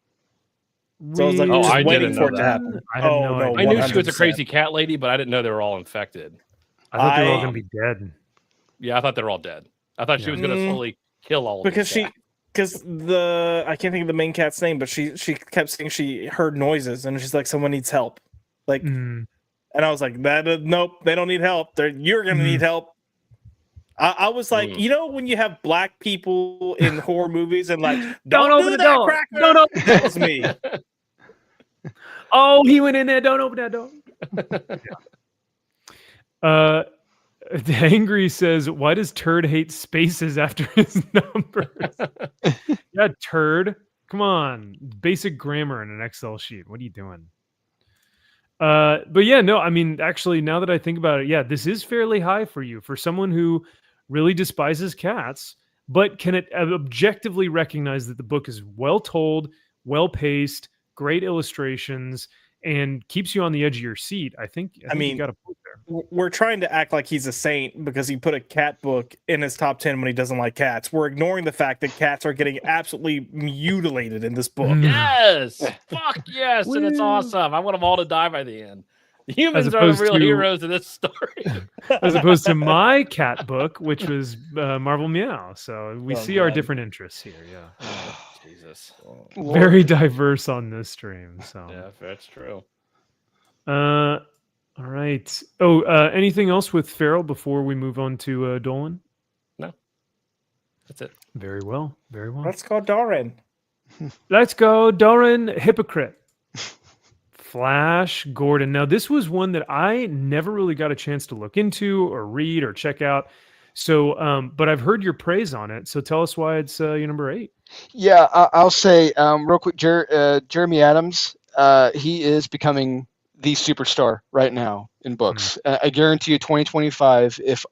So I was like, I didn't know that. I knew she was a crazy cat lady, but I didn't know they were all infected. I thought they were all going to be dead. Yeah, I thought they were all dead. I thought she was going to slowly kill all of them. Because I can't think of the main cat's name, but she kept saying she heard noises, and she's like, someone needs help. Like, and I was like, nope, they don't need help. You're going to need help. I was like, you know, when you have black people in horror movies and like, don't open the door. Cracker. Don't open. That was me. Oh, he went in there. Don't open that door. Angry says, why does Turd hate spaces after his numbers? Yeah, Turd. Come on. Basic grammar in an Excel sheet. What are you doing? But yeah, no, I mean, actually, now that I think about it, yeah, this is fairly high for you, for someone who really despises cats, but can it objectively recognize that the book is well told, well paced, great illustrations, and keeps you on the edge of your seat. I think you got a point there. We're trying to act like he's a saint because he put a cat book in his top 10 when he doesn't like cats. We're ignoring the fact that cats are getting absolutely mutilated in this book. Yes, fuck yes, and it's awesome. I want them all to die by the end. The humans are the real heroes of this story. As opposed to my cat book, which was Marvel Meow. So we see our different interests here. Yeah. Oh, Jesus. Very diverse on this stream. So yeah, that's true. All right. Oh, anything else with Feral before we move on to Dolan? No. That's it. Very well. Very well. Let's go, Doran. Let's go, Doran. Hypocrite. Flash Gordon. Now, this was one that I never really got a chance to look into or read or check out. So, but I've heard your praise on it. So tell us why it's your number 8. Yeah, I'll say real quick, Jeremy Adams, he is becoming the superstar right now in books. I guarantee you 2025, if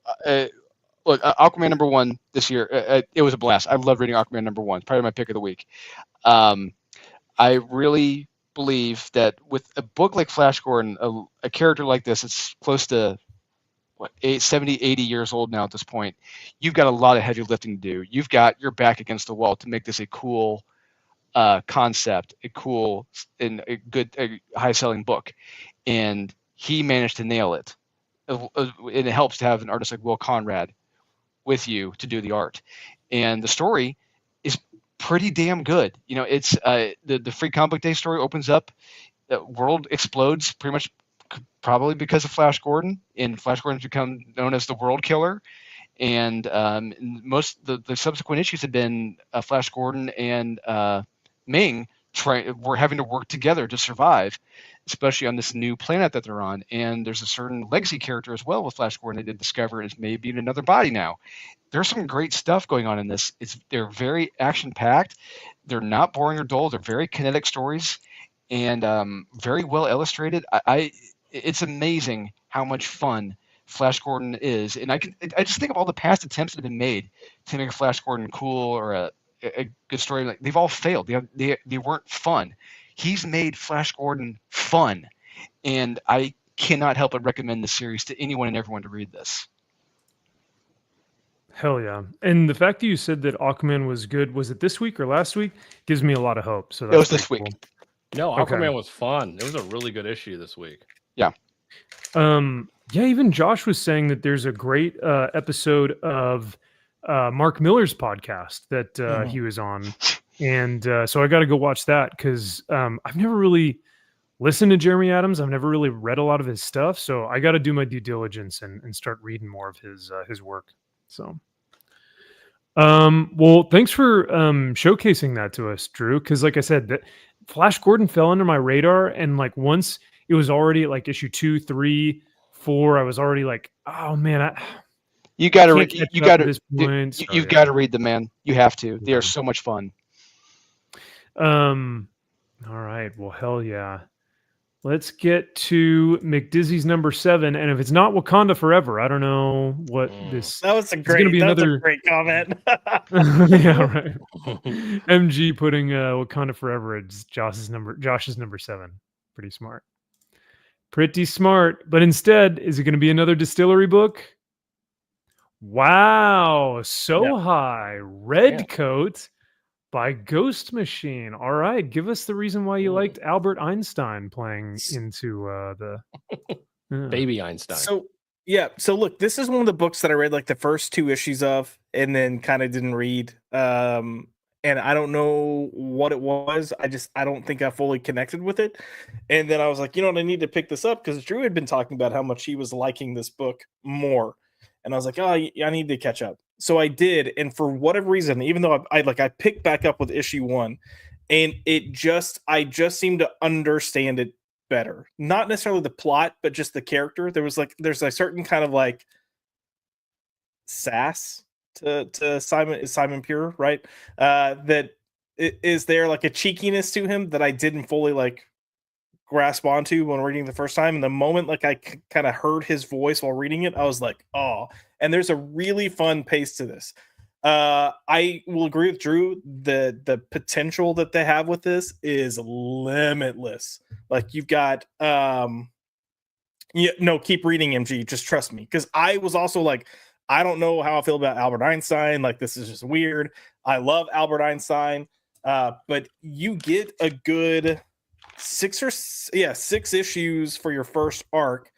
look, Aquaman number 1 this year, it was a blast. I love reading Aquaman number 1. Probably my pick of the week. I really believe that with a book like Flash Gordon, a character like this, it's close to 70, 80 years old now at this point. You've got a lot of heavy lifting to do. You've got your back against the wall to make this a cool concept, a cool and a good, high-selling book. And he managed to nail it. And it helps to have an artist like Will Conrad with you to do the art. And the story is pretty damn good. You know, it's the Free Comic Book Day story opens up. The world explodes pretty much probably because of Flash Gordon, and Flash Gordon's become known as the World Killer. And most the subsequent issues have been Flash Gordon and Ming were having to work together to survive, especially on this new planet that they're on. And there's a certain legacy character as well with Flash Gordon they did discover is maybe in another body now. There's some great stuff going on in this. They're very action packed. They're not boring or dull. They're very kinetic stories and very well illustrated. It's amazing how much fun Flash Gordon is, and I just think of all the past attempts that have been made to make a Flash Gordon cool or a good story. Like, they've all failed. They weren't fun. He's made Flash Gordon fun, and I cannot help but recommend the series to anyone and everyone to read this. Hell yeah. And the fact that you said that Aquaman was good, was it this week or last week? Gives me a lot of hope. So it was this week. Cool. No, Aquaman was fun. It was a really good issue this week. Yeah. Yeah, even Josh was saying that there's a great episode of Mark Miller's podcast that he was on. And so I got to go watch that because I've never really listened to Jeremy Adams. I've never really read a lot of his stuff. So I got to do my due diligence and start reading more of his work. So, well, thanks for showcasing that to us, Drew. Because like I said, that Flash Gordon fell under my radar, and like once it was already like issue 2, 3, 4, I was already like, oh man, you've got to read them, man. You have to. They are so much fun. All right. Well, hell yeah. Let's get to McDizzy's number 7, and if it's not Wakanda Forever, I don't know what this. That was a great comment. Yeah, right. MG putting Wakanda Forever as Josh's number 7. Pretty smart. Pretty smart. But instead, is it going to be another distillery book? Wow, so high. Red Coat by Ghost Machine. All right, give us the reason why you liked Albert Einstein playing into the baby Einstein. So look, this is one of the books that I read like the first 2 issues of and then kind of didn't read. And I don't know what it was. I don't think I fully connected with it. And then I was like, you know what, I need to pick this up because Drew had been talking about how much he was liking this book more. And I was like, oh, I need to catch up. So I did, and for whatever reason, even though I picked back up with issue 1, and I just seemed to understand it better. Not necessarily the plot, but just the character. There's a certain kind of like sass to Simon Pure, right? That is there like a cheekiness to him that I didn't fully like grasp onto when reading the first time. And the moment like I kind of heard his voice while reading it, I was like, oh. And there's a really fun pace to this. I will agree with Drew. The potential that they have with this is limitless. Like you've got keep reading, MG. Just trust me. Because I was also like, I don't know how I feel about Albert Einstein. Like, this is just weird. I love Albert Einstein. But you get a good 6 issues for your first arc.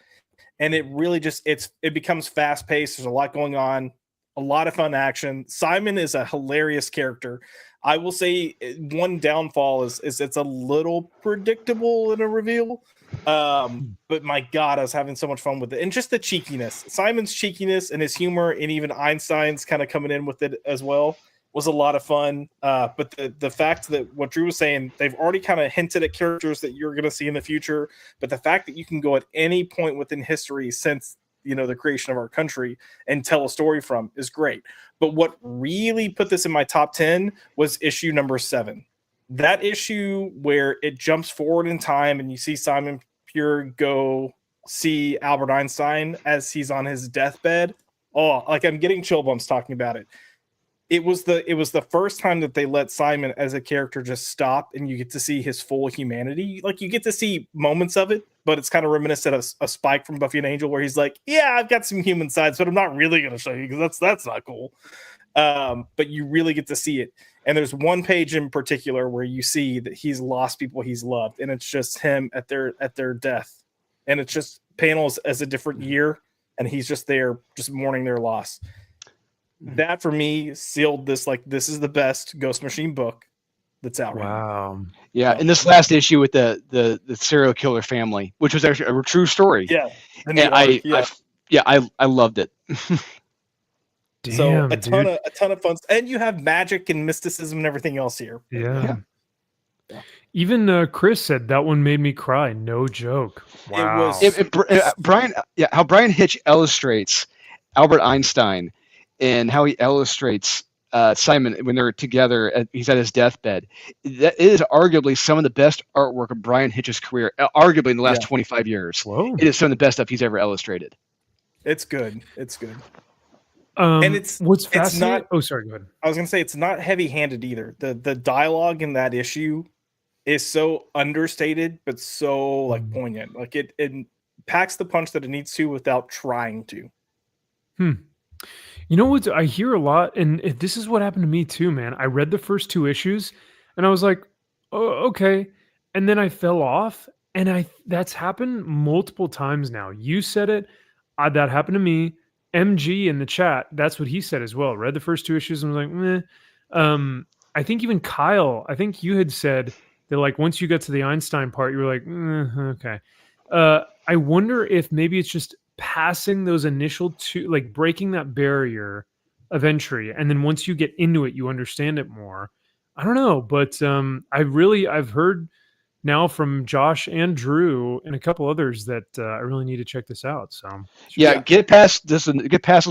And it really just it becomes fast paced. There's a lot going on, a lot of fun action. Simon is a hilarious character. I will say one downfall is it's a little predictable in a reveal. But my God, I was having so much fun with it. And just the cheekiness, Simon's cheekiness and his humor, and even Einstein's kind of coming in with it as well, was a lot of fun. But the fact that what Drew was saying, they've already kind of hinted at characters that you're going to see in the future. But the fact that you can go at any point within history since, the creation of our country and tell a story from is great. But what really put this in my top 10 was issue number 7. That issue where it jumps forward in time and you see Simon Pure go see Albert Einstein as he's on his deathbed. Oh, like I'm getting chill bumps talking about it. it was the first time that they let Simon as a character just stop, and you get to see his full humanity. Like, you get to see moments of it, but it's kind of reminiscent of a Spike from Buffy and Angel, where he's like, "Yeah, I've got some human sides, but I'm not really going to show you because that's not cool." But you really get to see it. And there's one page in particular where you see that he's lost people he's loved, and it's just him at their death, and it's just panels as a different year, and he's just there, just mourning their loss. That for me sealed this. Like, this is the best Ghost Machine book that's out right now. Wow. Yeah, in this last issue with the serial killer family, which was actually a true story. Yeah, and I loved it. Damn, so a dude. ton of fun, and you have magic and mysticism and everything else here. Yeah. Even Chris said that one made me cry. No joke. Wow. Brian, how Brian Hitch illustrates Albert Einstein, and how he illustrates Simon when they're together. He's at his deathbed. That is arguably some of the best artwork of Brian Hitch's career, arguably in the last 25 years. Whoa. It is some of the best stuff he's ever illustrated. It's good. It's good. And what's fascinating? Sorry, go ahead. I was gonna say, it's not heavy-handed either. The dialogue in that issue is so understated, but so like poignant. Like, it packs the punch that it needs to without trying to. You know what? I hear a lot, and this is what happened to me too, man. I read the first 2 issues, and I was like, "Oh, okay," and then I fell off, and that's happened multiple times now. You said it. That happened to me. MG in the chat, that's what he said as well. Read the first 2 issues and was like, meh. I think even Kyle, I think you had said that, like, once you got to the Einstein part, you were like, okay. I wonder if maybe it's just passing those initial 2, like breaking that barrier of entry, and then once you get into it, you understand it more. I don't know, but I've heard now from Josh and Drew and a couple others that I really need to check this out. So get past those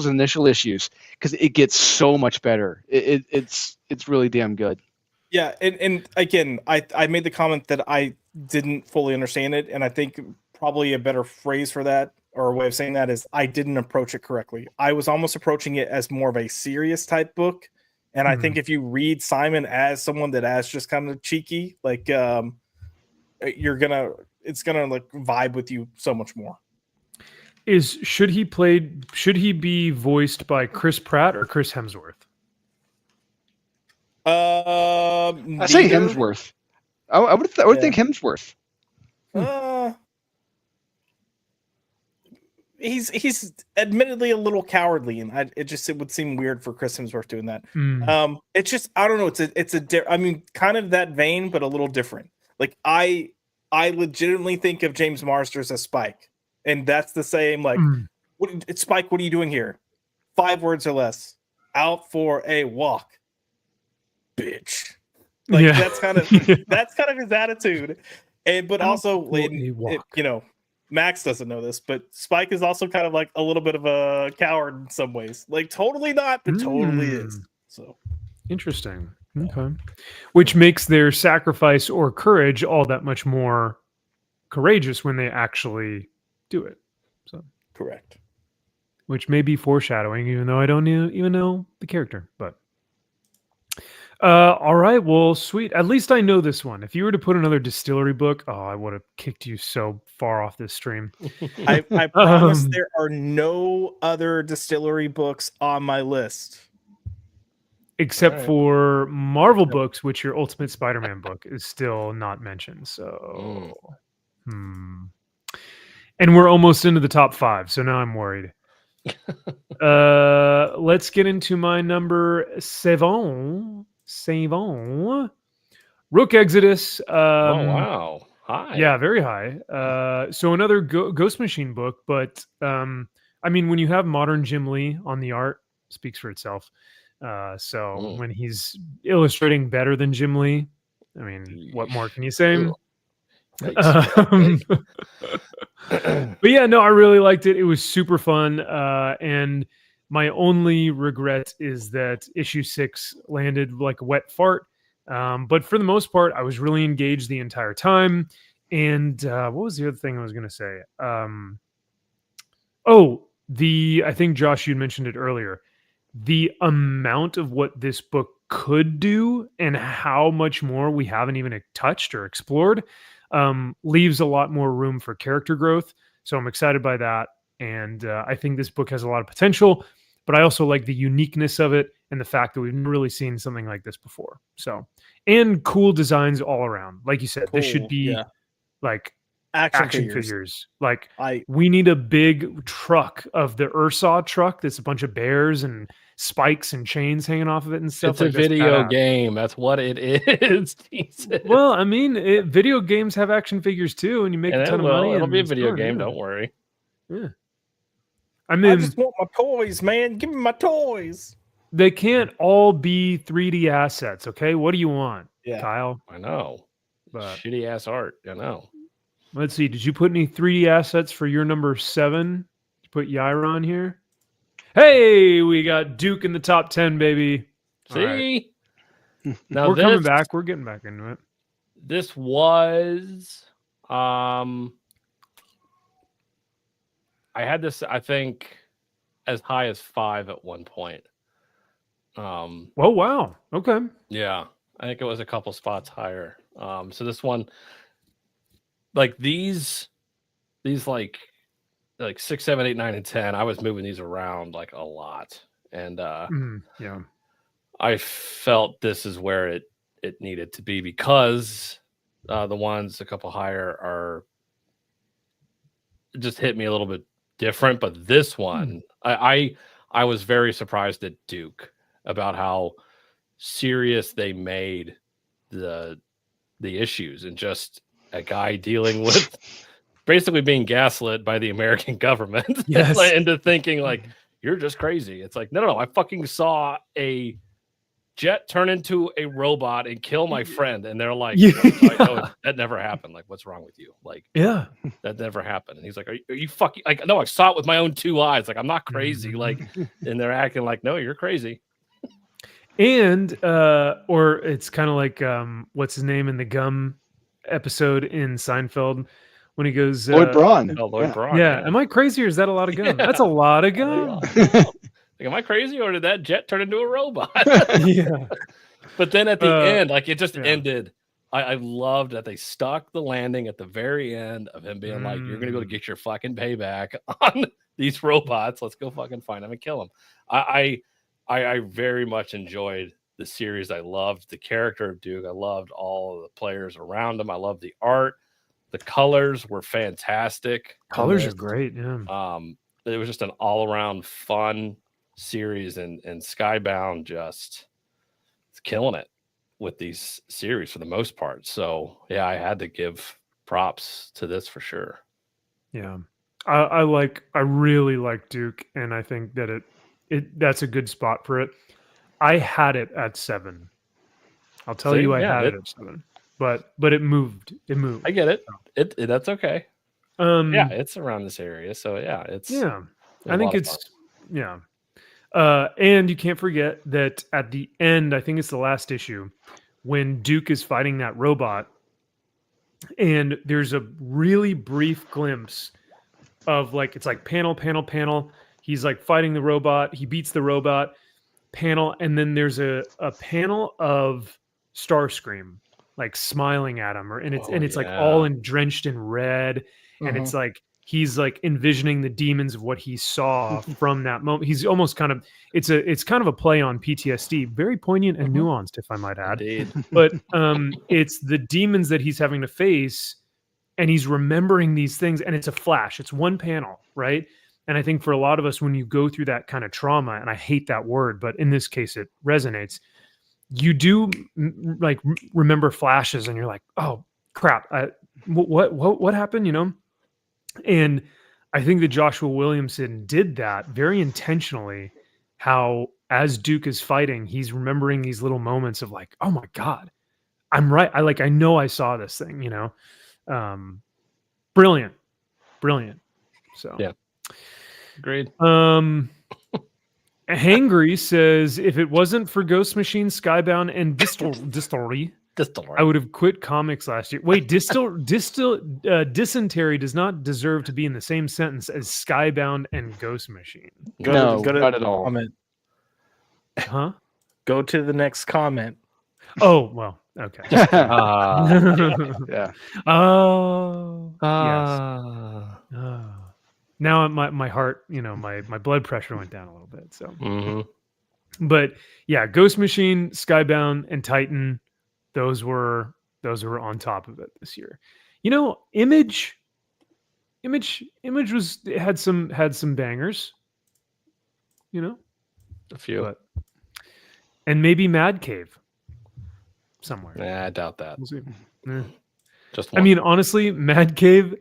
initial issues, because it gets so much better. It's really damn good. Yeah, and again, I made the comment that I didn't fully understand it, and I think probably a better phrase for that, or a way of saying that, is I didn't approach it correctly. I was almost approaching it as more of a serious type book, and I think if you read Simon as someone that is just kind of cheeky, like it's gonna like vibe with you so much more. Should he be voiced by Chris Pratt or Chris Hemsworth? I say Hemsworth. I would think Hemsworth. He's admittedly a little cowardly, and it would seem weird for Chris Hemsworth doing that. It's just, I don't know. I mean, kind of that vein, but a little different. Like, I legitimately think of James Marsters as Spike, and that's the same. Like, it's Spike. What are you doing here? 5 words or less. Out for a walk, bitch. Like, that's kind of his attitude. But also, Max doesn't know this, but Spike is also kind of like a little bit of a coward in some ways. Like, totally not, but totally is. So interesting. Okay. Which makes their sacrifice or courage all that much more courageous when they actually do it. So correct. Which may be foreshadowing, even though I don't even know the character. But all right, well, sweet. At least I know this one. If you were to put another distillery book, I would have kicked you so far off this stream. I promise there are no other distillery books on my list. Except for Marvel books, which your Ultimate Spider-Man book is still not mentioned. So, And we're almost into the top 5, so now I'm worried. Let's get into my number 7. Rook Exodus. Oh, wow. High. Yeah, very high. So another Ghost Machine book, but I mean, when you have modern Jim Lee on the art, speaks for itself. When he's illustrating better than Jim Lee, I mean, what more can you say? But yeah, no, I really liked it. It was super fun. And my only regret is that issue 6 landed like a wet fart. But for the most part, I was really engaged the entire time. And what was the other thing I was going to say? I think Josh, you mentioned it earlier. the amount of what this book could do and how much more we haven't even touched or explored leaves a lot more room for character growth. So I'm excited by that. And I think this book has a lot of potential, but I also like the uniqueness of it and the fact that we've never really seen something like this before. So, and cool designs all around. Like you said, this should be like action figures. Like we need a big truck of the Ursaw truck that's a bunch of bears and spikes and chains hanging off of it and stuff. It's a video game. That's what it is. Jesus. Well, I mean, video games have action figures too, and you make a ton of money. It'll be a video game. Don't worry. Yeah. I mean, I just want my toys, man. Give me my toys. They can't all be 3D assets, okay? What do you want, Kyle? I know. But shitty ass art. I know. Let's see. Did you put any 3D assets for your number 7? Did you put Yaira on here? Hey, we got Duke in the top 10, baby. See? Right. Now we're coming back. We're getting back into it. This was I had this, I think, as high as 5 at one point. Oh wow. Okay. Yeah. I think it was a couple spots higher. So this one, like these like 6, 7, 8, 9, and 10, I was moving these around like a lot. And yeah. I felt this is where it needed to be because the ones a couple higher are just hit me a little bit different. But this one, I was very surprised at Duke about how serious they made the issues and just a guy dealing with basically being gaslit by the American government into thinking like you're just crazy. It's like no, I fucking saw a jet turn into a robot and kill my friend, and they're like, no, that never happened. Like, what's wrong with you? Like, that never happened. And he's like, are you fucking like? No, I saw it with my own 2 eyes. Like, I'm not crazy. Like, and they're acting like, no, you're crazy. And or it's kind of like what's his name in the gum episode in Seinfeld when he goes Lloyd Braun. Lloyd Braun. Yeah. Am I crazy or is that a lot of gum? That's a lot of gum. Like, am I crazy or did that jet turn into a robot? Yeah. But then at the end, like it just ended. I loved that they stuck the landing at the very end of him being like, you're going to go to get your fucking payback on these robots. Let's go fucking find them and kill them. I very much enjoyed the series. I loved the character of Duke. I loved all of the players around him. I loved the art. The colors were fantastic. Colors are great. Yeah. It was just an all around fun series, and Skybound just is killing it with these series for the most part. So yeah, I had to give props to this for sure. Yeah. I really like Duke, and I think that that's a good spot for it. I had it at 7. I'll tell you, I had it at 7, but it moved. It moved. I get it. That's okay. Yeah, it's around this area, so yeah, I think it's and you can't forget that at the end, I think it's the last issue, when Duke is fighting that robot, and there's a really brief glimpse of like it's like panel. He's like fighting the robot. He beats the robot. Panel, and then there's a panel of Starscream like smiling at him, and it's like all drenched in red, and it's like he's like envisioning the demons of what he saw from that moment. He's almost kind of it's kind of a play on PTSD, very poignant and nuanced, if I might add. Indeed. But it's the demons that he's having to face, and he's remembering these things, and it's a flash. It's one panel, right? And I think for a lot of us, when you go through that kind of trauma, and I hate that word, but in this case, it resonates. You do like remember flashes, and you're like, "Oh crap! What happened?" You know. And I think that Joshua Williamson did that very intentionally. How as Duke is fighting, he's remembering these little moments of like, "Oh my god, I'm right. I know I saw this thing." You know, brilliant. So yeah. Agreed. Hangry says, if it wasn't for Ghost Machine, Skybound, and Distillery, I would have quit comics last year. Wait, Dysentery does not deserve to be in the same sentence as Skybound and Ghost Machine. Not at all. Huh? Go to the next comment. Oh, well, okay. Yeah. Oh, yes. Ah. Now my heart, my blood pressure went down a little bit. So, Mhm. but yeah, Ghost Machine, Skybound, and Titan, those were on top of it this year. Image was had some bangers, A few. but and maybe Mad Cave somewhere. Nah, I doubt that. We'll see. Eh. Just I one. mean, honestly, Mad Cave,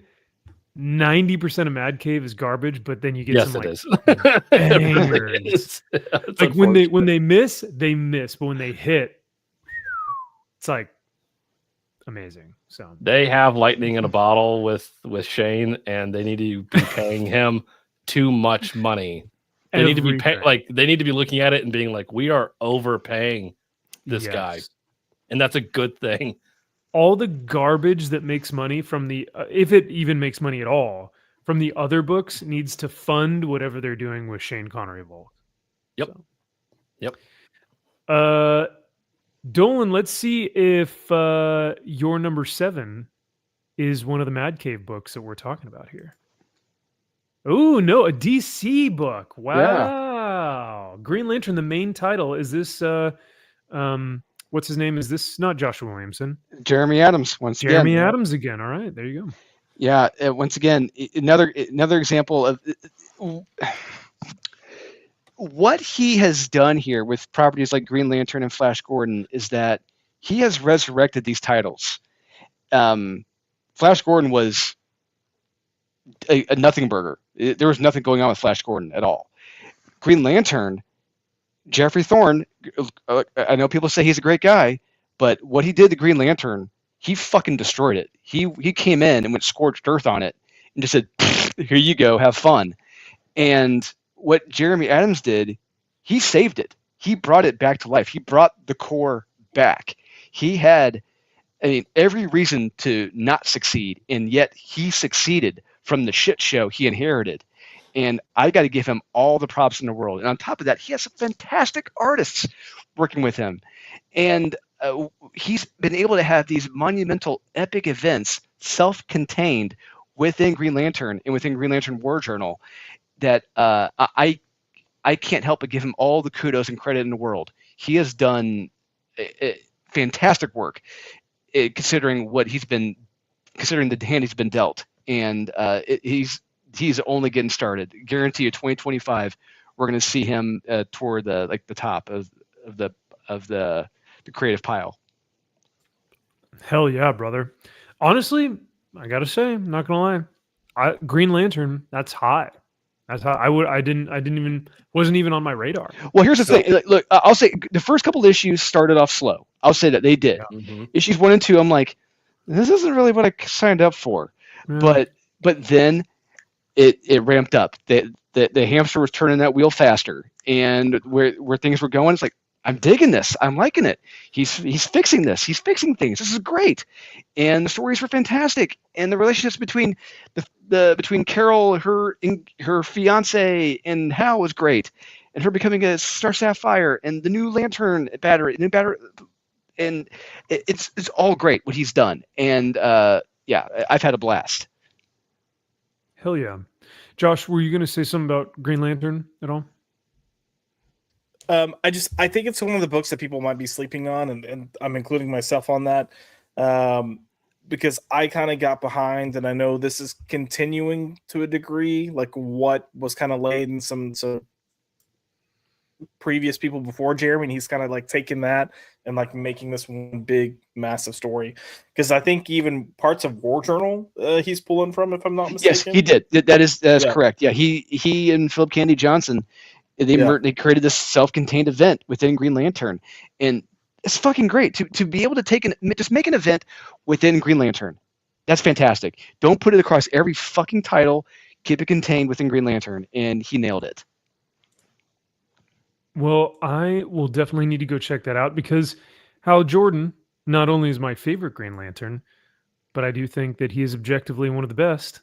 90% of Mad Cave is garbage, but then you get yes, some it like is. It really bangers. is. It's Like when they unfortunate. miss, but when they hit, it's like amazing. So They have lightning in a bottle with Shane, and they need to be paying him too much money. They need to be everything. they need to be looking at it and being like, we are overpaying this guy, Yes. and that's a good thing. All the garbage that makes money from the if it even makes money at all from the other books needs to fund whatever they're doing with Shane Connery Volk. Yep. So. Yep. Dolan, let's see if your number 7 is one of the Mad Cave books that we're talking about here. Oh no, a DC book. Wow. Green Lantern, the main title. Is this what's his name? Is this not Joshua Williamson? Jeremy Adams once again. Jeremy Adams again. All right, there you go. Yeah, once again, another example of what he has done here with properties like Green Lantern and Flash Gordon is that he has resurrected these titles. Flash Gordon was a nothing burger. There was nothing going on with Flash Gordon at all. Green Lantern, Jeffrey Thorne, I know people say he's a great guy, but what he did to Green Lantern, he fucking destroyed it. He came in and went scorched earth on it and just said, here you go, have fun. And what Jeremy Adams did, he saved it. He brought it back to life. He brought the core back. He had, every reason to not succeed, and yet he succeeded from the shit show he inherited. And I got to give him all the props in the world. And on top of that, he has some fantastic artists working with him. And he's been able to have these monumental, epic events self-contained within Green Lantern and within Green Lantern War Journal that I can't help but give him all the kudos and credit in the world. He has done fantastic work, considering the hand he's been dealt, and he's only getting started. Guarantee you, 2025, we're going to see him toward the top of the creative pile. Hell yeah, brother. Honestly, I gotta say, I'm not gonna lie. Green Lantern, that's high. That's how wasn't even on my radar. Well, here's the thing. Look, I'll say the first couple issues started off slow. I'll say that they did. Yeah. Mm-hmm. Issues 1 and 2, I'm like, this isn't really what I signed up for. Yeah. But then it ramped up. The hamster was turning that wheel faster, and where things were going, it's like, I'm digging this. I'm liking it. He's fixing this. He's fixing things. This is great. And the stories were fantastic. And the relationships between between Carol, her fiance, and Hal was great. And her becoming a Star Sapphire, and the new Lantern battery, and it's all great what he's done. And yeah, I've had a blast. Hell yeah. Josh, were you going to say something about Green Lantern at all? I think it's one of the books that people might be sleeping on, and I'm including myself on that, because I kind of got behind, and I know this is continuing to a degree, like what was kind of laid in some previous people before Jeremy, and he's kind of like taking that and like making this one big, massive story. Because I think even parts of War Journal he's pulling from, if I'm not mistaken. Yes, he did. That is correct. Yeah, he and Philip Candy Johnson, they created this self-contained event within Green Lantern, and it's fucking great to be able to just make an event within Green Lantern. That's fantastic. Don't put it across every fucking title. Keep it contained within Green Lantern, and he nailed it. Well, I will definitely need to go check that out, because Hal Jordan not only is my favorite Green Lantern, but I do think that he is objectively one of the best,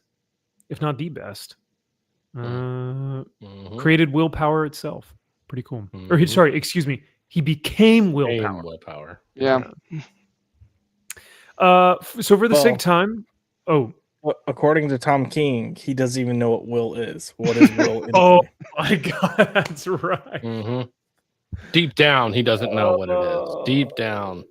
if not the best. Created Willpower itself. Pretty cool. Or sorry, excuse me. He became willpower. Yeah. So for the sake of time, according to Tom King, he doesn't even know what will is. What is will? Oh my God, that's right. Mm-hmm. Deep down, he doesn't know what it is. Deep down.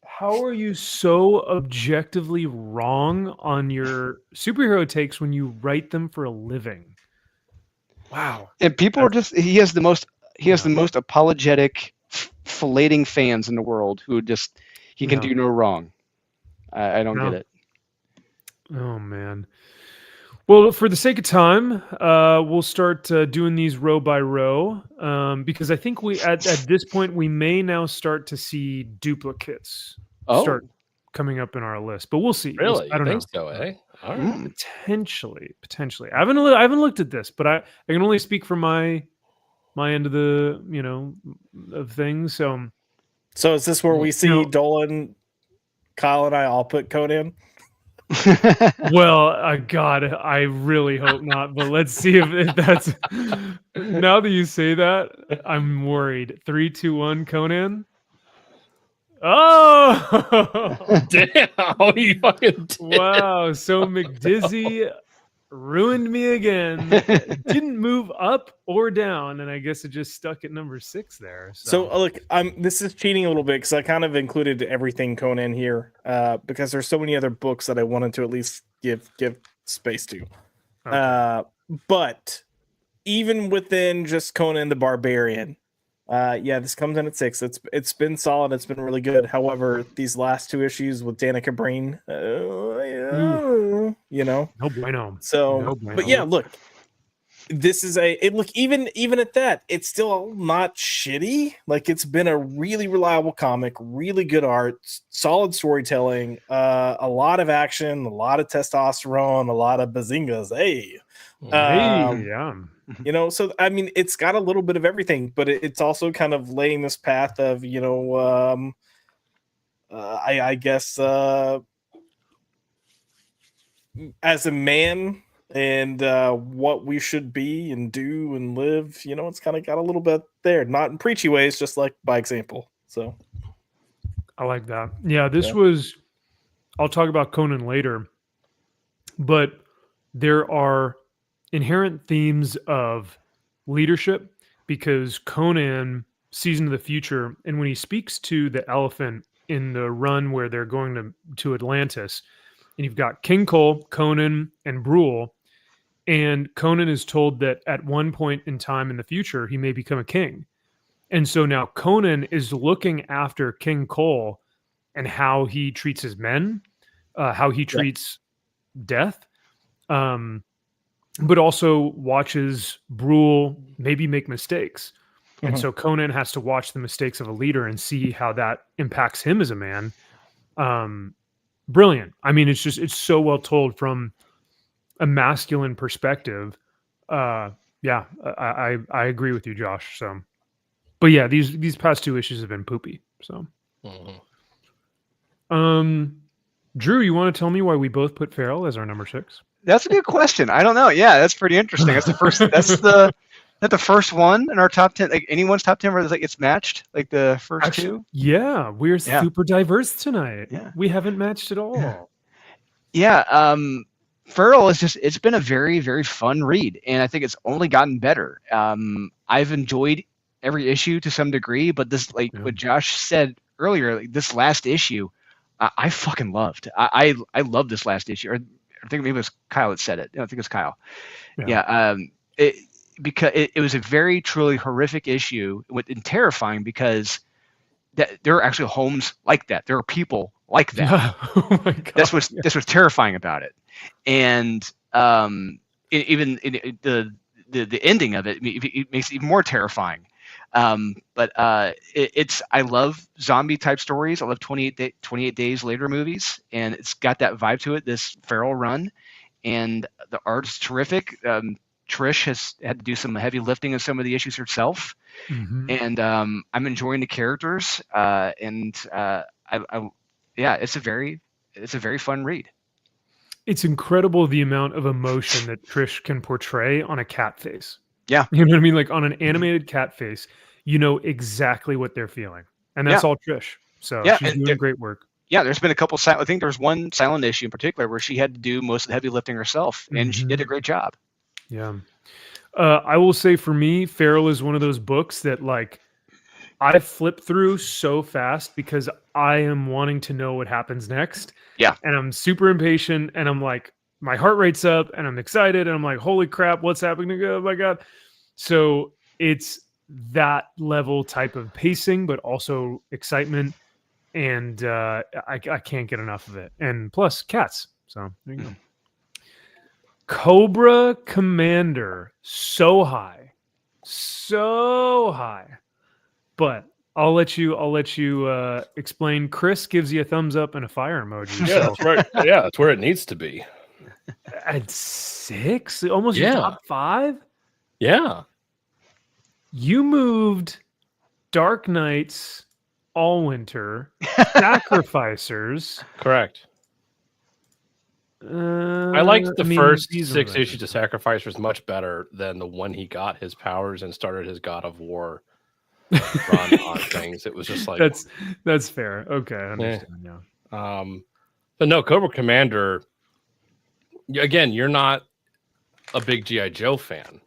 How are you so objectively wrong on your superhero takes when you write them for a living? Wow. And people are just he has the most apologetic, filleting fans in the world who just he can do no wrong. I don't get it. Oh man. Well, for the sake of time, we'll start doing these row by row because I think we at this point we may now start to see duplicates start coming up in our list, but we'll see. Really? I don't know. So, eh? All right. Potentially. I haven't looked at this, but I can only speak from my end of the of things. So is this where we see Dolan, Kyle, and I all put Conan? Well, God, I really hope not. But let's see if that's. Now that you say that, I'm worried. 3, 2, 1, Conan. Oh, damn! You fucking did. Wow. So McDizzy ruined me again. Didn't move up or down, and I guess it just stuck at number 6 there. So look, this is cheating a little bit because I kind of included everything Conan here because there's so many other books that I wanted to at least give space to. Okay. But even within just Conan the Barbarian, this comes in at 6. It's been solid. It's been really good. However, these last 2 issues with Danica Breen, no bueno. So, no bueno. But yeah, look, this is even at that, it's still not shitty. Like, it's been a really reliable comic, really good art, solid storytelling, a lot of action, a lot of testosterone, a lot of bazingas. Hey, yeah. So I mean, it's got a little bit of everything, but it's also kind of laying this path of, I guess, as a man and what we should be and do and live, it's kind of got a little bit there, not in preachy ways, just like by example. So I like that. Yeah, this was, I'll talk about Conan later, but there are inherent themes of leadership because Conan sees into the future, and when he speaks to the elephant in the run where they're going to Atlantis, and you've got King Cole, Conan, and Brule, and Conan is told that at one point in time in the future he may become a king, and so now Conan is looking after King Cole and how he treats his men, how he treats death. But also watches Brule maybe make mistakes. And so Conan has to watch the mistakes of a leader and see how that impacts him as a man. Brilliant. I mean, it's so well told from a masculine perspective. I agree with you, Josh. So, but yeah, these past 2 issues have been poopy. So, Drew, you want to tell me why we both put Farrell as our number 6? That's a good question. I don't know. Yeah, that's pretty interesting. That's the first. That's the first one in our top 10. Like anyone's top 10 where it's matched. Like the first 2. Yeah, we're super diverse tonight. Yeah, we haven't matched at all. Yeah. Farrell it's been a very, very fun read, and I think it's only gotten better. I've enjoyed every issue to some degree, but this, what Josh said earlier, like this last issue, I fucking loved. I love this last issue. Or I think maybe it was Kyle that said it. I think it was Kyle. Yeah. Because it was a very truly horrific issue and terrifying because there are actually homes like that. There are people like that. Yeah. Oh my God. That's what's terrifying about it. And even the ending of it makes it even more terrifying. But I love zombie type stories. I love 28 Days Later movies, and it's got that vibe to it. This Farrell run, and the art's terrific. Trish has had to do some heavy lifting of some of the issues herself, and I'm enjoying the characters. It's a very fun read. It's incredible the amount of emotion that Trish can portray on a cat face. Yeah. You know what I mean? Like on an animated cat face, you know exactly what they're feeling. And that's all Trish. So Yeah, she's doing great work. Yeah, there's been a couple. I think there was one silent issue in particular where she had to do most of the heavy lifting herself, and she did a great job. Yeah. I will say for me, Feral is one of those books that like I flip through so fast because I am wanting to know what happens next. Yeah. And I'm super impatient and I'm like, my heart rate's up and I'm excited and I'm like, holy crap, what's happening? Oh my God. So it's that level type of pacing, but also excitement. And I can't get enough of it. And plus cats. So there you go. Cobra Commander, so high. But I'll let you explain. Chris gives you a thumbs up and a fire emoji. Yeah, that's right. Yeah, that's where it needs to be. At 6, almost your top 5. Yeah, you moved Dark Knights, All Winter, Sacrificers. Correct. I liked the first 6 issues of Sacrificers much better than the one he got his powers and started his God of War run on things. It was just like that's fair. Okay, I understand. Yeah. But no, Cobra Commander. Again, you're not a big G.I. Joe fan.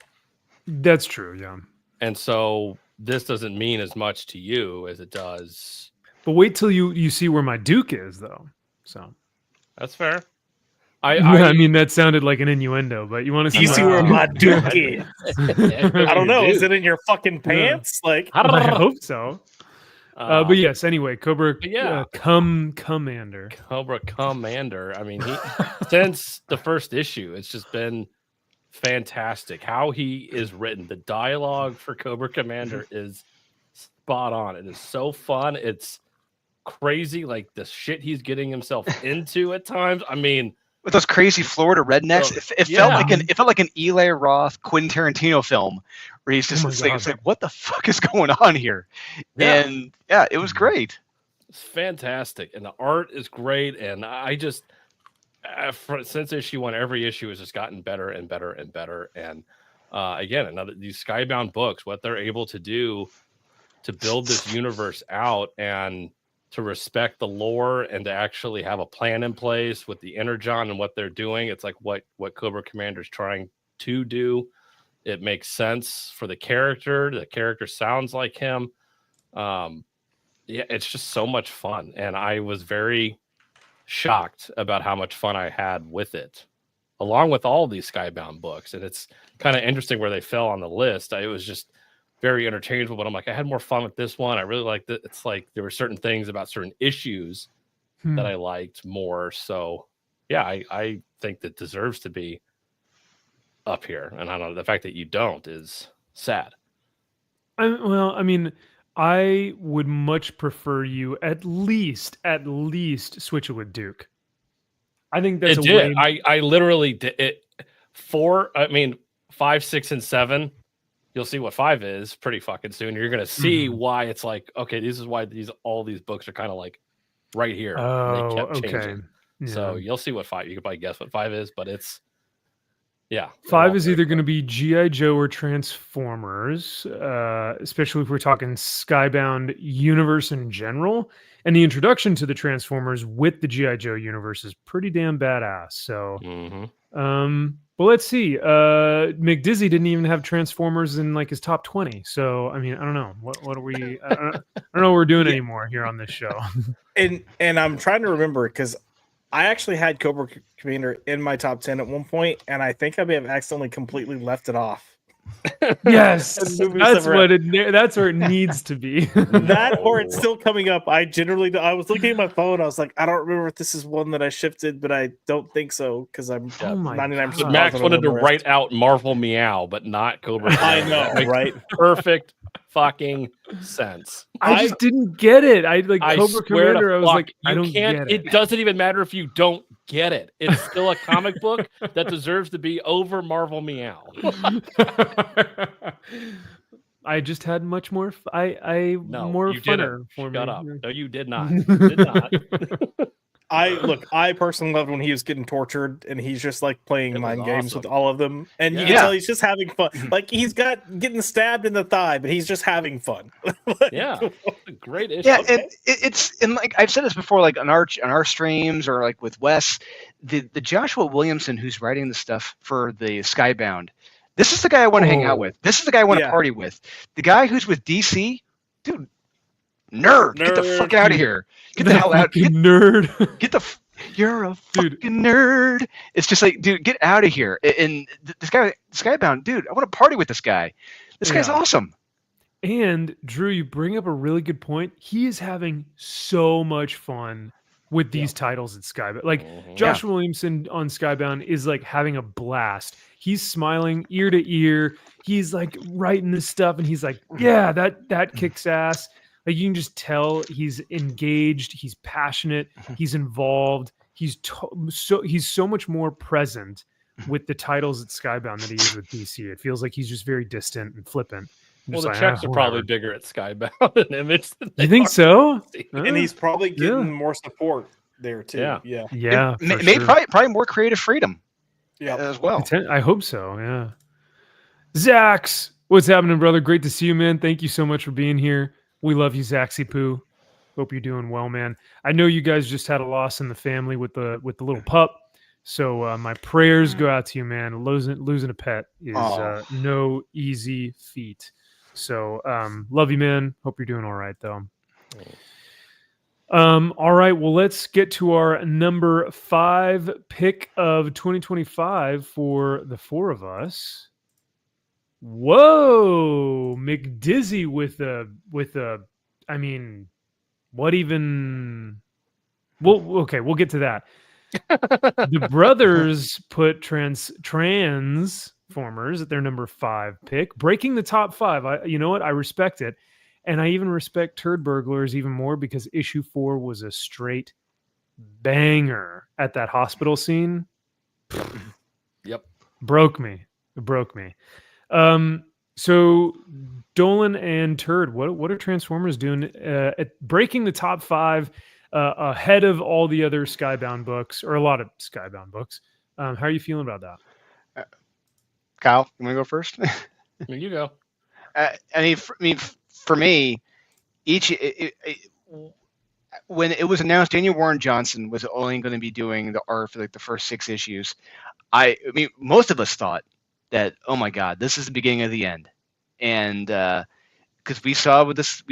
That's true. Yeah. And so this doesn't mean as much to you as it does. But wait till you see where my Duke is, though. So that's fair. I mean, that sounded like an innuendo, but you want to see where my Duke is? I don't know. Is it in your fucking pants? Yeah. Like, I hope so. But yes, anyway, Cobra Commander. Cobra Commander. I mean, since the first issue, it's just been fantastic. How he is written. The dialogue for Cobra Commander is spot on. It is so fun. It's crazy, like the shit he's getting himself into at times. I mean, with those crazy Florida rednecks, it felt like an Eli Roth, Quentin Tarantino film, where he's just it's like, what the fuck is going on here? Yeah. And yeah, it was great. It's fantastic, and the art is great. And I just since issue 1, every issue has just gotten better and better and better. And again, these Skybound books, what they're able to do to build this universe out and to respect the lore and to actually have a plan in place with the Energon and what they're doing. It's like what Cobra Commander is trying to do. It makes sense for the character. The character sounds like him. Yeah, it's just so much fun. And I was very shocked about how much fun I had with it, along with all these Skybound books. And it's kind of interesting where they fell on the list. It was just very interchangeable, but I'm like, I had more fun with this one. I really liked it. It's like there were certain things about certain issues that I liked more. So yeah, I think that deserves to be up here. And I don't know, the fact that you don't is sad. I mean, I would much prefer you at least switch it with Duke. I think that's I literally did it. 5, 6, and 7. You'll see what 5 is pretty fucking soon. You're gonna see why it's like, okay, this is why all these books are kind of like right here. Oh, they kept changing. Okay. Yeah. So you'll see what 5. You can probably guess what 5 is, but it's 5 is either going to be G.I. Joe or Transformers, especially if we're talking Skybound universe in general. And the introduction to the Transformers with the G.I. Joe universe is pretty damn badass. So, well, let's see. McDizzy didn't even have Transformers in like his top 20. So, I mean, I don't know. What are we? I don't know what we're doing anymore here on this show. And I'm trying to remember because I actually had Cobra Commander in my top 10 at one point, and I think I may have accidentally completely left it off. Yes, that's where it needs to be. That or it's still coming up. I was looking at my phone. I was like, I don't remember if this is one that I shifted, but I don't think so because I'm 99%. Max wanted to write out Marvel Meow, but not Cobra. I know, right? Perfect fucking sense. I just didn't get it. Cobra Commander. I was like, I don't get it. It doesn't even matter if you don't get it. It's still a comic book that deserves to be over Marvel Meow. I just had much more. More funner for me. Shut up. No, you did not. You did not. I personally loved when he was getting tortured and he's just like playing mind games with all of them, and you can Yeah. tell he's just having fun. Like he's getting stabbed in the thigh, but he's just having fun. Like, Yeah, a great issue. Yeah, and it's and like I've said this before, like on our streams or like with Wes, the Joshua Williamson who's writing the stuff for the Skybound. This is the guy I want to hang out with. This is the guy I want to party with. The guy who's with DC, dude, nerd. Get the fuck out of here. Get the hell out. Nerd. You're a fucking nerd. It's just like, dude, get out of here. And this guy, Skybound, dude, I want to party with this guy. This guy's awesome. And Drew, you bring up a really good point. He is having so much fun with these titles at Skybound. Like Josh Williamson on Skybound is like having a blast. He's smiling ear to ear. He's like writing this stuff, and he's like, "Yeah, that kicks ass." Like you can just tell he's engaged. He's passionate. He's involved. He's so much more present with the titles at Skybound than he is with DC. It feels like he's just very distant and flippant. Well, the checks are probably bigger at Skybound and Image. You think so? And he's probably getting more support there too. Yeah. Probably more creative freedom. Yeah, as well. I hope so. Yeah. Zax, what's happening, brother? Great to see you, man. Thank you so much for being here. We love you, Zaxy Poo. Hope you're doing well, man. I know you guys just had a loss in the family with the little pup. So my prayers go out to you, man. Losing a pet is no easy feat. So love you, man. Hope you're doing all right, though. All right. Well, let's get to our number 5 pick of 2025 for the 4 of us. Whoa, McDizzy with a. I mean, what even? Well, okay, we'll get to that. The brothers put Transformers at their number 5 pick, breaking the top 5. You know what? I respect it. And I even respect Turd Burglars even more because issue 4 was a straight banger at that hospital scene. Yep. Broke me. It broke me. So Dolan and Turd, what are Transformers doing at breaking the top 5 ahead of all the other Skybound books, or a lot of Skybound books? How are you feeling about that? Kyle, you want to go first? You go. For me, when it was announced Daniel Warren Johnson was only going to be doing the art for like the first 6 issues, I mean, most of us thought that, oh my God, this is the beginning of the end, and because we saw with this,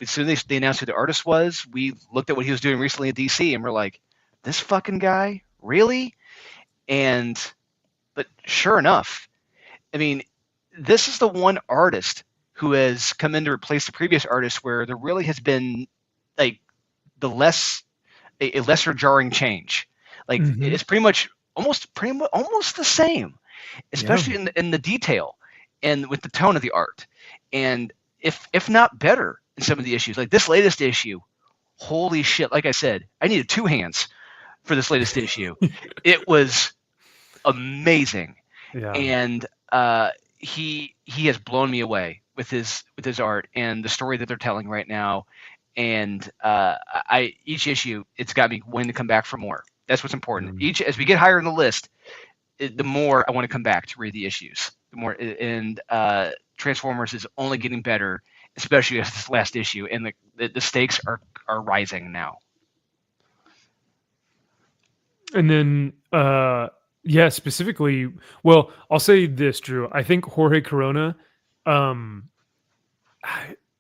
as soon as they announced who the artist was, we looked at what he was doing recently at DC, and we're like, this fucking guy, really? But sure enough, I mean, this is the one artist who has come in to replace the previous artist where there really has been like a lesser jarring change. Like it's pretty much almost the same, especially in the detail and with the tone of the art, and if not better in some of the issues. Like this latest issue, holy shit! Like I said, I needed 2 hands for this latest issue. It was amazing, and he has blown me away with his art and the story that they're telling right now. And each issue, it's got me wanting to come back for more. That's what's important. As we get higher in the list, the more I want to come back to read the issues. The more, and Transformers is only getting better, especially as this last issue, and the stakes are rising now. And then, specifically, well, I'll say this, Drew. I think Jorge Corona,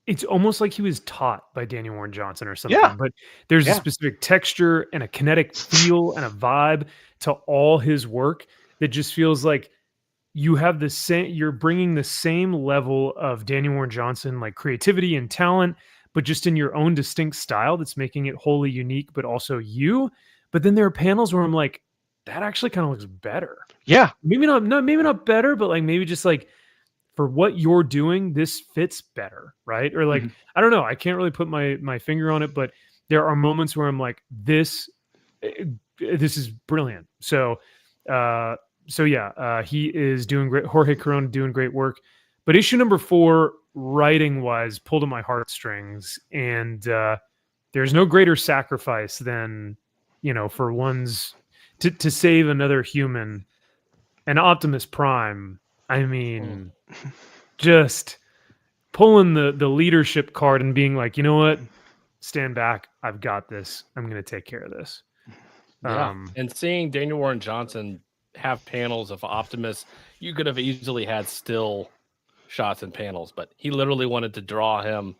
it's almost like he was taught by Daniel Warren Johnson or something. But there's a specific texture and a kinetic feel and a vibe to all his work that just feels like you have the same. You're bringing the same level of Daniel Warren Johnson, like creativity and talent, but just in your own distinct style that's making it wholly unique, but also you. But then there are panels where I'm like, that actually kind of looks better. Yeah, maybe not better, but like maybe just like for what you're doing, this fits better, right? Or like I don't know, I can't really put my finger on it, but there are moments where I'm like, this is brilliant. So he is doing great. Jorge Corona doing great work. But issue number 4, writing wise, pulled at my heartstrings, and there's no greater sacrifice than for one's to save another human. And Optimus Prime, I mean, just pulling the leadership card and being like, you know what, stand back, I've got this, I'm going to take care of this. Yeah, and seeing Daniel Warren Johnson have panels of Optimus, you could have easily had still shots and panels, but he literally wanted to draw him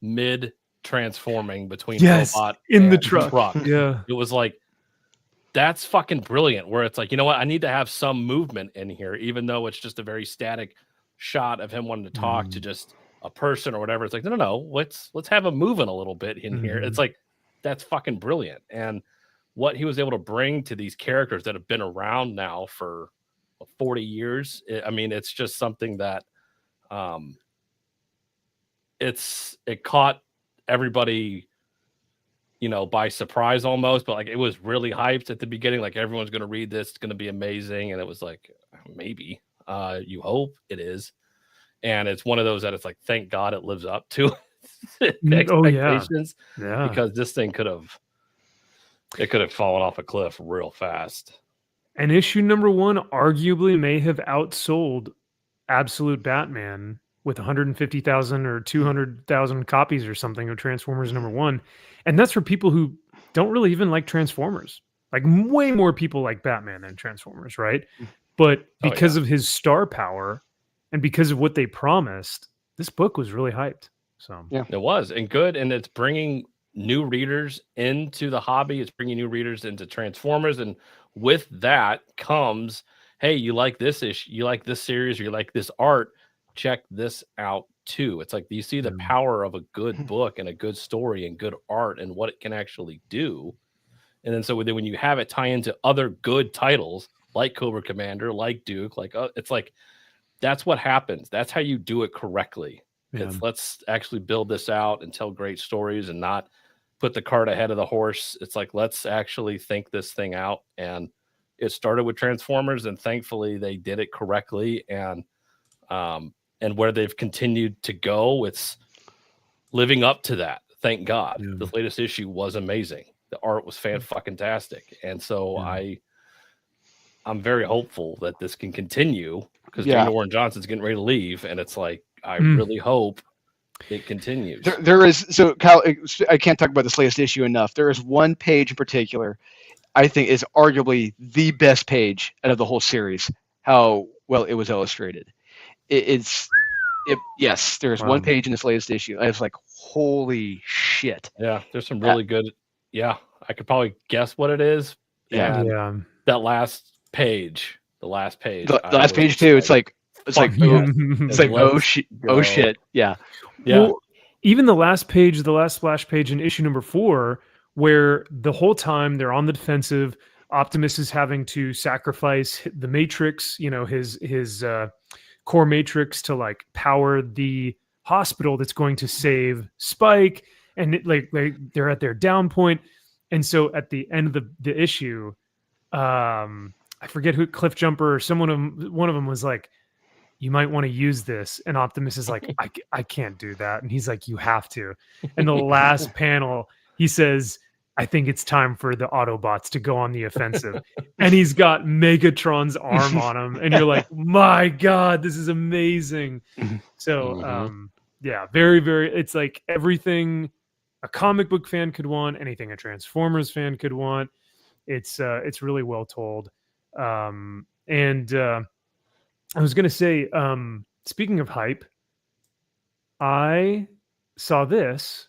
mid transforming between robot in the and truck. Yeah, it was like, that's fucking brilliant. Where it's like, you know what, I need to have some movement in here, even though it's just a very static shot of him wanting to talk to just a person or whatever. It's like, no, let's have him moving a little bit in here. It's like, that's fucking brilliant. And what he was able to bring to these characters that have been around now for 40 years. I mean, it's just something that it caught everybody, by surprise almost, but like it was really hyped at the beginning. Like everyone's going to read this. It's going to be amazing. And it was like, maybe you hope it is. And it's one of those that it's like, thank God it lives up to expectations. Yeah. Because this thing could have fallen off a cliff real fast. And issue number 1 arguably may have outsold Absolute Batman with 150,000 or 200,000 copies or something of Transformers number 1. And that's for people who don't really even like Transformers. Like way more people like Batman than Transformers, right? But because of his star power and because of what they promised, this book was really hyped. So yeah, it was, and good. And it's bringing new readers into the hobby. It's bringing new readers into Transformers. And with that comes, hey, you like this issue, you like this series, or you like this art, check this out too. It's like, you see the power of a good book and a good story and good art and what it can actually do. And then so when you have it tie into other good titles like Cobra Commander, like Duke, like it's like, that's what happens. That's how you do it correctly. It's let's actually build this out and tell great stories and not put the cart ahead of the horse. It's like, let's actually think this thing out. And it started with Transformers, and thankfully they did it correctly. And where they've continued to go, it's living up to that. Thank God. The latest issue was amazing. The art was fan-fucking-tastic. And so I'm very hopeful that this can continue, because Daniel Warren Johnson's getting ready to leave. And it's like, I really hope it continues. There is, so Kyle, I can't talk about this latest issue enough. There is one page in particular I think is arguably the best page out of the whole series, how well it was illustrated. Yes, there's one page in this latest issue. I was like, holy shit. Yeah, there's some really good. Yeah, I could probably guess what it is. Yeah. That last page, the last page too. It's like, oh shit. Yeah. Well, even the last splash page in issue number 4, where the whole time they're on the defensive, Optimus is having to sacrifice the Matrix, his core Matrix, to like power the hospital that's going to save Spike, and they're at their down point. And so at the end of the issue, I forget who, Cliff Jumper or one of them was like, you might want to use this. And Optimus is like, I can't do that. And he's like, you have to. And the last panel, he says, I think it's time for the Autobots to go on the offensive. And he's got Megatron's arm on him. And you're like, my God, this is amazing. So, very, very, it's like everything a comic book fan could want, anything a Transformers fan could want. It's really well told. I was going to say, speaking of hype, I saw this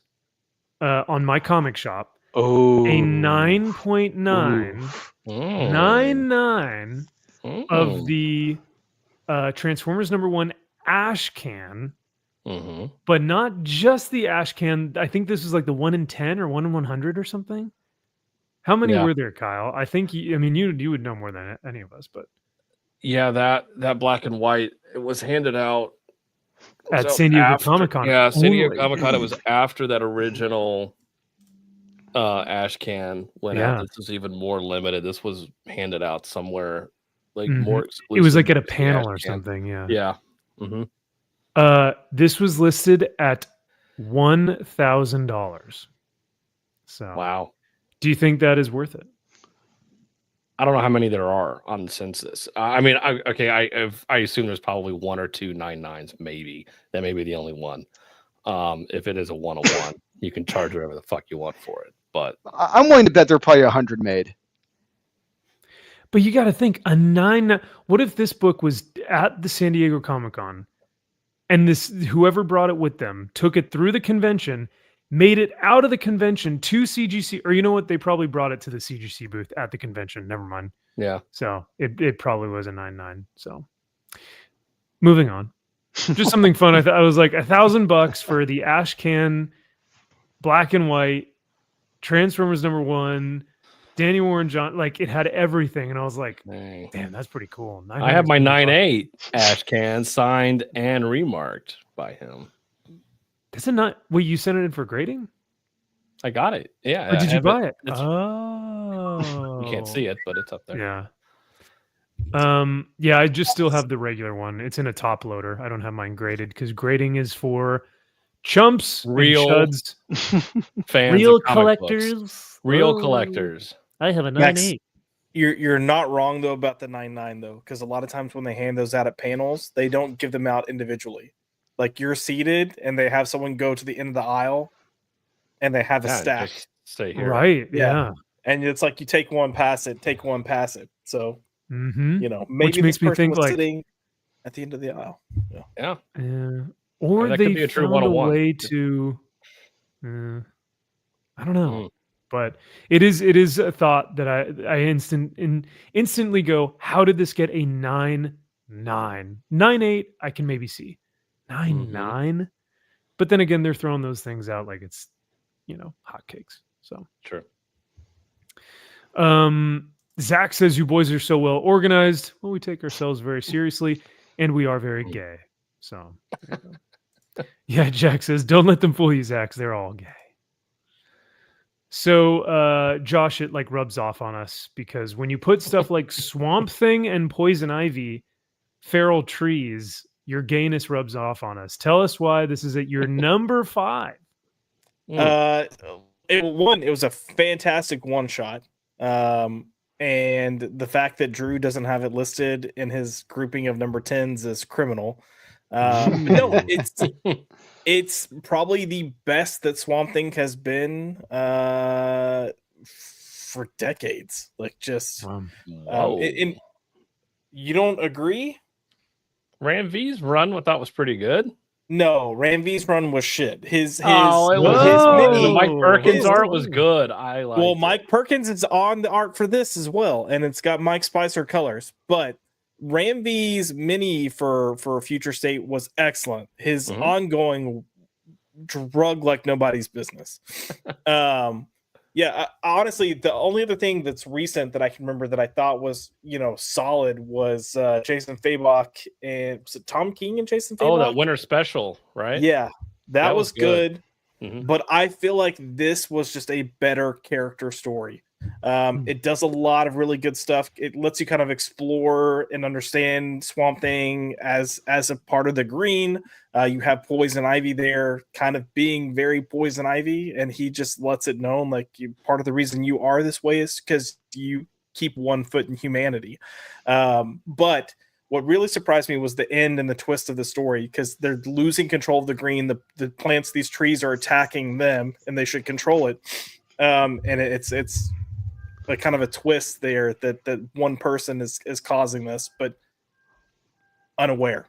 on my comic shop. Oh, a 9.999 of the Transformers #1 ash can, but not just the ash can. I think this was like the 1 in 10 or 1 in 100 or something. How many were there, Kyle? I think you would know more than any of us, but yeah, that black and white, it was handed out at San Diego Comic-Con. Yeah, San Diego Comic-Con. It was after that original ash can went out. This was even more limited. This was handed out somewhere like more exclusive. It was like at a panel or something. Yeah. This was listed at $1,000. So wow. Do you think that is worth it? I don't know how many there are on the census. I mean, I assume there's probably 1 or 2 9.9s, maybe. That may be the only one. If it is a 101, you can charge whatever the fuck you want for it. But I'm willing to bet there are probably 100 made. But you got to think a 9. What if this book was at the San Diego Comic-Con, and this whoever brought it with them took it through the convention, made it out of the convention to CGC, or you know what? They probably brought it to the CGC booth at the convention. Never mind. yeah, So it probably was a 9.9. So moving on. Just something fun. I was like $1,000 for the ash can, black and white, Transformers #1, Danny Warren John. Like it had everything, and I was like, dang. damn, that's pretty cool. I have my 9.8 ash can signed and remarked by him. Is it not? Wait, you sent it in for grading? I got it. Yeah. Or did you buy it? It's- Oh, You can't see it, but it's up there. Yeah. Yeah, I just still have the regular one. It's in a top loader. I don't have mine graded because grading is for chumps, and Real chuds, Fans real of comic books. collectors, Real Whoa. collectors. I have a Max, 9.8. You're not wrong though about the 9.9 though, because a lot of times when they hand those out at panels, they don't give them out individually. Like you're seated and they have someone go to the end of the aisle, and they have a Yeah, stack. just stay here. Right? Yeah. Yeah. And it's like you take one, pass it, take one, pass it. So Mm-hmm. you know, maybe Which makes this me person think was like, sitting at the end of the aisle. Yeah. or that could they be a true found a 101. way to. I don't know. Mm. But it is a thought that I instantly go, how did this get a 9.9? 9.8 I can maybe see. 9.9? But then again, they're throwing those things out like it's, hotcakes. So True. Zach says you boys are so well organized. Well, we take ourselves very seriously, and we are very gay. So there you go. Yeah, Jack says, don't let them fool you, Zach. They're all gay. So Josh, it like rubs off on us because when you put stuff like Swamp Thing and Poison Ivy, feral trees, your gayness rubs off on us. Tell us why this is at your number 5. It was a fantastic one shot. And the fact that Drew doesn't have it listed in his grouping of number 10s is criminal. But no, it's probably the best that Swamp Thing has been for decades. Like just and you don't agree? Ram V's run I thought was pretty good. No, Ram V's run was shit. His mini Mike Perkins art was good. good. I like. Well, Mike Perkins is on the art for this as well, and it's got Mike Spicer colors. But Ram V's mini for Future State was excellent. His ongoing drug like nobody's business. Honestly, the only other thing that's recent that I can remember that I thought was solid was Jason Fabok and was it Tom King and Jason Fabok? Oh, that winter special, right? Yeah, that was good. Mm-hmm. But I feel like this was just a better character story. It does a lot of really good stuff. It lets you kind of explore and understand Swamp Thing as a part of the green. You have Poison Ivy there kind of being very Poison Ivy, and he just lets it known like part of the reason you are this way is because you keep one foot in humanity. But what really surprised me was the end and the twist of the story, because they're losing control of the green. The plants, these trees are attacking them, and they should control it. And it's like kind of a twist there that one person is causing this, but unaware.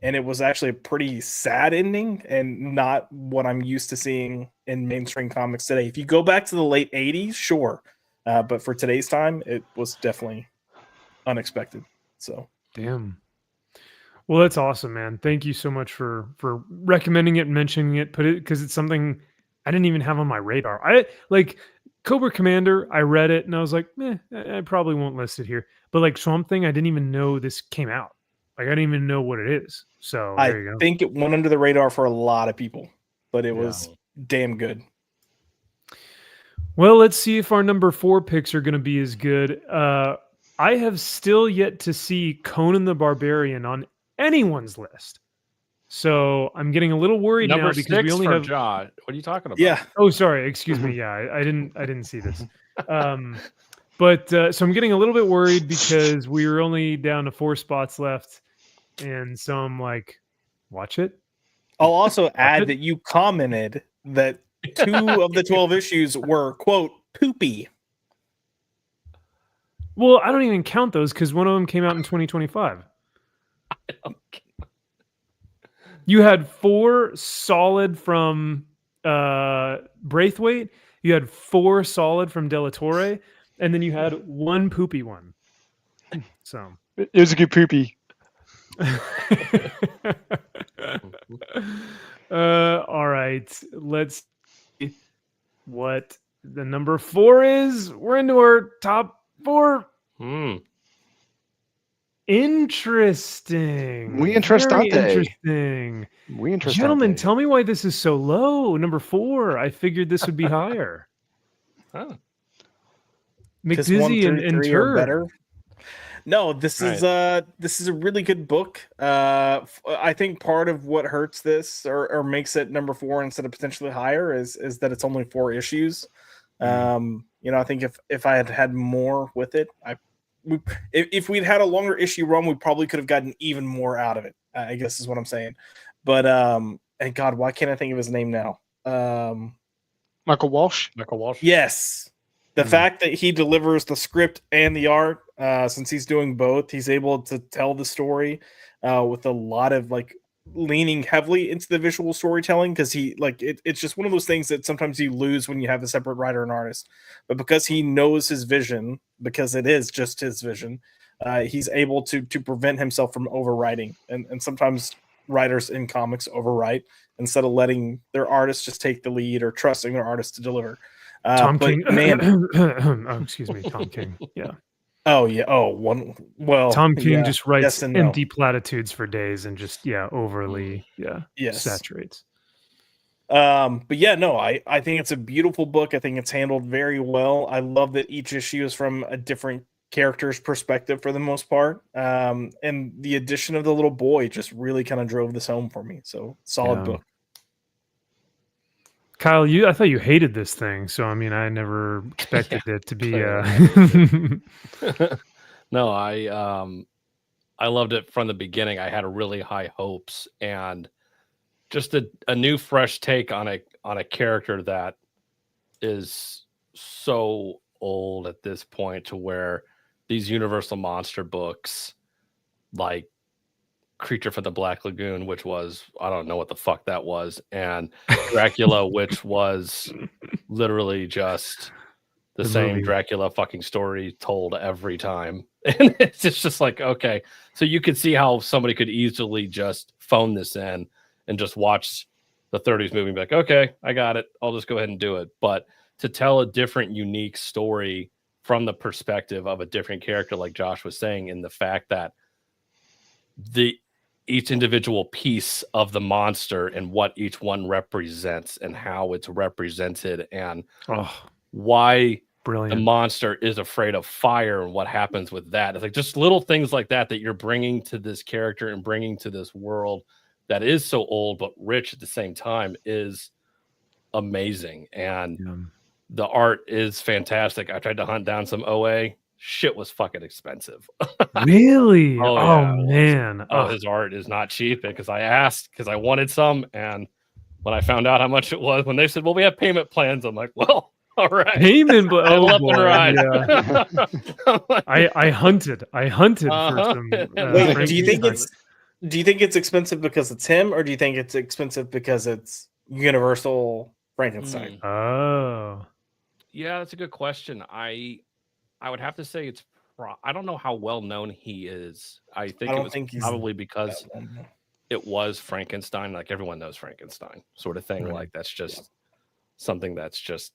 And it was actually a pretty sad ending and not what I'm used to seeing in mainstream comics today. If you go back to the late 80s, sure. But for today's time, it was definitely unexpected. So damn. Well, that's awesome, man. Thank you so much for recommending it, mentioning it, because it's something I didn't even have on my radar. I like Cobra Commander. I read it and I was like, I probably won't list it here. But like Swamp Thing, I didn't even know this came out. Like I didn't even know what it is. So there you go. I think it went under the radar for a lot of people, but it was damn good. Well, let's see if our number 4 picks are going to be as good. I have still yet to see Conan the Barbarian on anyone's list. So I'm getting a little worried number now because 6 we only for have. John. What are you talking about? Yeah. Oh, sorry. Excuse me. Yeah, I didn't see this. But so I'm getting a little bit worried because we were only down to 4 spots left, and so I'm like, watch it. I'll also add that you commented that 2 of the 12 issues were, quote, poopy. Well, I don't even count those because one of them came out in 2025. You had 4 solid from Braithwaite. You had 4 solid from Delatorre, and then you had 1 poopy one. So It was a good poopy. All right. Let's see what the number 4 is. We're into our top 4. Interesting. Muy Very interesante. interesting. Muy interesante. Gentlemen, tell me why this is so low. Number 4. I figured this would be higher. Huh. McDizzy and Turd. Better. No, this is a really good book. I think part of what hurts this or makes it number 4 instead of potentially higher is that it's only 4 issues. You know, I think if I had more with it, if we'd had a longer issue run, we probably could have gotten even more out of it. I guess is what I'm saying. But and God, why can't I think of his name now? Michael Walsh. Yes. The fact that he delivers the script and the art, since he's doing both, he's able to tell the story with a lot of like leaning heavily into the visual storytelling because it's just one of those things that sometimes you lose when you have a separate writer and artist. But because he knows his vision, because it is just his vision, he's able to prevent himself from overwriting. And sometimes writers in comics overwrite instead of letting their artist just take the lead or trusting their artist to deliver. Tom King. Man, oh, excuse me, Tom King. Yeah. Oh yeah. Oh, one. Well, Tom King just writes yes and empty platitudes for days and just overly saturates. But yeah, no, I think it's a beautiful book. I think it's handled very well. I love that each issue is from a different character's perspective for the most part. And the addition of the little boy just really kind of drove this home for me. So solid book. Kyle, I thought you hated this thing, so I mean, I never expected it to be. No, I loved it from the beginning. I had really high hopes and just a new, fresh take on a character that is so old at this point to where these Universal Monster books, like Creature from the Black Lagoon, which was, I don't know what the fuck that was, and Dracula, which was literally just the same movie. Dracula fucking story told every time. And it's just like, okay, so you could see how somebody could easily just phone this in and just watch the 30s movie and be like, okay, I got it. I'll just go ahead and do it. But to tell a different, unique story from the perspective of a different character, like Josh was saying, in the fact that each individual piece of the monster and what each one represents and how it's represented and why the monster is afraid of fire and what happens with that. It's like just little things like that you're bringing to this character and bringing to this world that is so old but rich at the same time is amazing. And the art is fantastic. I tried to hunt down some OA. Shit was fucking expensive. Really? Man. His art is not cheap because I asked because I wanted some. And when I found out how much it was, when they said, well, we have payment plans, I'm like, well, all right. Payment plans. Oh, boy. Yeah. I hunted for some. Wait, do you think it's expensive because it's him, or do you think it's expensive because it's Universal Frankenstein? Oh. Yeah, that's a good question. I would have to say it's. I don't know how well known he is. I think it was probably because it was Frankenstein. Like everyone knows Frankenstein, sort of thing. Right. Like that's just something that's just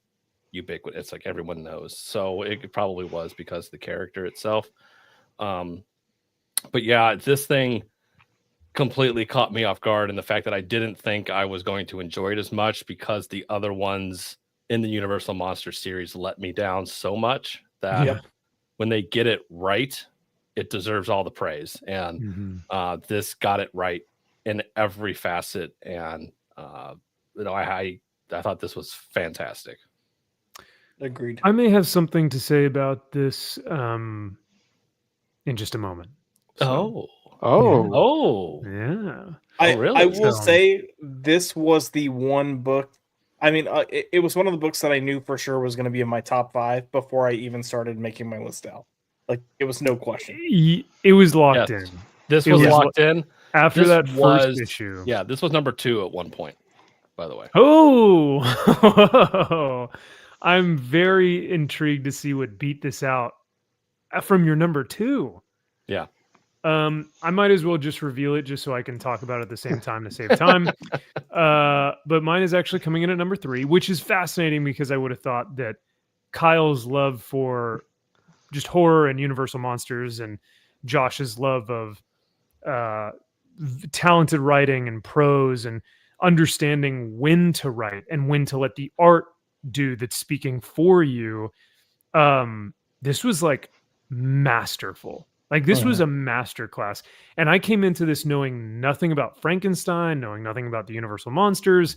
ubiquitous. It's like everyone knows. So it probably was because the character itself. But yeah, this thing completely caught me off guard, and the fact that I didn't think I was going to enjoy it as much because the other ones in the Universal Monster series let me down so much that when they get it right, it deserves all the praise. And this got it right in every facet. And I thought this was fantastic. Agreed. I may have something to say about this in just a moment. So, yeah. Really? I will say this was the one book. I mean, it was one of the books that I knew for sure was going to be in my top 5 before I even started making my list out. Like, it was no question. It was locked in. This was locked in. After that first issue. Yeah, this was number 2 at one point, by the way. Oh, I'm very intrigued to see what beat this out from your number 2. Yeah. I might as well just reveal it just so I can talk about it at the same time to save time. But mine is actually coming in at number 3, which is fascinating because I would have thought that Kyle's love for just horror and universal monsters and Josh's love of talented writing and prose and understanding when to write and when to let the art do that's speaking for you. This was like masterful. Like this was a masterclass. And I came into this knowing nothing about Frankenstein, knowing nothing about the universal monsters.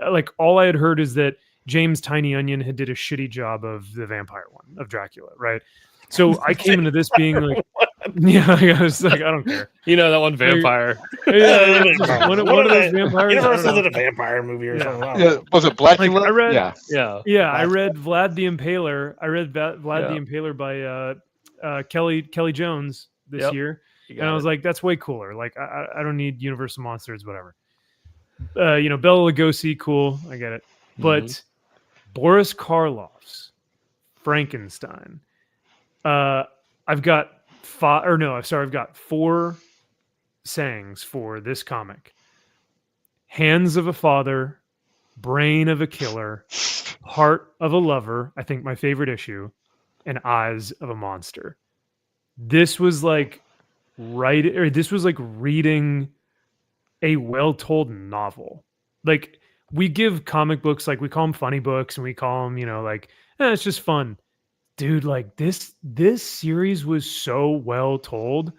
Like all I had heard is that James Tiny Onion had did a shitty job of the vampire one, of Dracula, right? So I came into this being like, yeah, I was like, I don't care. You know that one vampire. Yeah, one of those vampires. Universal did a vampire movie or something. Yeah, was it Black? Like, I read, Yeah. I read Vlad the Impaler. I read Vlad the Impaler by Kelly Jones this year, and I was like, that's way cooler. Like, I don't need Universal Monsters, whatever. Bela Lugosi, cool, I get it. But Boris Karloff's Frankenstein. I've got 4 sayings for this comic: hands of a father, brain of a killer, heart of a lover. I think my favorite issue. And eyes of a monster. This was like reading a well-told novel. Like we give comic books, like we call them funny books and we call them, it's just fun. Dude, like this series was so well told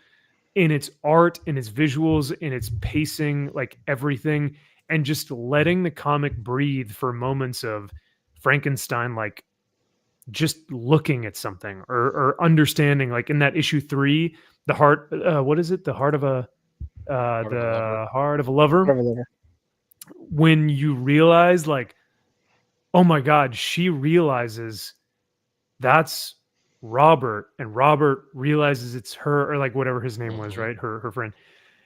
in its art, in its visuals, in its pacing, like everything, and just letting the comic breathe for moments of Frankenstein, like just looking at something or understanding, like in that issue 3, the heart, what is it? The heart of a lover. When you realize, like, oh my God, she realizes that's Robert, and Robert realizes it's her, or like whatever his name was, right? Her friend.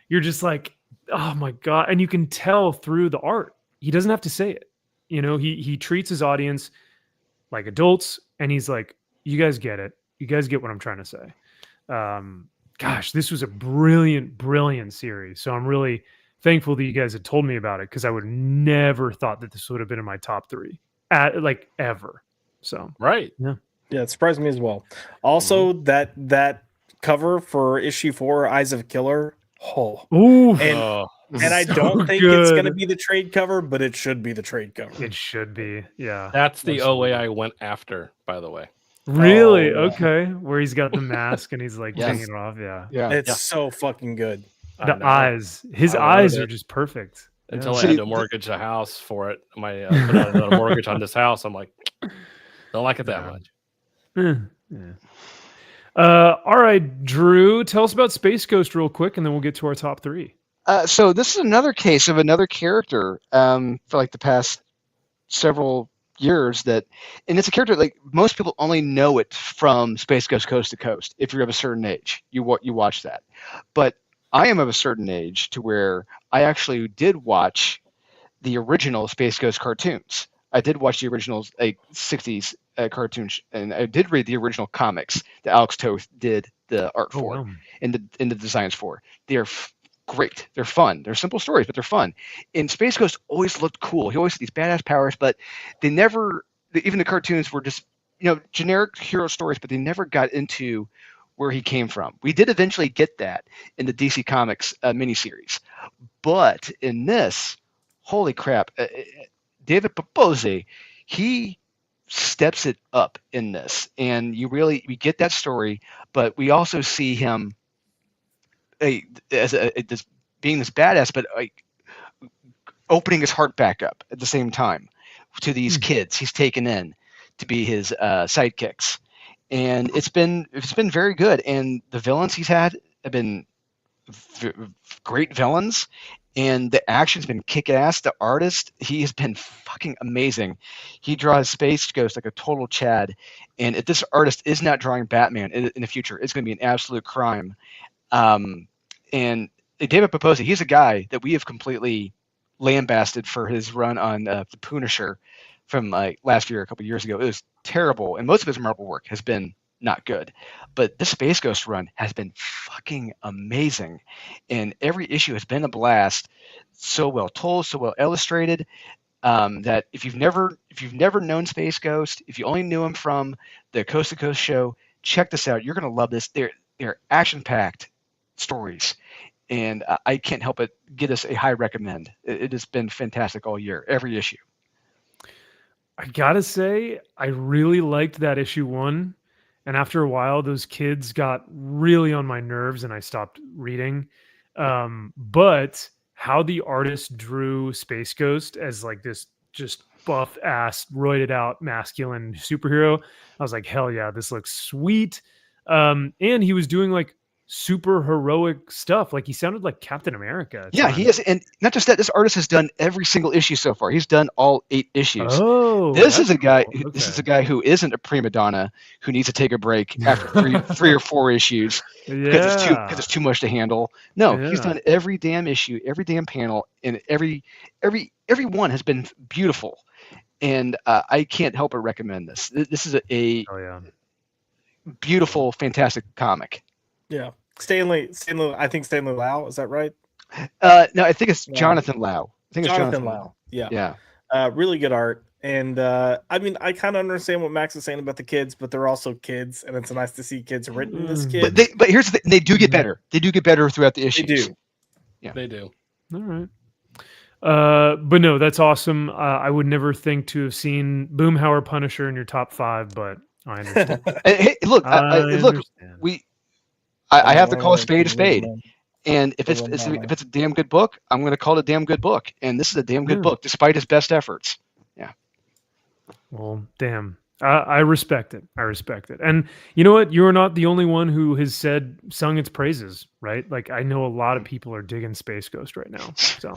You're just like, oh my God. And you can tell through the art. He doesn't have to say it. He treats his audience like adults, and he's like, you guys get it. You guys get what I'm trying to say. Gosh, this was a brilliant series. So I'm really thankful that you guys had told me about it, because I would never thought that this would have been in my top 3 ever. So right. Yeah, it surprised me as well. Also, that cover for issue 4, Eyes of a Killer. And I don't think it's going to be the trade cover, but it should be the trade cover. It should be, yeah. That's the OA I went after, by the way. Really? Okay. Where he's got the mask and he's like taking it off. Yeah. It's so fucking good. The eyes. His eyes are just perfect. Until I had to mortgage a house for it. Put out another mortgage on this house. I'm like, don't like it that much. Yeah. All right, Drew, tell us about Space Ghost real quick, and then we'll get to our top 3. So this is another case of another character for like the past several years and it's a character like most people only know it from Space Ghost Coast to Coast. If you're of a certain age, you watch that. But I am of a certain age to where I actually did watch the original Space Ghost cartoons. I did watch the original 60s cartoons, and I did read the original comics that Alex Toth did the art for and the designs for. They are great. They're fun. They're simple stories, but they're fun. And Space Ghost always looked cool. He always had these badass powers, but they never, even the cartoons were just, generic hero stories, but they never got into where he came from. We did eventually get that in the DC Comics miniseries. But in this, holy crap, David Papozzi, he steps it up in this. And we get that story, but we also see him as being this badass, but like opening his heart back up at the same time to these kids he's taken in to be his sidekicks, and it's been very good. And the villains he's had have been great villains, and the action's been kick-ass. The artist, he has been fucking amazing. He draws Space Ghost like a total Chad, and if this artist is not drawing Batman in the future, it's going to be an absolute crime. And David Paposi, he's a guy that we have completely lambasted for his run on the Punisher from like last year, a couple years ago. It was terrible, and most of his Marvel work has been not good. But this Space Ghost run has been fucking amazing, and every issue has been a blast. So well told, so well illustrated. That if you've never known Space Ghost, if you only knew him from the Coast to Coast show, check this out. You're gonna love this. They're action-packed stories, and I can't help but get us a high recommend. It has been fantastic all year, every issue. I gotta say, I really liked that issue 1. And after a while, those kids got really on my nerves and I stopped reading. But how the artist drew Space Ghost as like this just buff ass, roided out masculine superhero, I was like, hell yeah, this looks sweet. And he was doing like super heroic stuff. Like he sounded like Captain America. Yeah, he is. And not just that, this artist has done every single issue so far. He's done all 8 issues. Oh, this is a guy. Cool. Okay. This is a guy who isn't a prima donna who needs to take a break after three or 4 issues because it's too much to handle. No, he's done every damn issue, every damn panel, and every one has been beautiful. And I can't help but recommend this. This is a beautiful, fantastic comic. Yeah. Stanley, I think Stanley Lau, is that right? No, I think it's Jonathan Lau. I think it's Jonathan Lau. Yeah. Yeah. Really good art. And I mean, I kind of understand what Max is saying about the kids, but they're also kids, and it's nice to see kids written as kids. But here's the thing, they do get better. They do get better throughout the issues. They do. Yeah. They do. All right. But no, that's awesome. I would never think to have seen Boomhauer Punisher in your top 5, but I understand. Hey, look, I have to call a spade. And if it's a damn good book, I'm going to call it a damn good book. And this is a damn good book, despite his best efforts. Yeah. Well, damn. I respect it. And you know what? You're not the only one who has sung its praises, right? Like I know a lot of people are digging Space Ghost right now. So,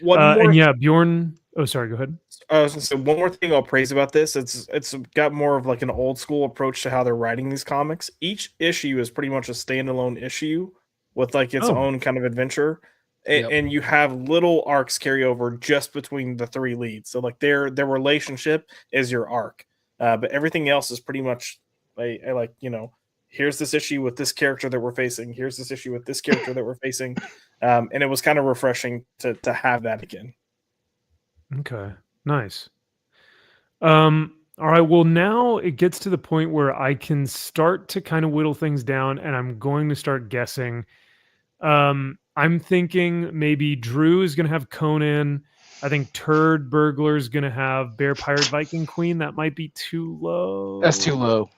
and yeah, Bjorn. Oh, sorry. Go ahead. I was going to say one more thing I'll praise about this. It's got more of like an old school approach to how they're writing these comics. Each issue is pretty much a standalone issue with like its own kind of adventure. And you have little arcs carry over just between the 3 leads. So like their relationship is your arc. But everything else is pretty much like, you know, here's this issue with this character that we're facing. Here's this issue with this character that we're facing. And it was kind of refreshing to have that again. Okay, nice. All right, well, now it gets to the point where I can start to kind of whittle things down, and I'm going to start guessing. I'm thinking maybe Drew is going to have Conan. I think Turd Burglar is going to have Bear Pirate Viking Queen. That might be too low. That's too low.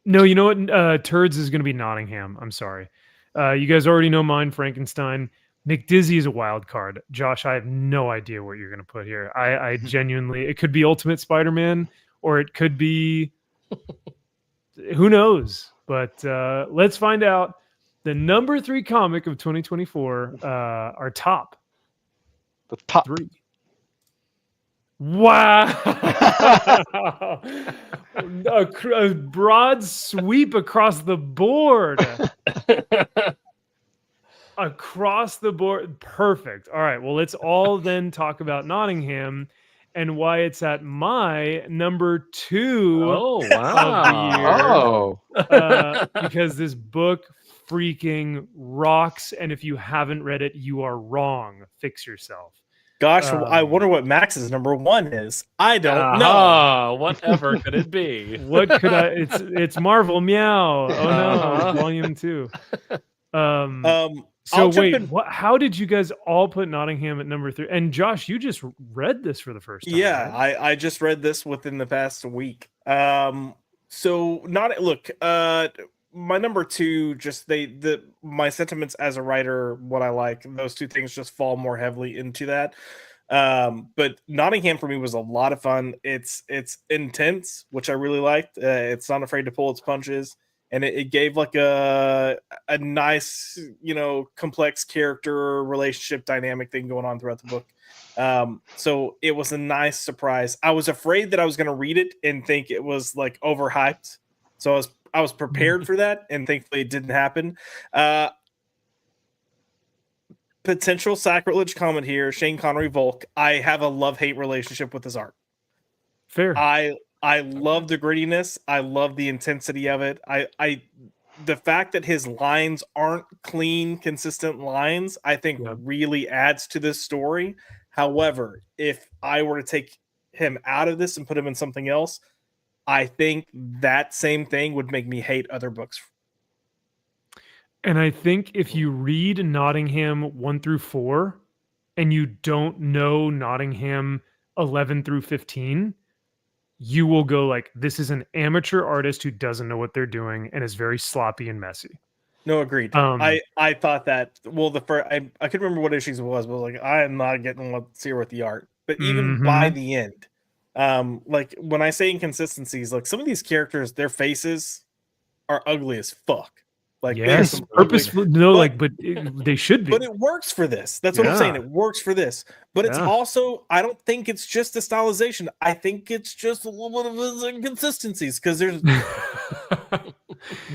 No, you know what? Turds is going to be Nottingham. I'm sorry. You guys already know mine, Frankenstein. McDizzy is a wild card. Josh, I have no idea what you're going to put here. I genuinely, it could be Ultimate Spider-Man, or it could be, who knows? But let's find out. The number 3 comic of 2024, our top. The top 3. Wow. a broad sweep across the board. Across the board. Perfect. All right. Well, let's all then talk about Nottingham and why it's at my number 2 of the year. Because this book freaking rocks. And if you haven't read it, you are wrong. Fix yourself. Gosh, I wonder what Max's number 1 is. I don't know. Whatever could it be? What could I? It's Marvel Meow. Oh no, it's Volume 2. So wait, how did you guys all put Nottingham at number 3? And Josh, you just read this for the first time. Yeah, right? I just read this within the past week. My number 2, just my sentiments as a writer, what I like, those 2 things just fall more heavily into that. But Nottingham for me was a lot of fun. It's intense, which I really liked. It's not afraid to pull its punches, and it gave like a nice, complex character relationship dynamic thing going on throughout the book. So it was a nice surprise. I was afraid that I was going to read it and think it was like overhyped, so I was prepared for that, and thankfully it didn't happen. Potential sacrilege comment here. Shane Connery Volk. I have a love-hate relationship with his art. Fair. I love the grittiness. I love the intensity of it. The fact that his lines aren't clean, consistent lines, I think really adds to this story. However, if I were to take him out of this and put him in something else, I think that same thing would make me hate other books. And I think if you read Nottingham 1 through 4 and you don't know Nottingham 11 through 15, you will go like, this is an amateur artist who doesn't know what they're doing and is very sloppy and messy. No, agreed. I thought that, well, I couldn't remember what issues it was, but like, I am not getting what's here with the art. But even by the end, like when I say inconsistencies, like some of these characters, their faces are ugly as fuck. Like, yes, purposeful. No, but they should be. But it works for this. That's what I'm saying. It works for this. But it's also, I don't think it's just the stylization. I think it's just a little bit of inconsistencies because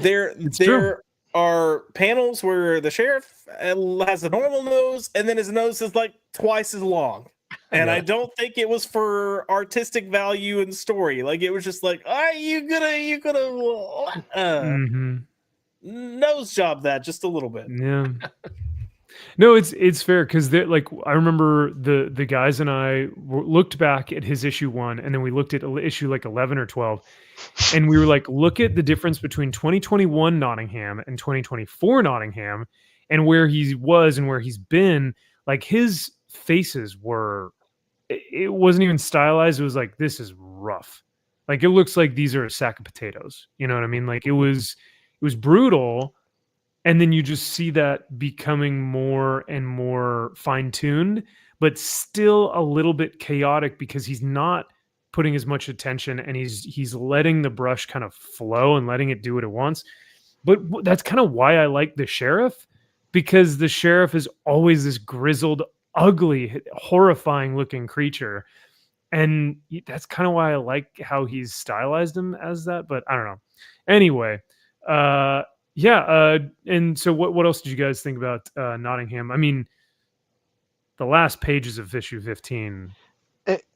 there are panels where the sheriff has a normal nose and then his nose is like twice as long. And I don't think it was for artistic value and story. Like it was just like, you gonna nose job that just a little bit. Yeah. No, it's fair because like I remember the guys and I looked back at his issue 1 and then we looked at issue like 11 or 12 and we were like, look at the difference between 2021 Nottingham and 2024 Nottingham and where he was and where he's been. Like his faces it wasn't even stylized. It was like, this is rough. Like it looks like these are a sack of potatoes. You know what I mean? Like it was brutal. And then you just see that becoming more and more fine-tuned, but still a little bit chaotic because he's not putting as much attention and he's letting the brush kind of flow and letting it do what it wants. But that's kind of why I like the sheriff, because the sheriff is always this grizzled, ugly, horrifying looking creature. And that's kind of why I like how he's stylized him as that, but I don't know. Anyway, and so what else did you guys think about Nottingham? I mean, the last pages of issue 15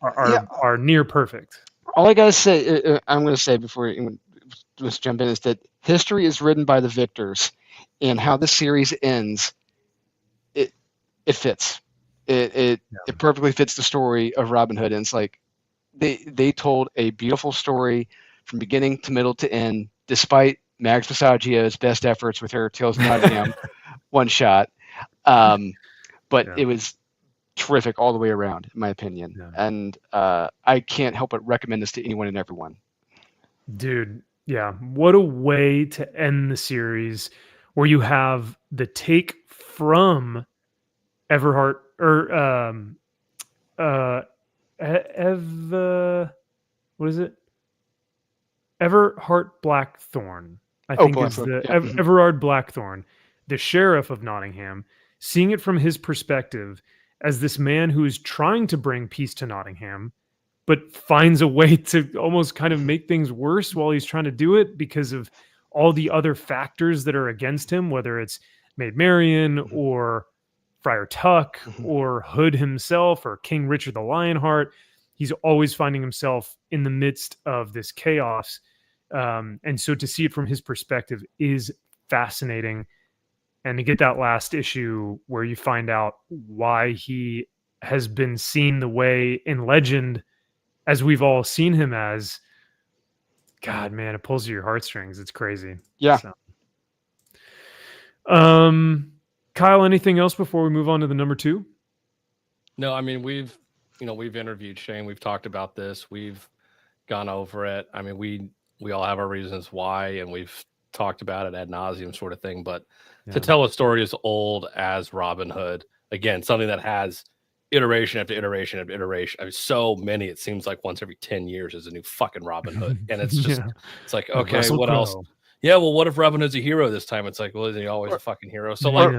are near perfect. All I gotta say, I'm gonna say before you just jump in, is that history is written by the victors, and how the series ends, it fits. It perfectly fits the story of Robin Hood, and it's like they told a beautiful story from beginning to middle to end, despite Max Passaggio's best efforts with her Tales of Nottingham one shot. But it was terrific all the way around, in my opinion. Yeah. And I can't help but recommend this to anyone and everyone. Dude, yeah. What a way to end the series where you have the take from Everhart or what is it? Everhart Blackthorne, I think is the Everard Blackthorne, the sheriff of Nottingham, seeing it from his perspective as this man who is trying to bring peace to Nottingham, but finds a way to almost kind of make things worse while he's trying to do it because of all the other factors that are against him, whether it's Maid Marian or Friar Tuck or Hood himself or King Richard the Lionheart. He's always finding himself in the midst of this chaos. And so to see it from his perspective is fascinating. And to get that last issue where you find out why he has been seen the way in legend as we've all seen him as, God, man, it pulls at your heartstrings. It's crazy. Yeah. So. Kyle, anything else before we move on to the number 2? No, I mean, we've interviewed Shane. We've talked about this. We've gone over it. I mean, we all have our reasons why, and we've talked about it ad nauseum sort of thing. But to tell a story as old as Robin Hood, again, something that has iteration after iteration after iteration. I mean, so many. It seems like once every 10 years is a new fucking Robin Hood, and it's just it's like, okay, Russell what else? Crowe. Yeah, well, what if Robin Hood's a hero this time? It's like, well, isn't he always a fucking hero? So like,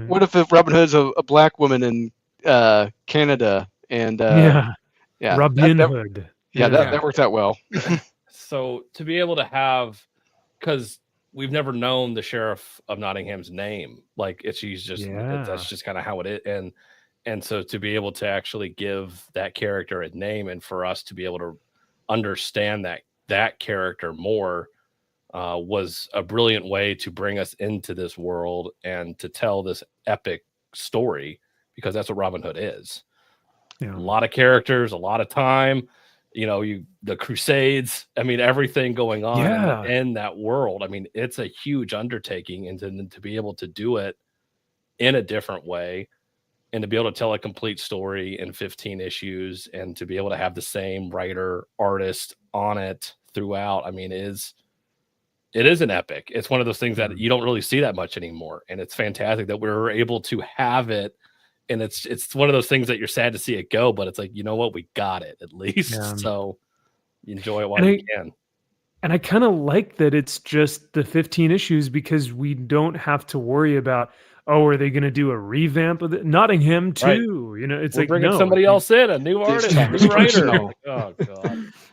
what if Robin Hood's a black woman in Canada and Robin Hood. That worked out well. So to be able to have, because we've never known the sheriff of Nottingham's name, like that's just kind of how it is, and so to be able to actually give that character a name and for us to be able to understand that character more was a brilliant way to bring us into this world and to tell this epic story, because that's what Robin Hood is. A lot of characters, a lot of time, the Crusades, I mean, everything going on in that world. I mean, it's a huge undertaking, and to be able to do it in a different way and to be able to tell a complete story in 15 issues and to be able to have the same writer, artist on it throughout, I mean, it is an epic. It's one of those things that you don't really see that much anymore. And it's fantastic that we're able to have it. And it's one of those things that you're sad to see it go, but it's like, you know what? We got it at least. Yeah. So enjoy it while you can. And I kind of like that it's just the 15 issues, because we don't have to worry about, are they going to do a revamp of it? Nottingham too. Right. It's like, bringing somebody else in, a new artist, a new writer. Oh God.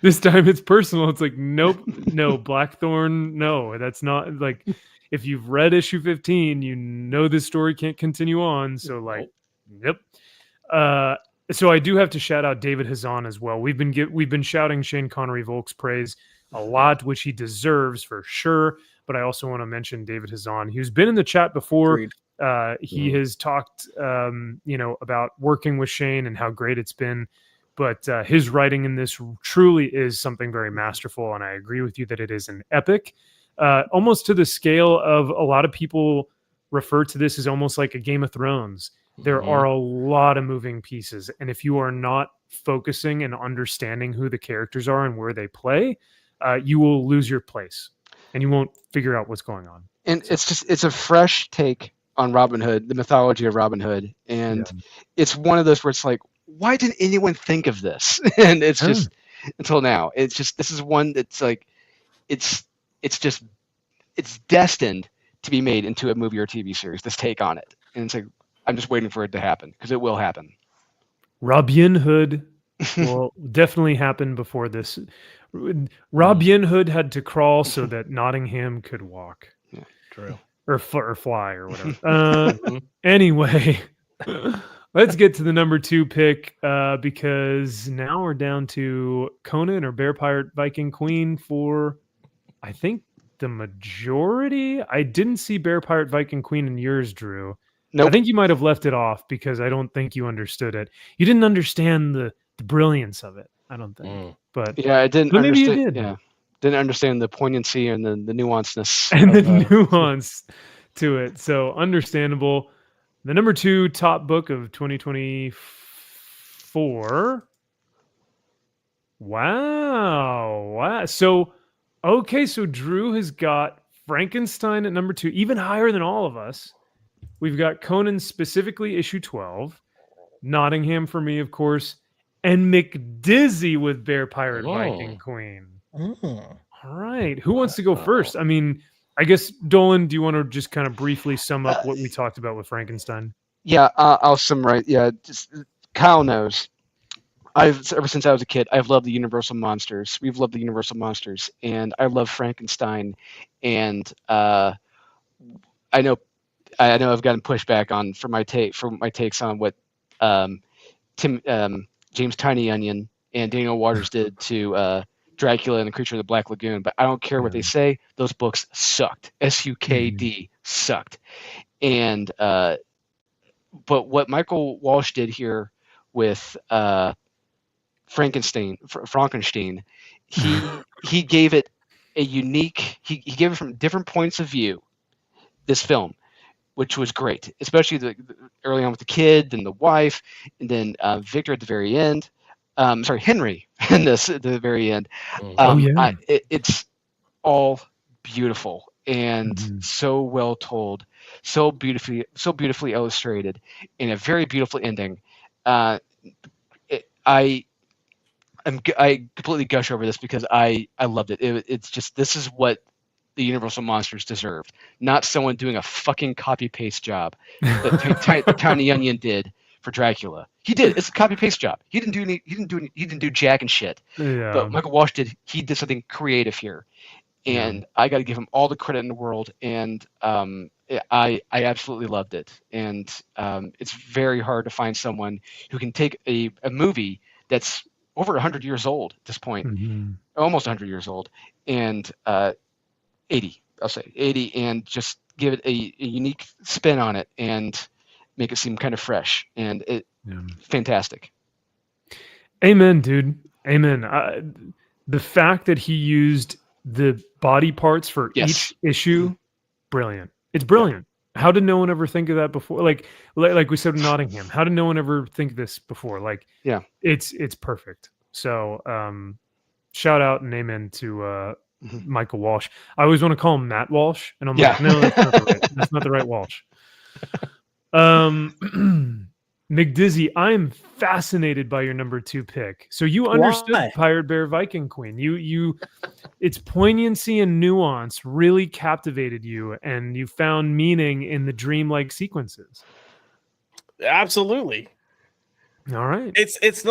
This time it's personal. It's like, nope, no, Blackthorn, no, that's not, like, if you've read issue 15, this story can't continue on. So like, yep. So I do have to shout out David Hazan as well. We've been shouting Shane Connery Volk's praise a lot, which he deserves for sure. But I also want to mention David Hazan, who's been in the chat before. Agreed. He has talked, about working with Shane and how great it's been. But his writing in this truly is something very masterful. And I agree with you that it is an epic, almost to the scale of a lot of people refer to this as almost like a Game of Thrones. There are a lot of moving pieces. And if you are not focusing and understanding who the characters are and where they play, you will lose your place and you won't figure out what's going on. And it's a fresh take on Robin Hood, the mythology of Robin Hood. And it's one of those where it's like, why didn't anyone think of this? And it's just until now. It's just, this is one that's like, it's destined to be made into a movie or TV series, this take on it. And it's like, I'm just waiting for it to happen, because it will happen. Robin Hood will definitely happen before this. Robin Hood had to crawl so that Nottingham could walk. Yeah, true. Or fly or whatever. Anyway, let's get to the number 2 pick, because now we're down to Conan or Bear Pirate Viking Queen for, I think, the majority. I didn't see Bear Pirate Viking Queen in yours, Drew. Nope. I think you might have left it off because I don't think you understood it. You didn't understand the brilliance of it, I don't think. But yeah, I didn't. Maybe you did. Yeah, didn't understand the poignancy and the nuanceness and the nuance to it. So understandable. The number 2 top book of 2024. Wow. So, okay, so Drew has got Frankenstein at number 2, even higher than all of us. We've got Conan, specifically issue 12, Nottingham for me, of course, and McDizzy with Bear Pirate Viking Queen. All right. Who wants to go first? I mean, I guess, Dolan, do you want to just kind of briefly sum up what we talked about with Frankenstein? Yeah, I'll summarize. Yeah, just Kyle knows. Ever since I was a kid, I've loved the Universal monsters. We've loved the Universal monsters, and I love Frankenstein. And I know I've gotten pushback for my takes on what James Tiny Onion and Daniel Waters did to Dracula and the Creature of the Black Lagoon, but I don't care what they say. Those books sucked. SUKD sucked. And but what Michael Walsh did here with Frankenstein, he gave it a unique. He gave it from different points of view. This film, which was great, especially the early on with the kid, then the wife, and then Victor at the very end. Henry in this at the very end. It's all beautiful and so well told, so beautifully illustrated, and a very beautiful ending. I completely gush over this because I loved it. It's just, this is what the Universal Monsters deserved, not someone doing a fucking copy paste job that Tiny Onion did for Dracula. He did. It's a copy paste job. He didn't do jack and shit. Yeah. But Michael Walsh did. He did something creative here, and I got to give him all the credit in the world. And I absolutely loved it. And it's very hard to find someone who can take a movie that's over 100 years old at this point, almost 100 years old, and 80, I'll say 80, and just give it a unique spin on it and make it seem kind of fresh and fantastic. Amen, dude. Amen. The fact that he used the body parts for each issue, brilliant. It's brilliant. How did no one ever think of that before? Like we said with Nottingham, how did no one ever think of this before? Like, it's perfect. So shout out and amen to Michael Walsh. I always want to call him Matt Walsh, and I'm like, no, that's not the right Walsh. McDizzy, I am fascinated by your number 2 pick. So you understood Pirate Bear Viking Queen. You its poignancy and nuance really captivated you, and you found meaning in the dreamlike sequences. Absolutely. All right. It's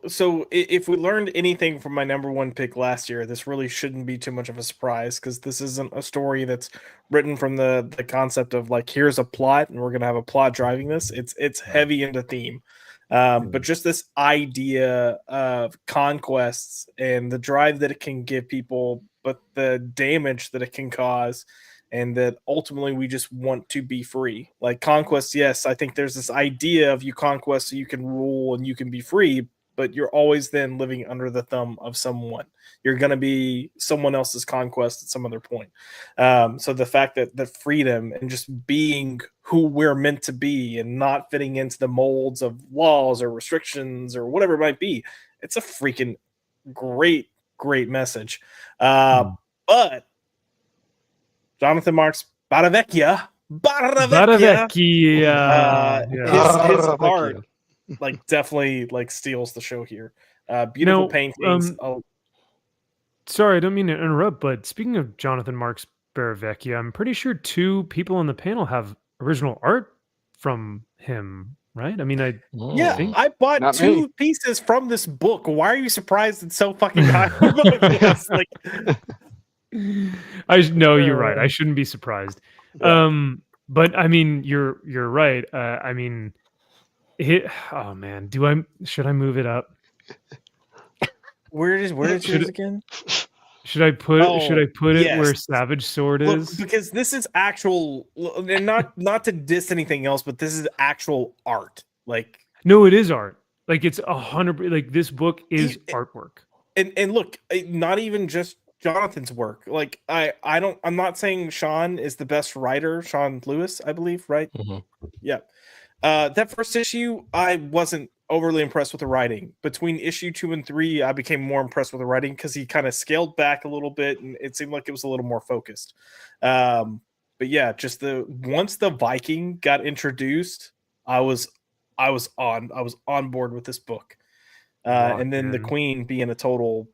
so if we learned anything from my number 1 pick last year, this really shouldn't be too much of a surprise, because this isn't a story that's written from the concept of like, here's a plot and we're gonna have a plot driving this. It's heavy into theme. But just this idea of conquests and the drive that it can give people, but the damage that it can cause, and that ultimately we just want to be free. Like conquest, yes, I think there's this idea of you conquest so you can rule and you can be free, but you're always then living under the thumb of someone. You're going to be someone else's conquest at some other point. So the fact that freedom and just being who we're meant to be and not fitting into the molds of laws or restrictions or whatever it might be, it's a freaking great message. But Jonathan Marks Baravecchia. His art like definitely like steals the show here. Beautiful paintings. Sorry, I don't mean to interrupt, but speaking of Jonathan Marks Baravecchia, I'm pretty sure 2 people on the panel have original art from him, right? I mean, I bought 2 pieces from this book. Why are you surprised it's so fucking high? Like, you're right. I shouldn't be surprised. But I mean, you're right. I mean, oh man, should I move it up? Where is yours again? Should I put it where Savage Sword is? Because this is actual, and not to diss anything else, but this is actual art. Like, no, it is art. Like, it's 100. Like, this book is artwork. And look, not even just Jonathan's work. Like, I'm not saying Sean is the best writer. Sean Lewis, I believe, right? Yeah. That first issue, I wasn't overly impressed with the writing. Between issue 2 and 3, I became more impressed with the writing because he kind of scaled back a little bit and it seemed like it was a little more focused. But yeah, just once the Viking got introduced, I was on board with this book. And then the Queen being a total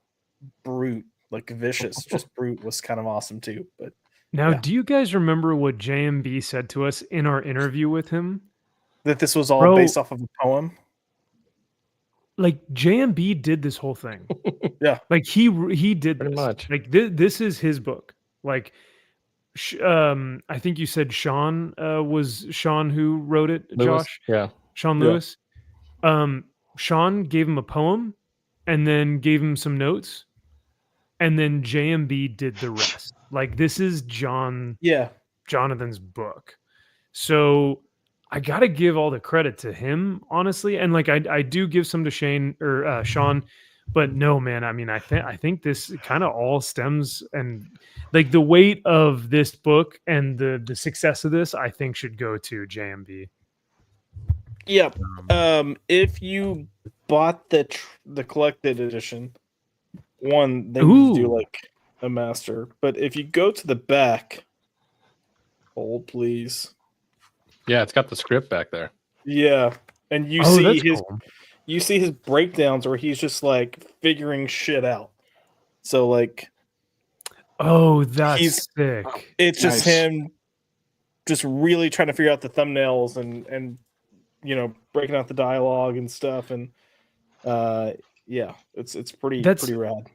brute, like vicious, just brute, was kind of awesome too. But now, do you guys remember what JMB said to us in our interview with him? That this was all based off of a poem. Like, JMB did this whole thing. Yeah, like he did pretty this. Much. Like this is his book. Like, I think you said Sean was Sean who wrote it. Lewis? Josh, yeah, Sean Lewis. Sean gave him a poem, and then gave him some notes, and then JMB did the rest. Like, this is Jonathan's book. So I got to give all the credit to him, honestly. And like, I do give some to Shane or Sean, but no, man, I mean, I think this kind of all stems, and like the weight of this book and the success of this, I think should go to JMB. Yep. If you bought the collected edition, they do like a master, but if you go to the back, hold please. Yeah, it's got the script back there. Yeah, and you see his. Cool. you see his breakdowns where he's just like figuring shit out. So like, oh, that's sick. It's just him, just really trying to figure out the thumbnails and you know, breaking out the dialogue and stuff. And yeah, it's pretty rad.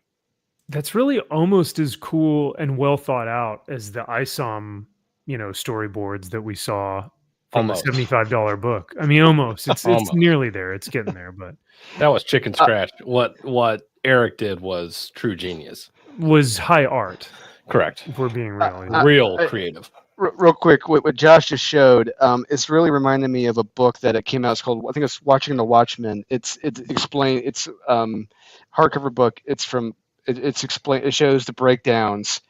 That's really almost as cool and well thought out as the ISOM, you know, storyboards that we saw from the $75 book. I mean, almost. It's nearly there. It's getting there, but that was chicken scratch. What Eric did was true genius. Was high art. Correct. If we're being real, real creative. Real quick, what Josh just showed, it's really reminding me of a book that it came out. It's called, I think it's Watching the Watchmen. It's explained. It's hardcover book. It shows the breakdowns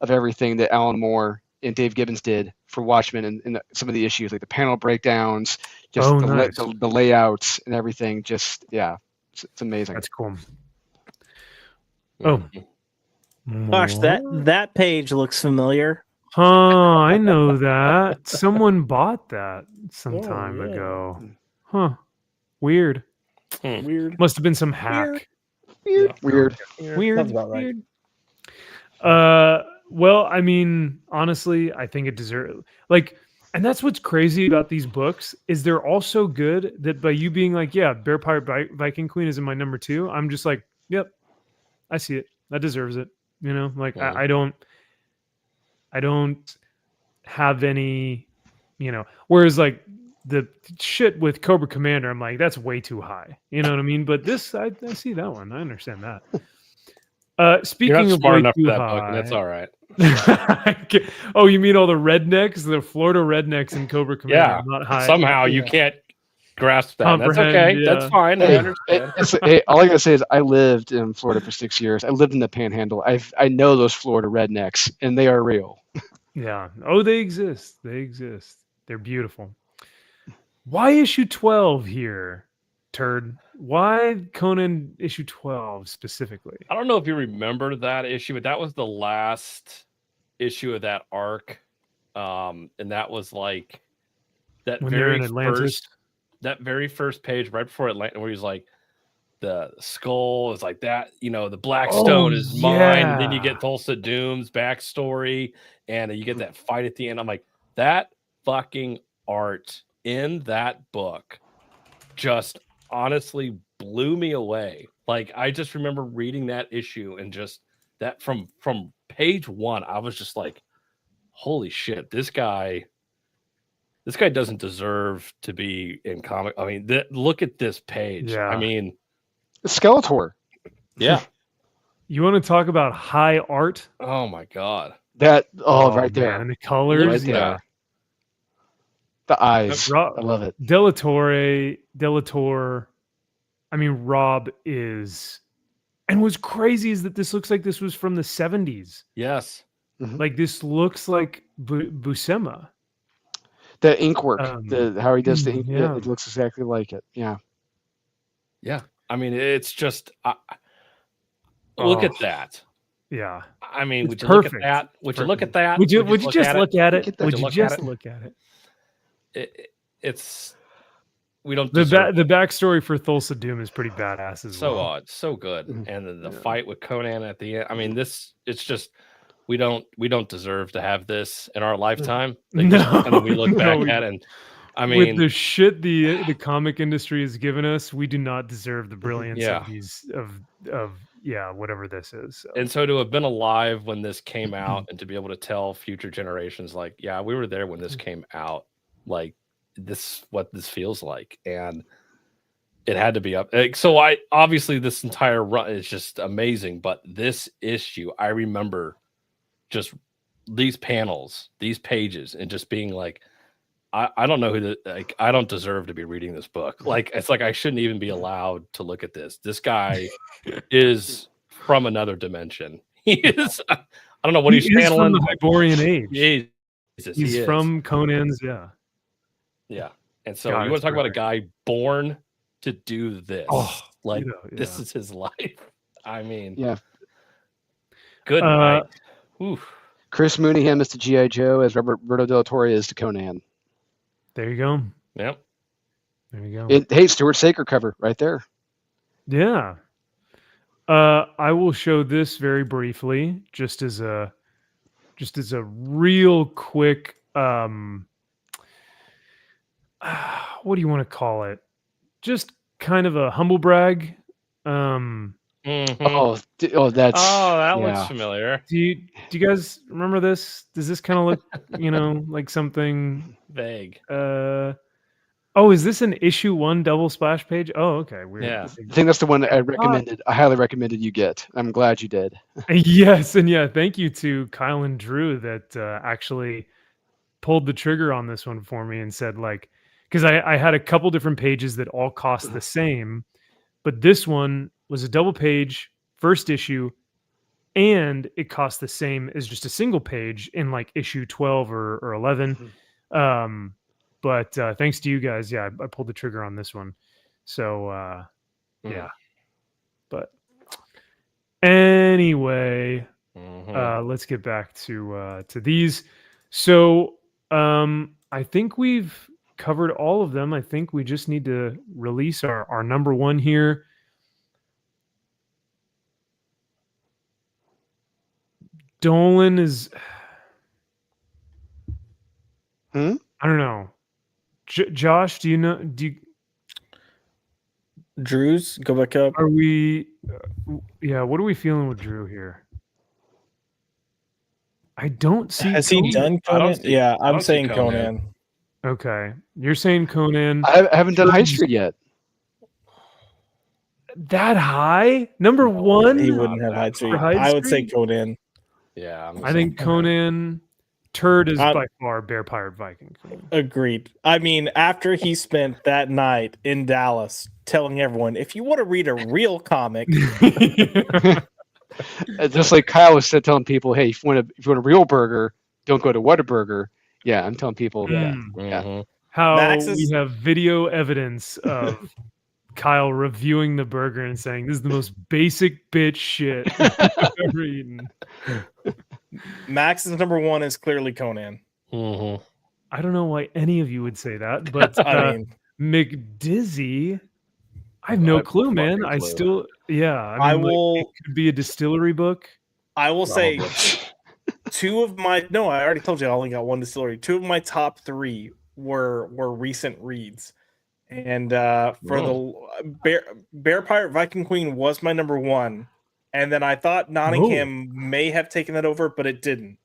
of everything that Alan Moore and Dave Gibbons did for Watchmen and some of the issues, like the panel breakdowns, just the layouts and everything. Just it's amazing. That's cool. Oh, gosh, that page looks familiar. Huh, I know that. Someone bought that some time ago. Huh. Weird. Weird. Must have been some hack. Weird. Sounds about right. Well, I mean, honestly, I think it deserves and that's what's crazy about these books is they're all so good that by you being like, yeah, Bear Pirate Viking Queen is in my number 2, I'm just like, yep, I see it. That deserves it. You know, like I don't have any, you know, whereas like the shit with Cobra Commander, I'm like, that's way too high. You know what I mean? But this, I see that one. I understand that. Speaking You're not of smart way enough too for that high, book, and that's all right. Oh, you mean all the rednecks, the Florida rednecks in Cobra Commander? Yeah. Not high. Somehow you can't grasp that. That's okay. Yeah. That's fine. I understand. All I gotta say is I lived in Florida for 6 years. I lived in the Panhandle. I know those Florida rednecks, and they are real. Yeah. Oh, they exist. They exist. They're beautiful. Why issue 12 here, Turd? Why Conan issue 12 specifically? I don't know if you remember that issue, but that was the last issue of that arc. And that was like that when they're in Atlantis. That very first page right before Atlantis, where he's like, the skull is like that, you know, the black stone is mine. And then you get Thulsa Doom's backstory and you get that fight at the end. I'm like, that fucking art in that book just honestly blew me away. Like, I just remember reading that issue and just that from page 1, I was just like, holy shit, this guy doesn't deserve to be in comic. I mean, look at this page. Yeah. I mean, Skeletor. Yeah. You want to talk about high art? Oh my god. Right there. And the colors. Right there. The eyes. I love it. Delator. I mean, Rob is, and what's crazy is that this looks like this was from the 70s. Yes. Mm-hmm. Like this looks like Buscema. The ink work, how he does the ink, yeah. it looks exactly like it. Yeah. Yeah. I mean, it's just look at that. Yeah. I mean, it's would you perfect. look at that? Would you look at that? Would you just look at it? Would you just look at it? It's we don't the backstory for Thulsa Doom is pretty badass as well. So odd, so good. And then the fight with Conan at the end. I mean, it's just we don't deserve to have this in our lifetime. And we look back at it, and I mean, with the shit the comic industry has given us, we do not deserve the brilliance of these of whatever this is. So. And so to have been alive when this came out and to be able to tell future generations, like, yeah, we were there when this came out, like this what this feels like, and it had to be up. So I obviously this entire run is just amazing, but this issue, I remember just these panels, these pages, and just being like, I don't know I don't deserve to be reading this book. Like, it's like I shouldn't even be allowed to look at this. This guy is from another dimension. He is. I don't know what he's from channeling. the Hyborian age. He's from Conan's. Yeah. And so you want to talk about a guy born to do this? Oh, this is his life. I mean, good night. Oof. Chris Mooneyham is to G.I. Joe as Roberto Del Torre is to Conan. There you go. Yep. There you go. Hey, Stuart Saker cover right there. Yeah. I will show this very briefly, just as a real quick what do you want to call it? Just kind of a humble brag. Mhm. That's that looks yeah. familiar. Do you guys remember this? Does this kind of look, like something Vague. Oh, is this an issue 1 double splash page? Oh, okay, weird. Yeah. I think that's the one that I highly recommended you get. I'm glad you did. Yes, and yeah, thank you to Kyle and Drew that actually pulled the trigger on this one for me and said, like, because I had a couple different pages that all cost the same, but this one was a double page first issue, and it cost the same as just a single page in like issue 12 or 11. But thanks to you guys, yeah, I pulled the trigger on this one. So yeah. But anyway, let's get back to these. So I think we've covered all of them. I think we just need to release our number one here. Dolan is I don't know. Josh, do you Drew's go back up? Are we yeah, what are we feeling with Drew here? I don't see Has he done Conan? Yeah, I'm saying Conan. Okay. You're saying Conan. I haven't done High Street yet. That high? Number one? He wouldn't have High Street. I would say Conan. Yeah. I think Conan. Turd is by far Bear Pirate Viking. Agreed. I mean, after he spent that night in Dallas telling everyone, if you want to read a real comic, just like Kyle was telling people, hey, if you want a real burger, don't go to Whataburger. Yeah, I'm telling people that. How we have video evidence of Kyle reviewing the burger and saying this is the most basic bitch shit I've ever eaten. Max's number one is clearly Conan. I don't know why any of you would say that, but I mean, McDizzy, I have no clue, man. I still, I will. Like, it could be a distillery book. I will say two of my. No, I already told you I only got one distillery. Two of my top three were recent reads, and for the Bear Pirate Viking Queen was my number one, and then I thought Nottingham may have taken that over, but it didn't.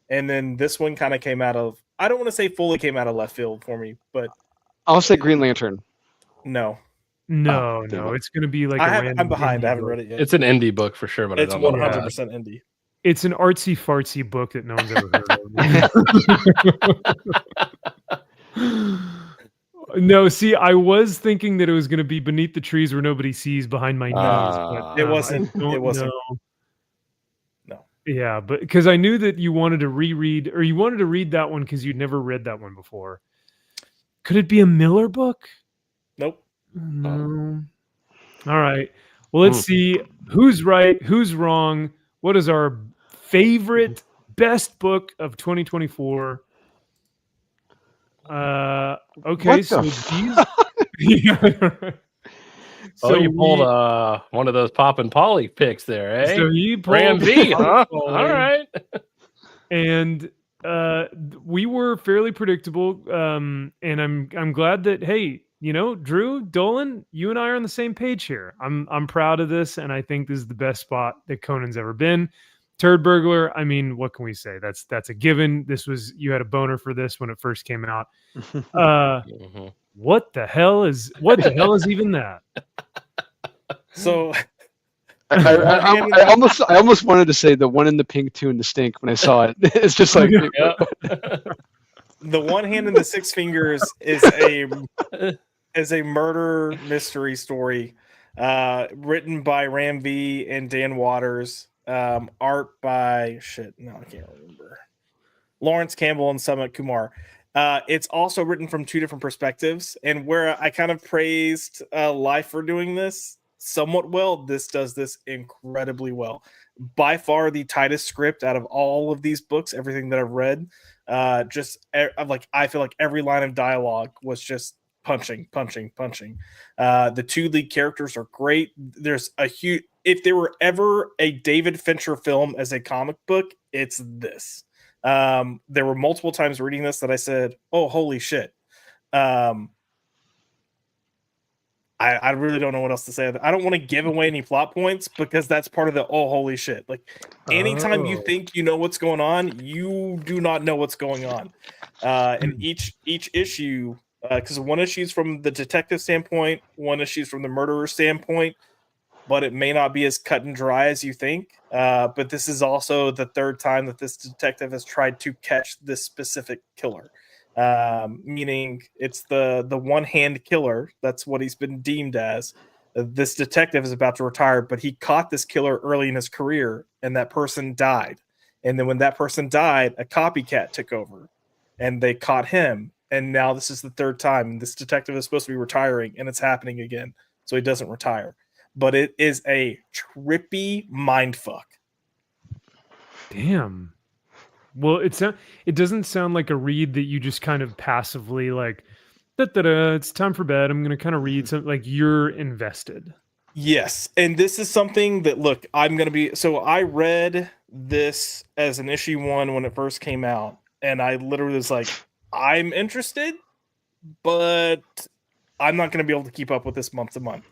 And then this one kind of came out of. I don't want to say fully came out of left field for me, but I'll say Green Lantern. No, it's going to be like I'm behind. I haven't read it yet. It's an indie book for sure, but it's 100% indie. It's an artsy fartsy book that no one's ever heard of. No, see, I was thinking that it was going to be Beneath the Trees Where Nobody Sees Behind My Knees, but it wasn't. It wasn't. No. Yeah, but because I knew that you wanted to reread, or you wanted to read that one because you'd never read that one before. Could it be a Miller book? Nope. No. All right. Well, let's see who's right, who's wrong. What is our favorite, best book of 2024? Okay, so these. So you pulled one of those Pop and Polly picks there, eh? So he pulled Ram V, huh? All right. And we were fairly predictable. And I'm glad that, hey, Drew, Dolan, you and I are on the same page here. I'm proud of this, and I think this is the best spot that Conan's ever been. Turd Burglar, I mean, what can we say? That's a given. You had a boner for this when it first came out. What the hell is even that? So I almost wanted to say the one in the pink, two in the stink when I saw it. It's just like the one hand in the six fingers is a murder mystery story written by Ram V and Dan Waters, art by I can't remember, Lawrence Campbell and Sumit Kumar. It's also written from two different perspectives, and where I kind of praised Life for doing this somewhat well, this does this incredibly well. By far the tightest script out of all of these books, everything that I've read. I feel like every line of dialogue was just punching. The two lead characters are great. There's a huge, if there were ever a David Fincher film as a comic book, it's this. There were multiple times reading this that I said, oh, holy shit. I really don't know what else to say. I don't want to give away any plot points because that's part of the oh holy shit. Like anytime you think you know what's going on, you do not know what's going on. And each issue, because one issue is from the detective standpoint, one issue is from the murderer standpoint, but it may not be as cut and dry as you think. But this is also the third time that this detective has tried to catch this specific killer. Meaning it's the one-hand killer. That's what he's been deemed as. This detective is about to retire, but he caught this killer early in his career, and that person died. And then when that person died, a copycat took over, and they caught him. And now this is the third time. This detective is supposed to be retiring, and it's happening again, so he doesn't retire. But it is a trippy mindfuck. Damn. Well, it doesn't sound like a read that you just kind of passively like, it's time for bed. I'm going to kind of read something. Like you're invested. Yes. And this is something that, look, so I read this as an issue 1 when it first came out. And I literally was like, I'm interested, but I'm not going to be able to keep up with this month to month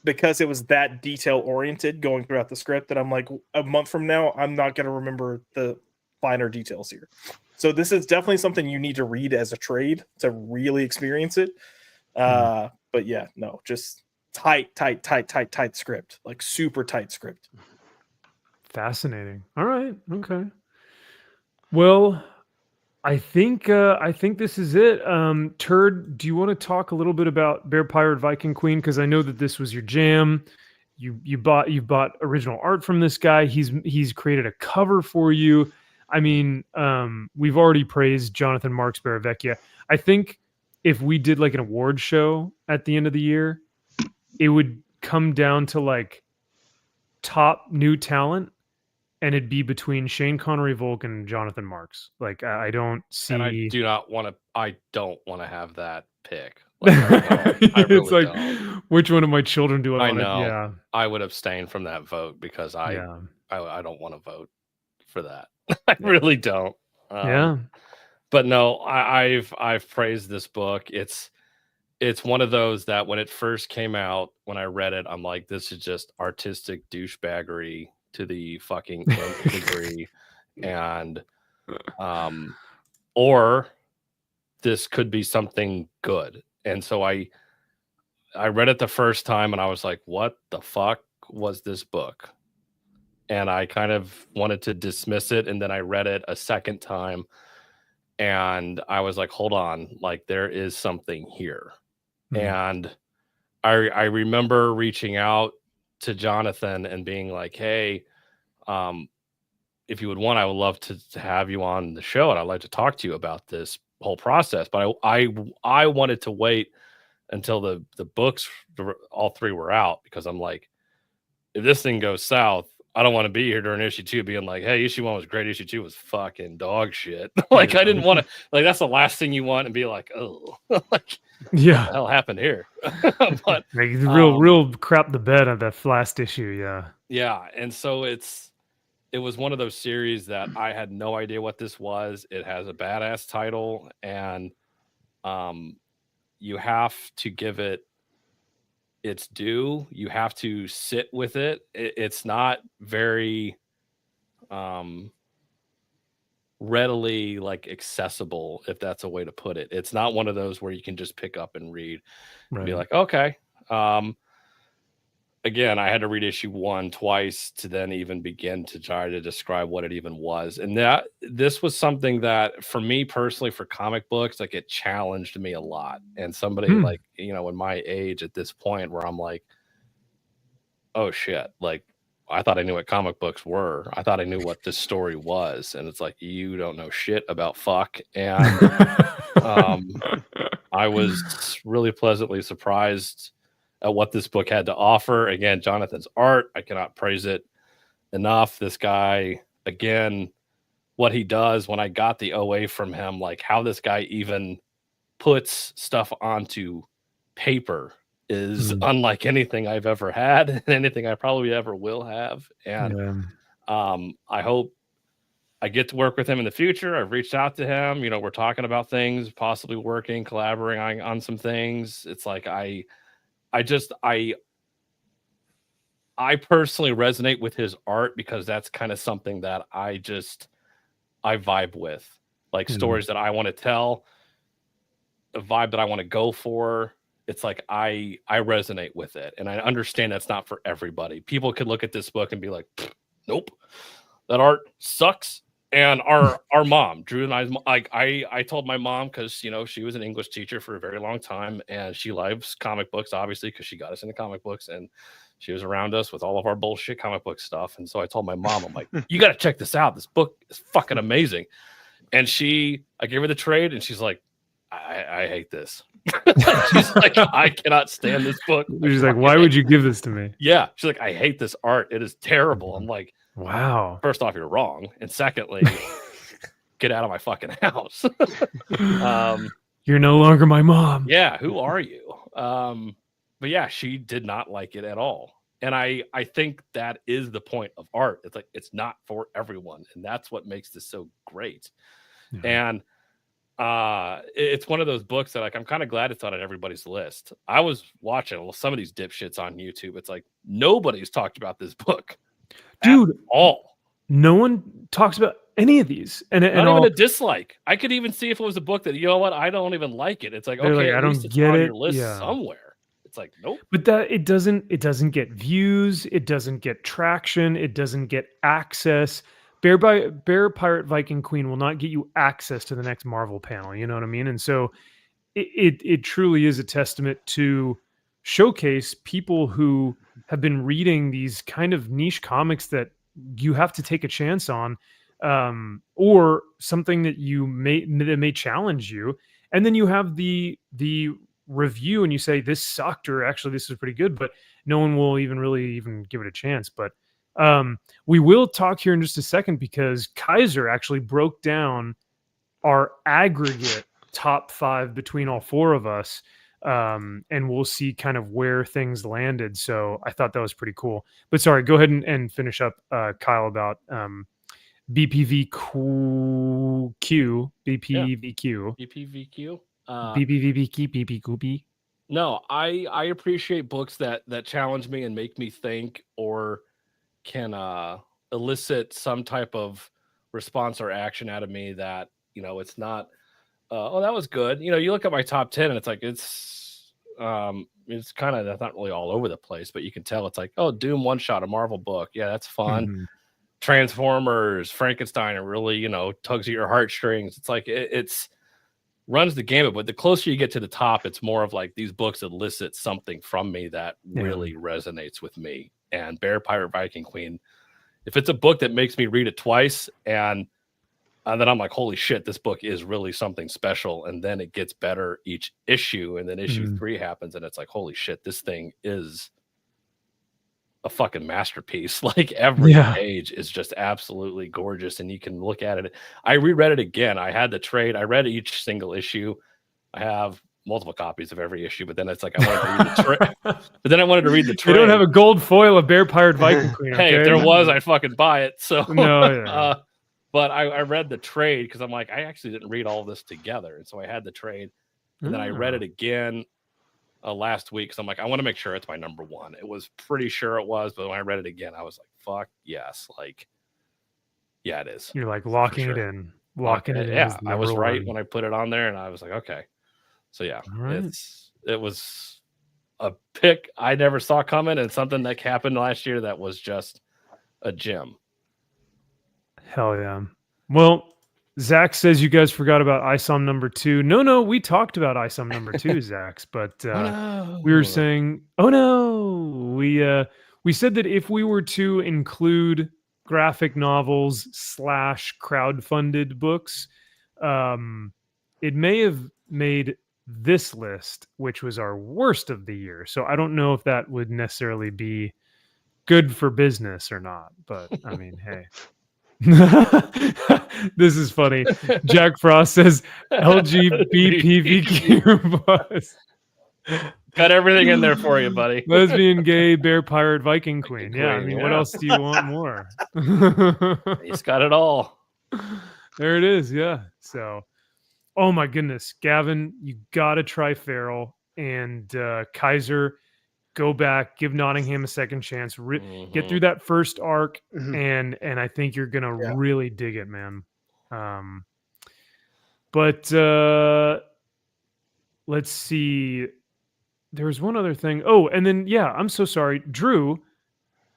because it was that detail oriented going throughout the script that I'm like, a month from now, I'm not going to remember the finer details here. So this is definitely something you need to read as a trade to really experience it. But yeah, no, just tight script, like super tight script. Fascinating. All right. Okay. Well, I think this is it. Turd, do you want to talk a little bit about Bear Pirate Viking Queen? Because I know that this was your jam. You bought original art from this guy. He's created a cover for you. I mean, we've already praised Jonathan Marks Baravecchia. I think if we did like an award show at the end of the year, it would come down to like top new talent, and it'd be between Shane Connery Volk and Jonathan Marks. Like I don't see. And I don't want to have that pick. Like, I really it's like, don't. Which one of my children do I I want know. to? Yeah, I would abstain from that vote because I don't want to vote for that. I really don't. Yeah. But no, I've praised this book. It's one of those that when it first came out, when I read it, I'm like, this is just artistic douchebaggery to the fucking nth degree, and or this could be something good. And so I read it the first time, and I was like, what the fuck was this book? And I kind of wanted to dismiss it. And then I read it a second time and I was like, hold on, like there is something here. And I remember reaching out to Jonathan and being like, hey, if you would want, I would love to have you on the show. And I'd like to talk to you about this whole process. But I wanted to wait until the books, all 3 were out, because I'm like, if this thing goes south, I don't want to be here during issue 2 being like, hey, issue 1 was great, issue 2 was fucking dog shit. Like I didn't want to, like that's the last thing you want, and be like, oh, like what the hell happened here? But like real crap the bed of that last issue. Yeah. And so it was one of those series that I had no idea what this was. It has a badass title, and you have to give it its due. You have to sit with it. It's not very readily like accessible, if that's a way to put it. It's not one of those where you can just pick up and read and be like, okay. Again, I had to read issue 1 twice to then even begin to try to describe what it even was. And this was something that for me personally, for comic books, like it challenged me a lot. And somebody like, in my age at this point where I'm like, oh shit, like I thought I knew what comic books were. I thought I knew what this story was. And it's like, you don't know shit about fuck. And I was really pleasantly surprised at what this book had to offer. Again, Jonathan's art, I cannot praise it enough. This guy, again, what he does, when I got the OA from him, like how this guy even puts stuff onto paper is unlike anything I've ever had and anything I probably ever will have. And I hope I get to work with him in the future. I've reached out to him. We're talking about things, possibly working, collaborating on some things. It's like I personally resonate with his art because that's kind of something that I vibe with, like stories that I want to tell, a vibe that I want to go for. It's like I resonate with it, and I understand that's not for everybody. People could look at this book and be like, nope, that art sucks. And our mom, Drew and I told my mom, because she was an English teacher for a very long time, and she loves comic books, obviously, because she got us into comic books, and she was around us with all of our bullshit comic book stuff. And so I told my mom, I'm like, you got to check this out. This book is fucking amazing. And I gave her the trade, and she's like, I hate this. She's like, I cannot stand this book. She's like, why would you give this to me? Yeah. She's like, I hate this art. It is terrible. I'm like, wow. First off, you're wrong. And secondly, get out of my fucking house. You're no longer my mom. Yeah. Who are you? But yeah, she did not like it at all. And I think that is the point of art. It's like, it's not for everyone. And that's what makes this so great. Yeah. And it's one of those books that, like, I'm kind of glad it's not on everybody's list. I was watching some of these dipshits on YouTube. It's like, nobody's talked about this book. Dude, all. No one talks about any of these. And not even a dislike. I could even see if it was a book that, you know what, I don't even like it. It's like, okay, like, at least it's on your list somewhere. It's like, nope. But that it doesn't get views, it doesn't get traction, it doesn't get access. Bear Pirate Viking Queen will not get you access to the next Marvel panel. You know what I mean? And so it truly is a testament to showcase people who have been reading these kind of niche comics that you have to take a chance on, or something that may challenge you. And then you have the review and you say, this sucked, or actually this is pretty good, but no one will even give it a chance. But we will talk here in just a second, because Kaiser actually broke down our aggregate top 5 between all 4 of us. And we'll see kind of where things landed. So I thought that was pretty cool. But sorry, go ahead and finish up, Kyle, about BPVQ. BPVQ. No, I appreciate books that challenge me and make me think, or can elicit some type of response or action out of me that, it's not, oh, that was good. You look at my top 10 and it's like, it's kind of, that's not really all over the place, but you can tell it's like, oh, Doom one shot, a Marvel book. Yeah, that's fun. Mm-hmm. Transformers, Frankenstein, it really, tugs at your heartstrings. It's like, it's runs the gamut, but the closer you get to the top, it's more of like these books elicit something from me that really resonates with me. And Bear Pirate Viking Queen, if it's a book that makes me read it twice, and then I'm like, holy shit, this book is really something special, and then it gets better each issue, and then issue 3 happens, and it's like, holy shit, this thing is a fucking masterpiece. Like, every page is just absolutely gorgeous, and you can look at it. I reread it again. I had the trade. I read each single issue. I have multiple copies of every issue, but then it's like, I wanted to read the trade. But then I wanted to read the trade. They don't have a gold foil of Bear Pirate Viking Queen. Hey, if there was, I'd fucking buy it. So no, but I read the trade because I'm like, I actually didn't read all of this together, and so I had the trade, and then I read it again last week, because I'm like, I want to make sure it's my number 1. It was pretty sure it was, but when I read it again, I was like, fuck yes, like, yeah, it is. You're like locking it in, locking it in. Yeah, I was right when I put it on there, and I was like, okay. So yeah, it was a pick I never saw coming, and something that happened last year that was just a gem. Hell yeah. Well, Zach says you guys forgot about ISOM number 2. No, we talked about ISOM number 2, Zach, but we were saying, oh no, we said that if we were to include graphic novels / crowdfunded books, it may have made this list, which was our worst of the year. So I don't know if that would necessarily be good for business or not, but I mean, hey. This is funny. Jack Frost says LGBTQ+. Got everything in there for you, buddy. Lesbian, gay, bear, pirate, Viking queen. Yeah, I Queen, mean, what yeah. else do you want more? He's got it all. There it is. Yeah. So, oh my goodness, Gavin, you got to try Farrell and Kaiser. Go back, give Nottingham a second chance. Get through that first arc, and I think you're gonna really dig it, man. But let's see. There was one other thing. Oh, and then I'm so sorry, Drew.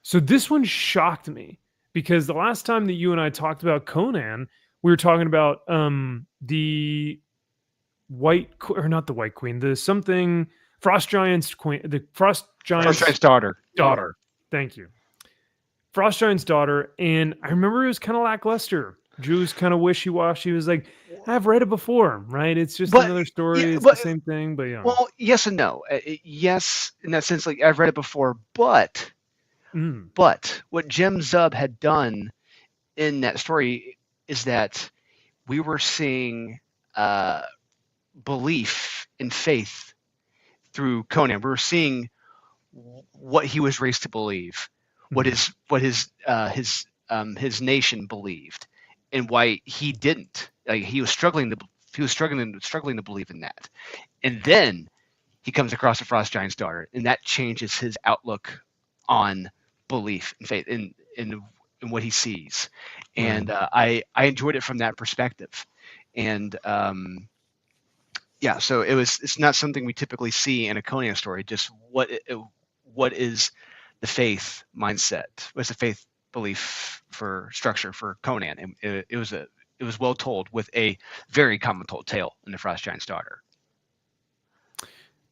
So this one shocked me because the last time that you and I talked about Conan, we were talking about the not the White Queen, the something Frost Giant's queen, the Frost Giant's daughter. Thank you. Frost Giant's daughter, and I remember it was kind of lackluster. Drew was kind of wishy-washy. He was like, I've read it before, right? It's just another story. It's the same thing, but yeah. Well, yes and no. Yes, in that sense, like I've read it before, but what Jim Zub had done in that story is that we were seeing belief and faith through Conan. We were seeing what he was raised to believe, what his nation believed, and why he didn't. Like he was struggling to believe in that, and then he comes across the Frost Giant's daughter, and that changes his outlook on belief and faith in what he sees. And I enjoyed it from that perspective, and so it's not something we typically see in a Conan story. Just what is the faith mindset? What's the faith belief for structure for Conan? And it was well told with a very common told tale in the Frost Giant's daughter.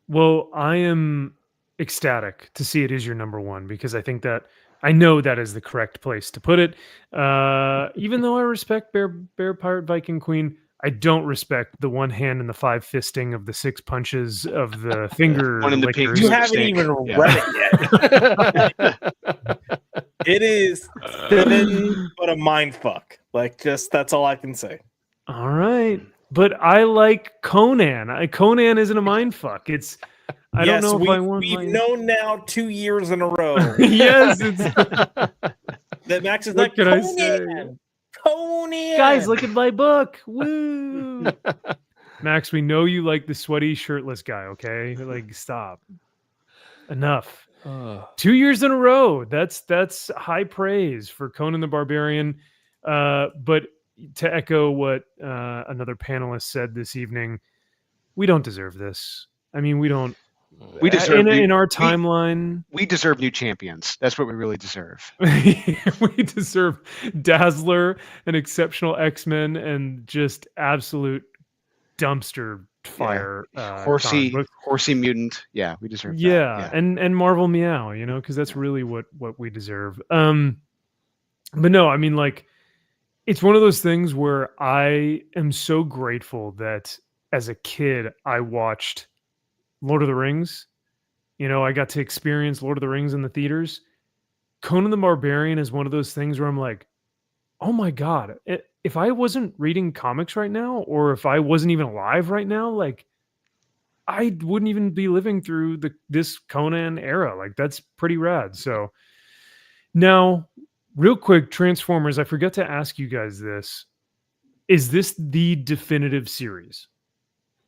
Well, I am ecstatic to see it is your number one because I think that I know that is the correct place to put it. Even though I respect Bear Pirate Viking Queen, I don't respect the one hand and the five fisting of the six punches of the finger. One in the lickers. You haven't even read it yet. It is thin, but a mind fuck. Like, just that's all I can say. All right, but I like Conan. Conan isn't a mind fuck. It's I don't know if I want. We've known now 2 years in a row. Yes, it's that Max is what like can Conan. I say? Conan. Guys, look at my book. Woo! Max, we know you like the sweaty, shirtless guy. Okay, like stop. Enough. 2 years in a row. That's high praise for Conan the Barbarian. But to echo what another panelist said this evening, we don't deserve this. I mean, we don't. We deserve in our timeline. We deserve new champions. That's what we really deserve. We deserve Dazzler and exceptional X-Men and just absolute dumpster fire. Horsey mutant. Yeah, we deserve that. Yeah, and Marvel Meow, because that's really what we deserve. But no, I mean, like, it's one of those things where I am so grateful that as a kid I watched Lord of the Rings. I got to experience Lord of the Rings in the theaters. Conan the Barbarian is one of those things where I'm like, oh my God, if I wasn't reading comics right now, or if I wasn't even alive right now, like I wouldn't even be living through this Conan era. Like that's pretty rad. So now, real quick, Transformers, I forgot to ask you guys this. Is this the definitive series?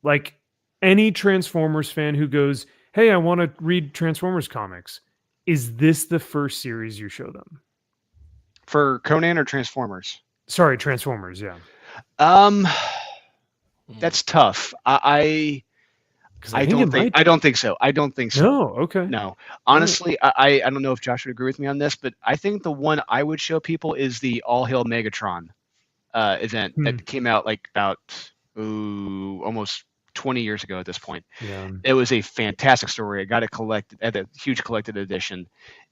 Like, any Transformers fan who goes, hey, I want to read Transformers comics, is this the first series you show them? For Conan or Transformers? Sorry, Transformers, yeah. That's tough. I don't think so. No, okay. No. Honestly, I don't know if Josh would agree with me on this, but I think the one I would show people is the All Hail Megatron event that came out like about almost 20 years ago at this point. Yeah. It was a fantastic story. I got it collected at a huge collected edition.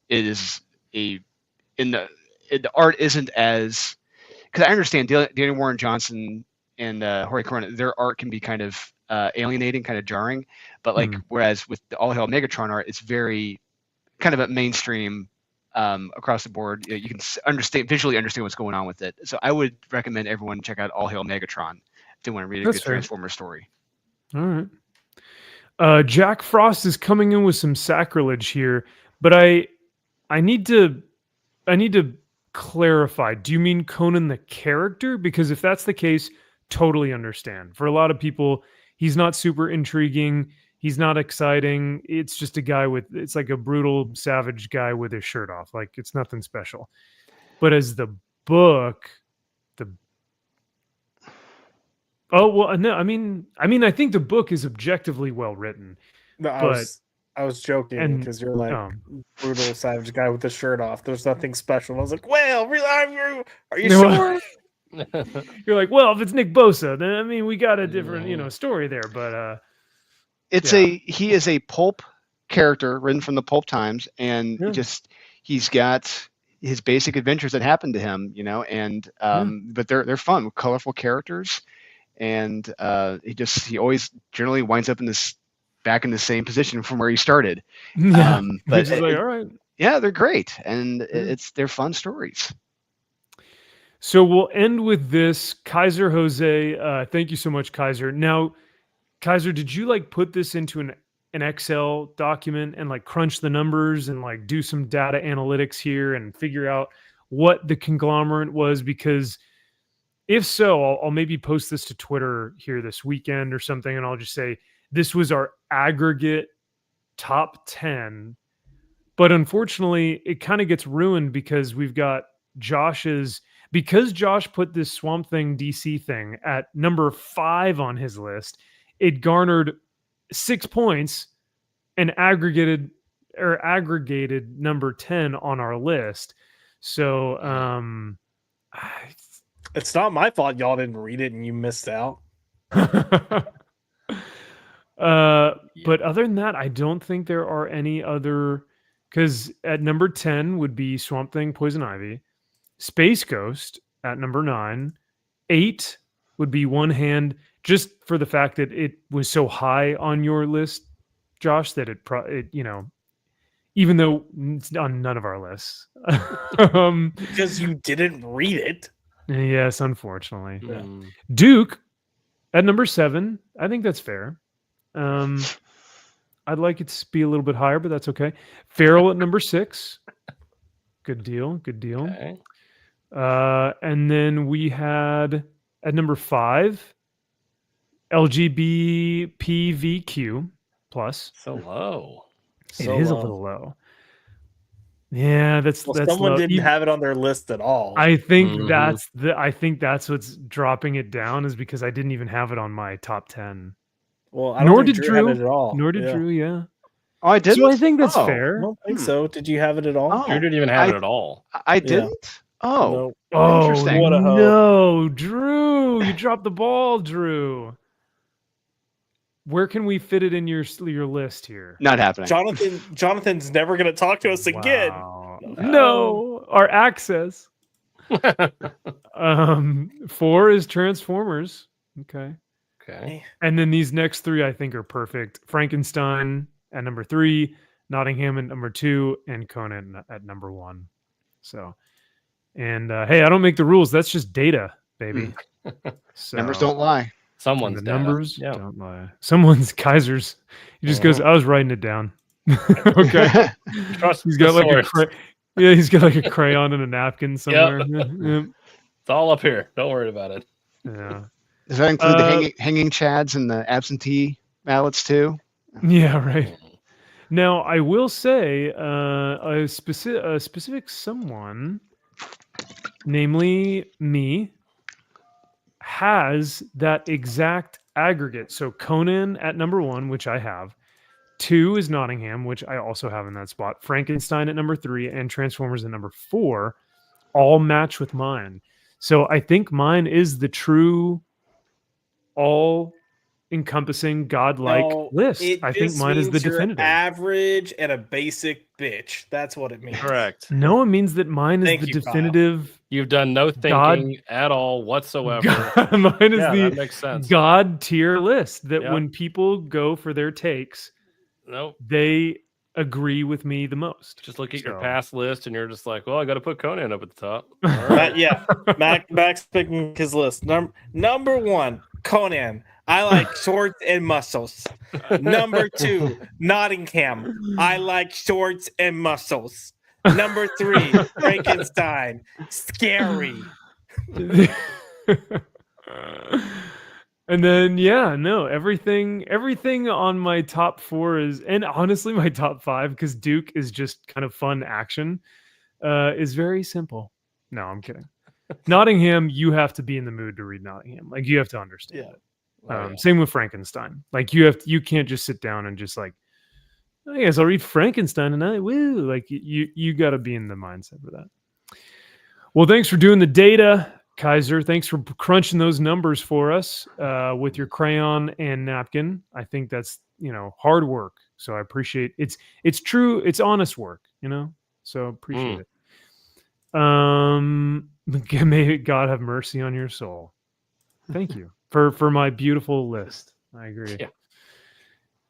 It is the art isn't as, because I understand Daniel Warren Johnson and Jorge Corona, their art can be kind of alienating, kind of jarring, but like whereas with the All Hail Megatron art, it's very kind of a mainstream across the board. You can visually understand what's going on with it. So I would recommend everyone check out All Hail Megatron if they want to read a good Transformers story. All right. Jack Frost is coming in with some sacrilege here, but I need to clarify. Do you mean Conan the character? Because if that's the case, totally understand. For a lot of people, he's not super intriguing. He's not exciting. It's just a guy it's like a brutal, savage guy with his shirt off. Like it's nothing special. But as the book, no, I mean, I think the book is objectively well written. No, I was joking because you're like brutal, savage guy with the shirt off. There's nothing special. And I was like, well, really, are you sure? You're like, well, if it's Nick Bosa, then I mean, we got a different, story there. But he is a pulp character written from the pulp times, and he's got his basic adventures that happened to him, and but they're fun, colorful characters, and he always generally winds up back in the same position from where he started. But like, all right. Yeah, they're great, and they're fun stories. So we'll end with this. Kaiser Jose, thank you so much, Kaiser. Now, Kaiser, did you put this into an Excel document and crunch the numbers and do some data analytics here and figure out what the conglomerate was? Because if so, I'll maybe post this to Twitter here this weekend or something, and I'll just say, this was our aggregate top 10. But unfortunately, it kind of gets ruined because we've got because Josh put this Swamp Thing DC thing at number 5 on his list, it garnered 6 points and aggregated number 10 on our list. So it's not my fault y'all didn't read it and you missed out. But other than that, I don't think there are any other, because at number 10 would be Swamp Thing, Poison Ivy, Space Ghost at number 9, 8 would be One Hand, just for the fact that it was so high on your list, Josh, that it even though it's on none of our lists. Because you didn't read it. Yes, unfortunately. Yeah. Duke at number 7, I think that's fair. I'd like it to be a little bit higher, but that's okay. Feral at number 6. Good deal. Okay. And then we had at number 5, LGBTQV plus. So low. It is a little low. Yeah, that's someone low. didn't have it on their list at all. I think that's what's dropping it down, is because I didn't even have it on my top 10. Well, I don't think Drew had it at all. Nor did Drew, yeah. Oh, I didn't? So I think that's fair. I don't think so. Did you have it at all? Oh, Drew didn't even have it at all. I didn't? No. Oh, interesting. What a hoe. No, Drew, you dropped the ball, Drew. Where can we fit it in your list here? Not happening. Jonathan's never going to talk to us again. No, our access. 4 is Transformers. Okay. And then these next 3 I think are perfect. Frankenstein at number 3, Nottingham at number 2, and Conan at number 1. So, and hey, I don't make the rules. That's just data, baby. So, numbers don't lie. Someone's numbers don't lie. Someone's Kaiser's. He just goes, I was writing it down. Okay. He's got he's got like a crayon and a napkin somewhere. Yep. It's all up here. Don't worry about it. Yeah. Does that include the hanging chads and the absentee ballots too? Yeah, right. Now, I will say a specific someone, namely me, has that exact aggregate. So Conan at number 1, which I have. 2 is Nottingham, which I also have in that spot. Frankenstein at number 3 and Transformers at number 4 all match with mine. So I think mine is the true all-encompassing godlike list. I think mine is the definitive. Average and a basic bitch. That's what it means. Correct. No, it means that mine is the definitive. Kyle. You've done no thinking at all whatsoever. Mine is that makes sense. God tier list that when people go for their takes, they agree with me the most. Just look at your past list and you're just like, well, I got to put Conan up at the top. Right. Yeah. Max picking his list. Number 1, Conan. I like shorts and muscles. Number 2, Nottingham. I like shorts and muscles. Number 3, Frankenstein. Scary. And then everything on my top 4 is, and honestly my top 5, because Duke is just kind of fun action, is very simple. No, I'm kidding. Nottingham, you have to be in the mood to read Nottingham. Like, you have to understand it. Same with Frankenstein. Like, you can't just sit down and just like, I guess I'll read Frankenstein tonight. Woo! Like, you got to be in the mindset for that. Well, thanks for doing the data, Kaiser. Thanks for crunching those numbers for us with your crayon and napkin. I think that's hard work. So I appreciate it's true. It's honest work. So appreciate it. May God have mercy on your soul. Thank you for my beautiful list. I agree. Yeah.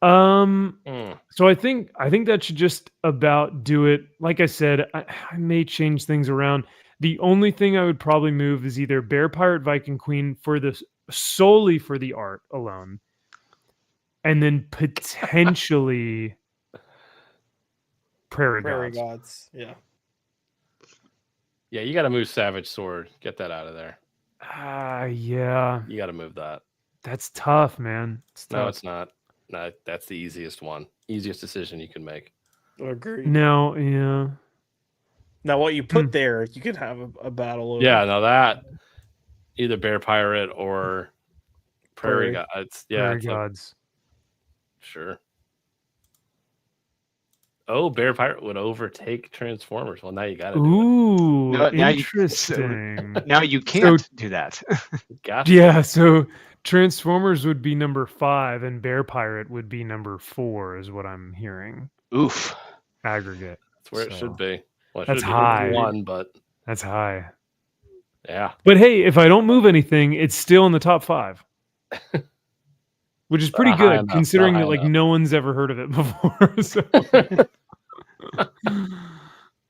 So I think that should just about do it. Like I said, I may change things around. The only thing I would probably move is either Bear Pirate Viking Queen solely for the art alone, and then potentially Prairie Gods. Yeah. Yeah, you got to move Savage Sword. Get that out of there. Yeah. You got to move that. That's tough, man. No, it's not. No, that's the easiest one. Easiest decision you can make. Agreed. No, yeah. Now, what you put there, you could have a battle over. Yeah, no, that either Bear Pirate or Prairie Gods. Yeah, Prairie Gods. Sure. Oh, Bear Pirate would overtake Transformers. Well, now you got to do Ooh, now interesting. Now you can't do that. Gotcha. Yeah, so Transformers would be number 5 and Bear Pirate would be number 4 is what I'm hearing. Oof. Aggregate. That's where it should be. Well, that's high. One, but that's high. Yeah. But hey, if I don't move anything, it's still in the top 5. Which is pretty good considering that no one's ever heard of it before. So.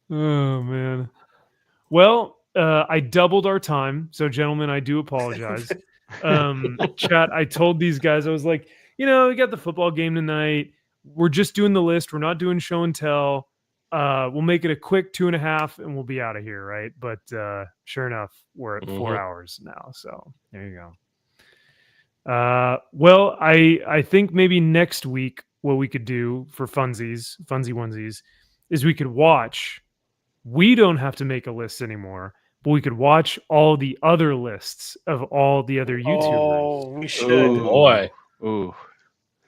Oh man. Well, I doubled our time. So gentlemen, I do apologize. Chat, I told these guys, I was like, we got the football game tonight. We're just doing the list. We're not doing show and tell. We'll make it a quick 2.5 and we'll be out of here, right? But sure enough, we're at 4 hours now. So there you go. Well, I think maybe next week what we could do for funsy onesies, is we could watch. We don't have to make a list anymore, but we could watch all the other lists of all the other YouTubers. Oh, we should. Ooh, boy. Ooh.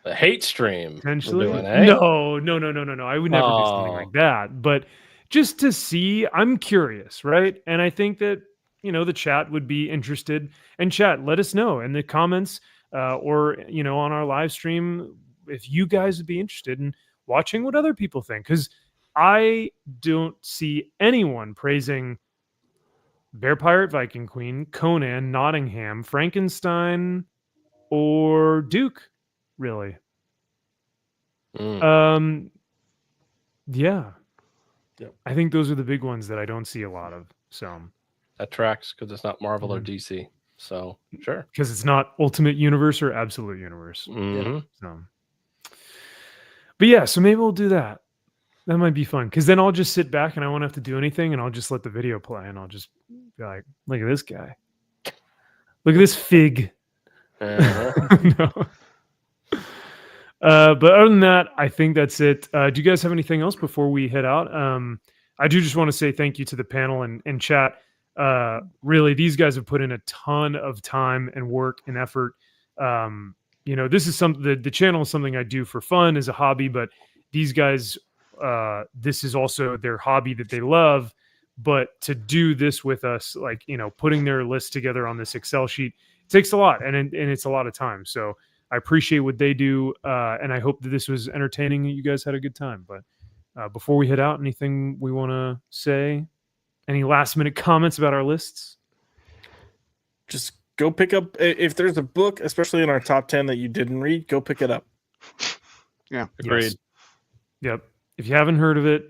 The hate stream. Potentially. Doing, eh? No. I would never do something like that. But just to see, I'm curious, right? And I think that, the chat would be interested. And chat, let us know in the comments or, on our live stream if you guys would be interested in watching what other people think. Because I don't see anyone praising Bear Pirate Viking Queen, Conan, Nottingham, Frankenstein, or Duke. Really. Yeah. Yep. I think those are the big ones that I don't see a lot of. So that tracks because it's not Marvel or DC. So sure. Because it's not Ultimate Universe or Absolute Universe. Mm-hmm. So. But yeah, so maybe we'll do that. That might be fun. Because then I'll just sit back and I won't have to do anything and I'll just let the video play and I'll just be like, look at this guy. Look at this fig. No. But other than that, I think that's it. Do you guys have anything else before we head out? I do just want to say thank you to the panel and chat. Really, these guys have put in a ton of time and work and effort. This is something the channel is something I do for fun as a hobby, but these guys, this is also their hobby that they love. But to do this with us, like, putting their list together on this Excel sheet, it takes a lot and it's a lot of time. So I appreciate what they do, and I hope that this was entertaining and you guys had a good time. But before we head out, anything we want to say? Any last-minute comments about our lists? Just go pick up. If there's a book, especially in our top 10 that you didn't read, go pick it up. Yeah, agreed. Yes. Yep. If you haven't heard of it,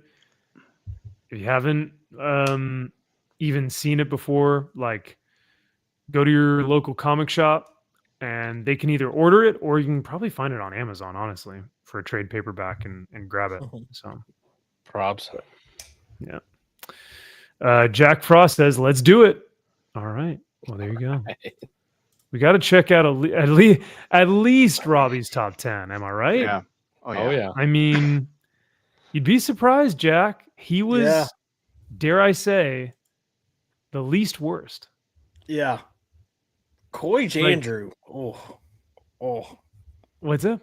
if you haven't even seen it before, like, go to your local comic shop, and they can either order it or you can probably find it on Amazon, honestly, for a trade paperback and grab it. So Props. yeah. Jack Frost says, "Let's do it." All right. Well, there you go. We got to check out at least Robbie's top 10. Am I right? Yeah. Oh yeah. I mean, you'd be surprised, Jack. He was, dare I say, the least worst. Yeah. Coy Jandrew. Oh. What's up?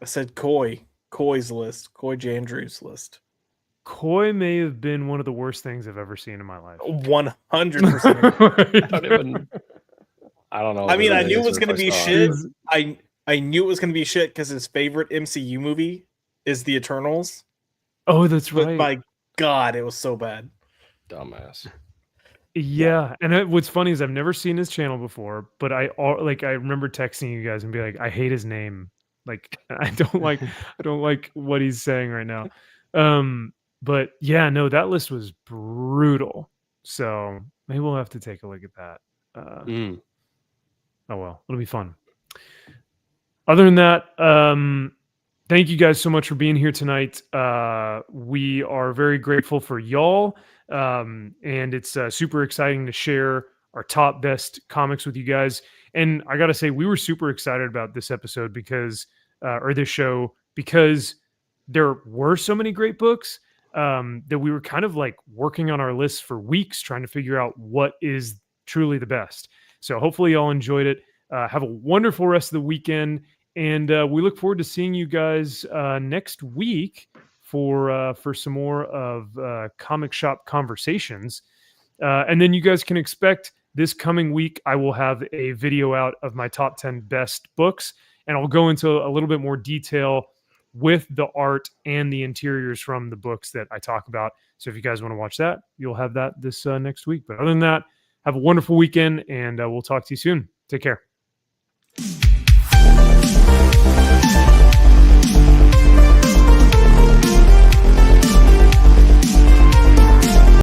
I said Coy. Coy's list. Coy Jandrew's list. Coy may have been one of the worst things I've ever seen in my life. 100%. I don't know. I mean, I knew it was going to be shit. it. I knew it was going to be shit because his favorite MCU movie is The Eternals. Oh, that's But right. my God, it was so bad. Dumbass. Yeah, and what's funny is I've never seen his channel before, but I remember texting you guys and be like, I hate his name. Like I don't like what he's saying right now. But yeah, no, that list was brutal. So maybe we'll have to take a look at that. Oh well, it'll be fun. Other than that, thank you guys so much for being here tonight. We are very grateful for y'all. And it's super exciting to share our top best comics with you guys. And I got to say, we were super excited about this episode because this show, because there were so many great books that we were kind of like working on our lists for weeks, trying to figure out what is truly the best. So hopefully y'all enjoyed it. Have a wonderful rest of the weekend. And we look forward to seeing you guys next week for some more of Comic Shop Conversations. And then you guys can expect this coming week, I will have a video out of my top 10 best books, and I'll go into a little bit more detail with the art and the interiors from the books that I talk about. So if you guys want to watch that, you'll have that this next week. But other than that, have a wonderful weekend, and we'll talk to you soon. Take care.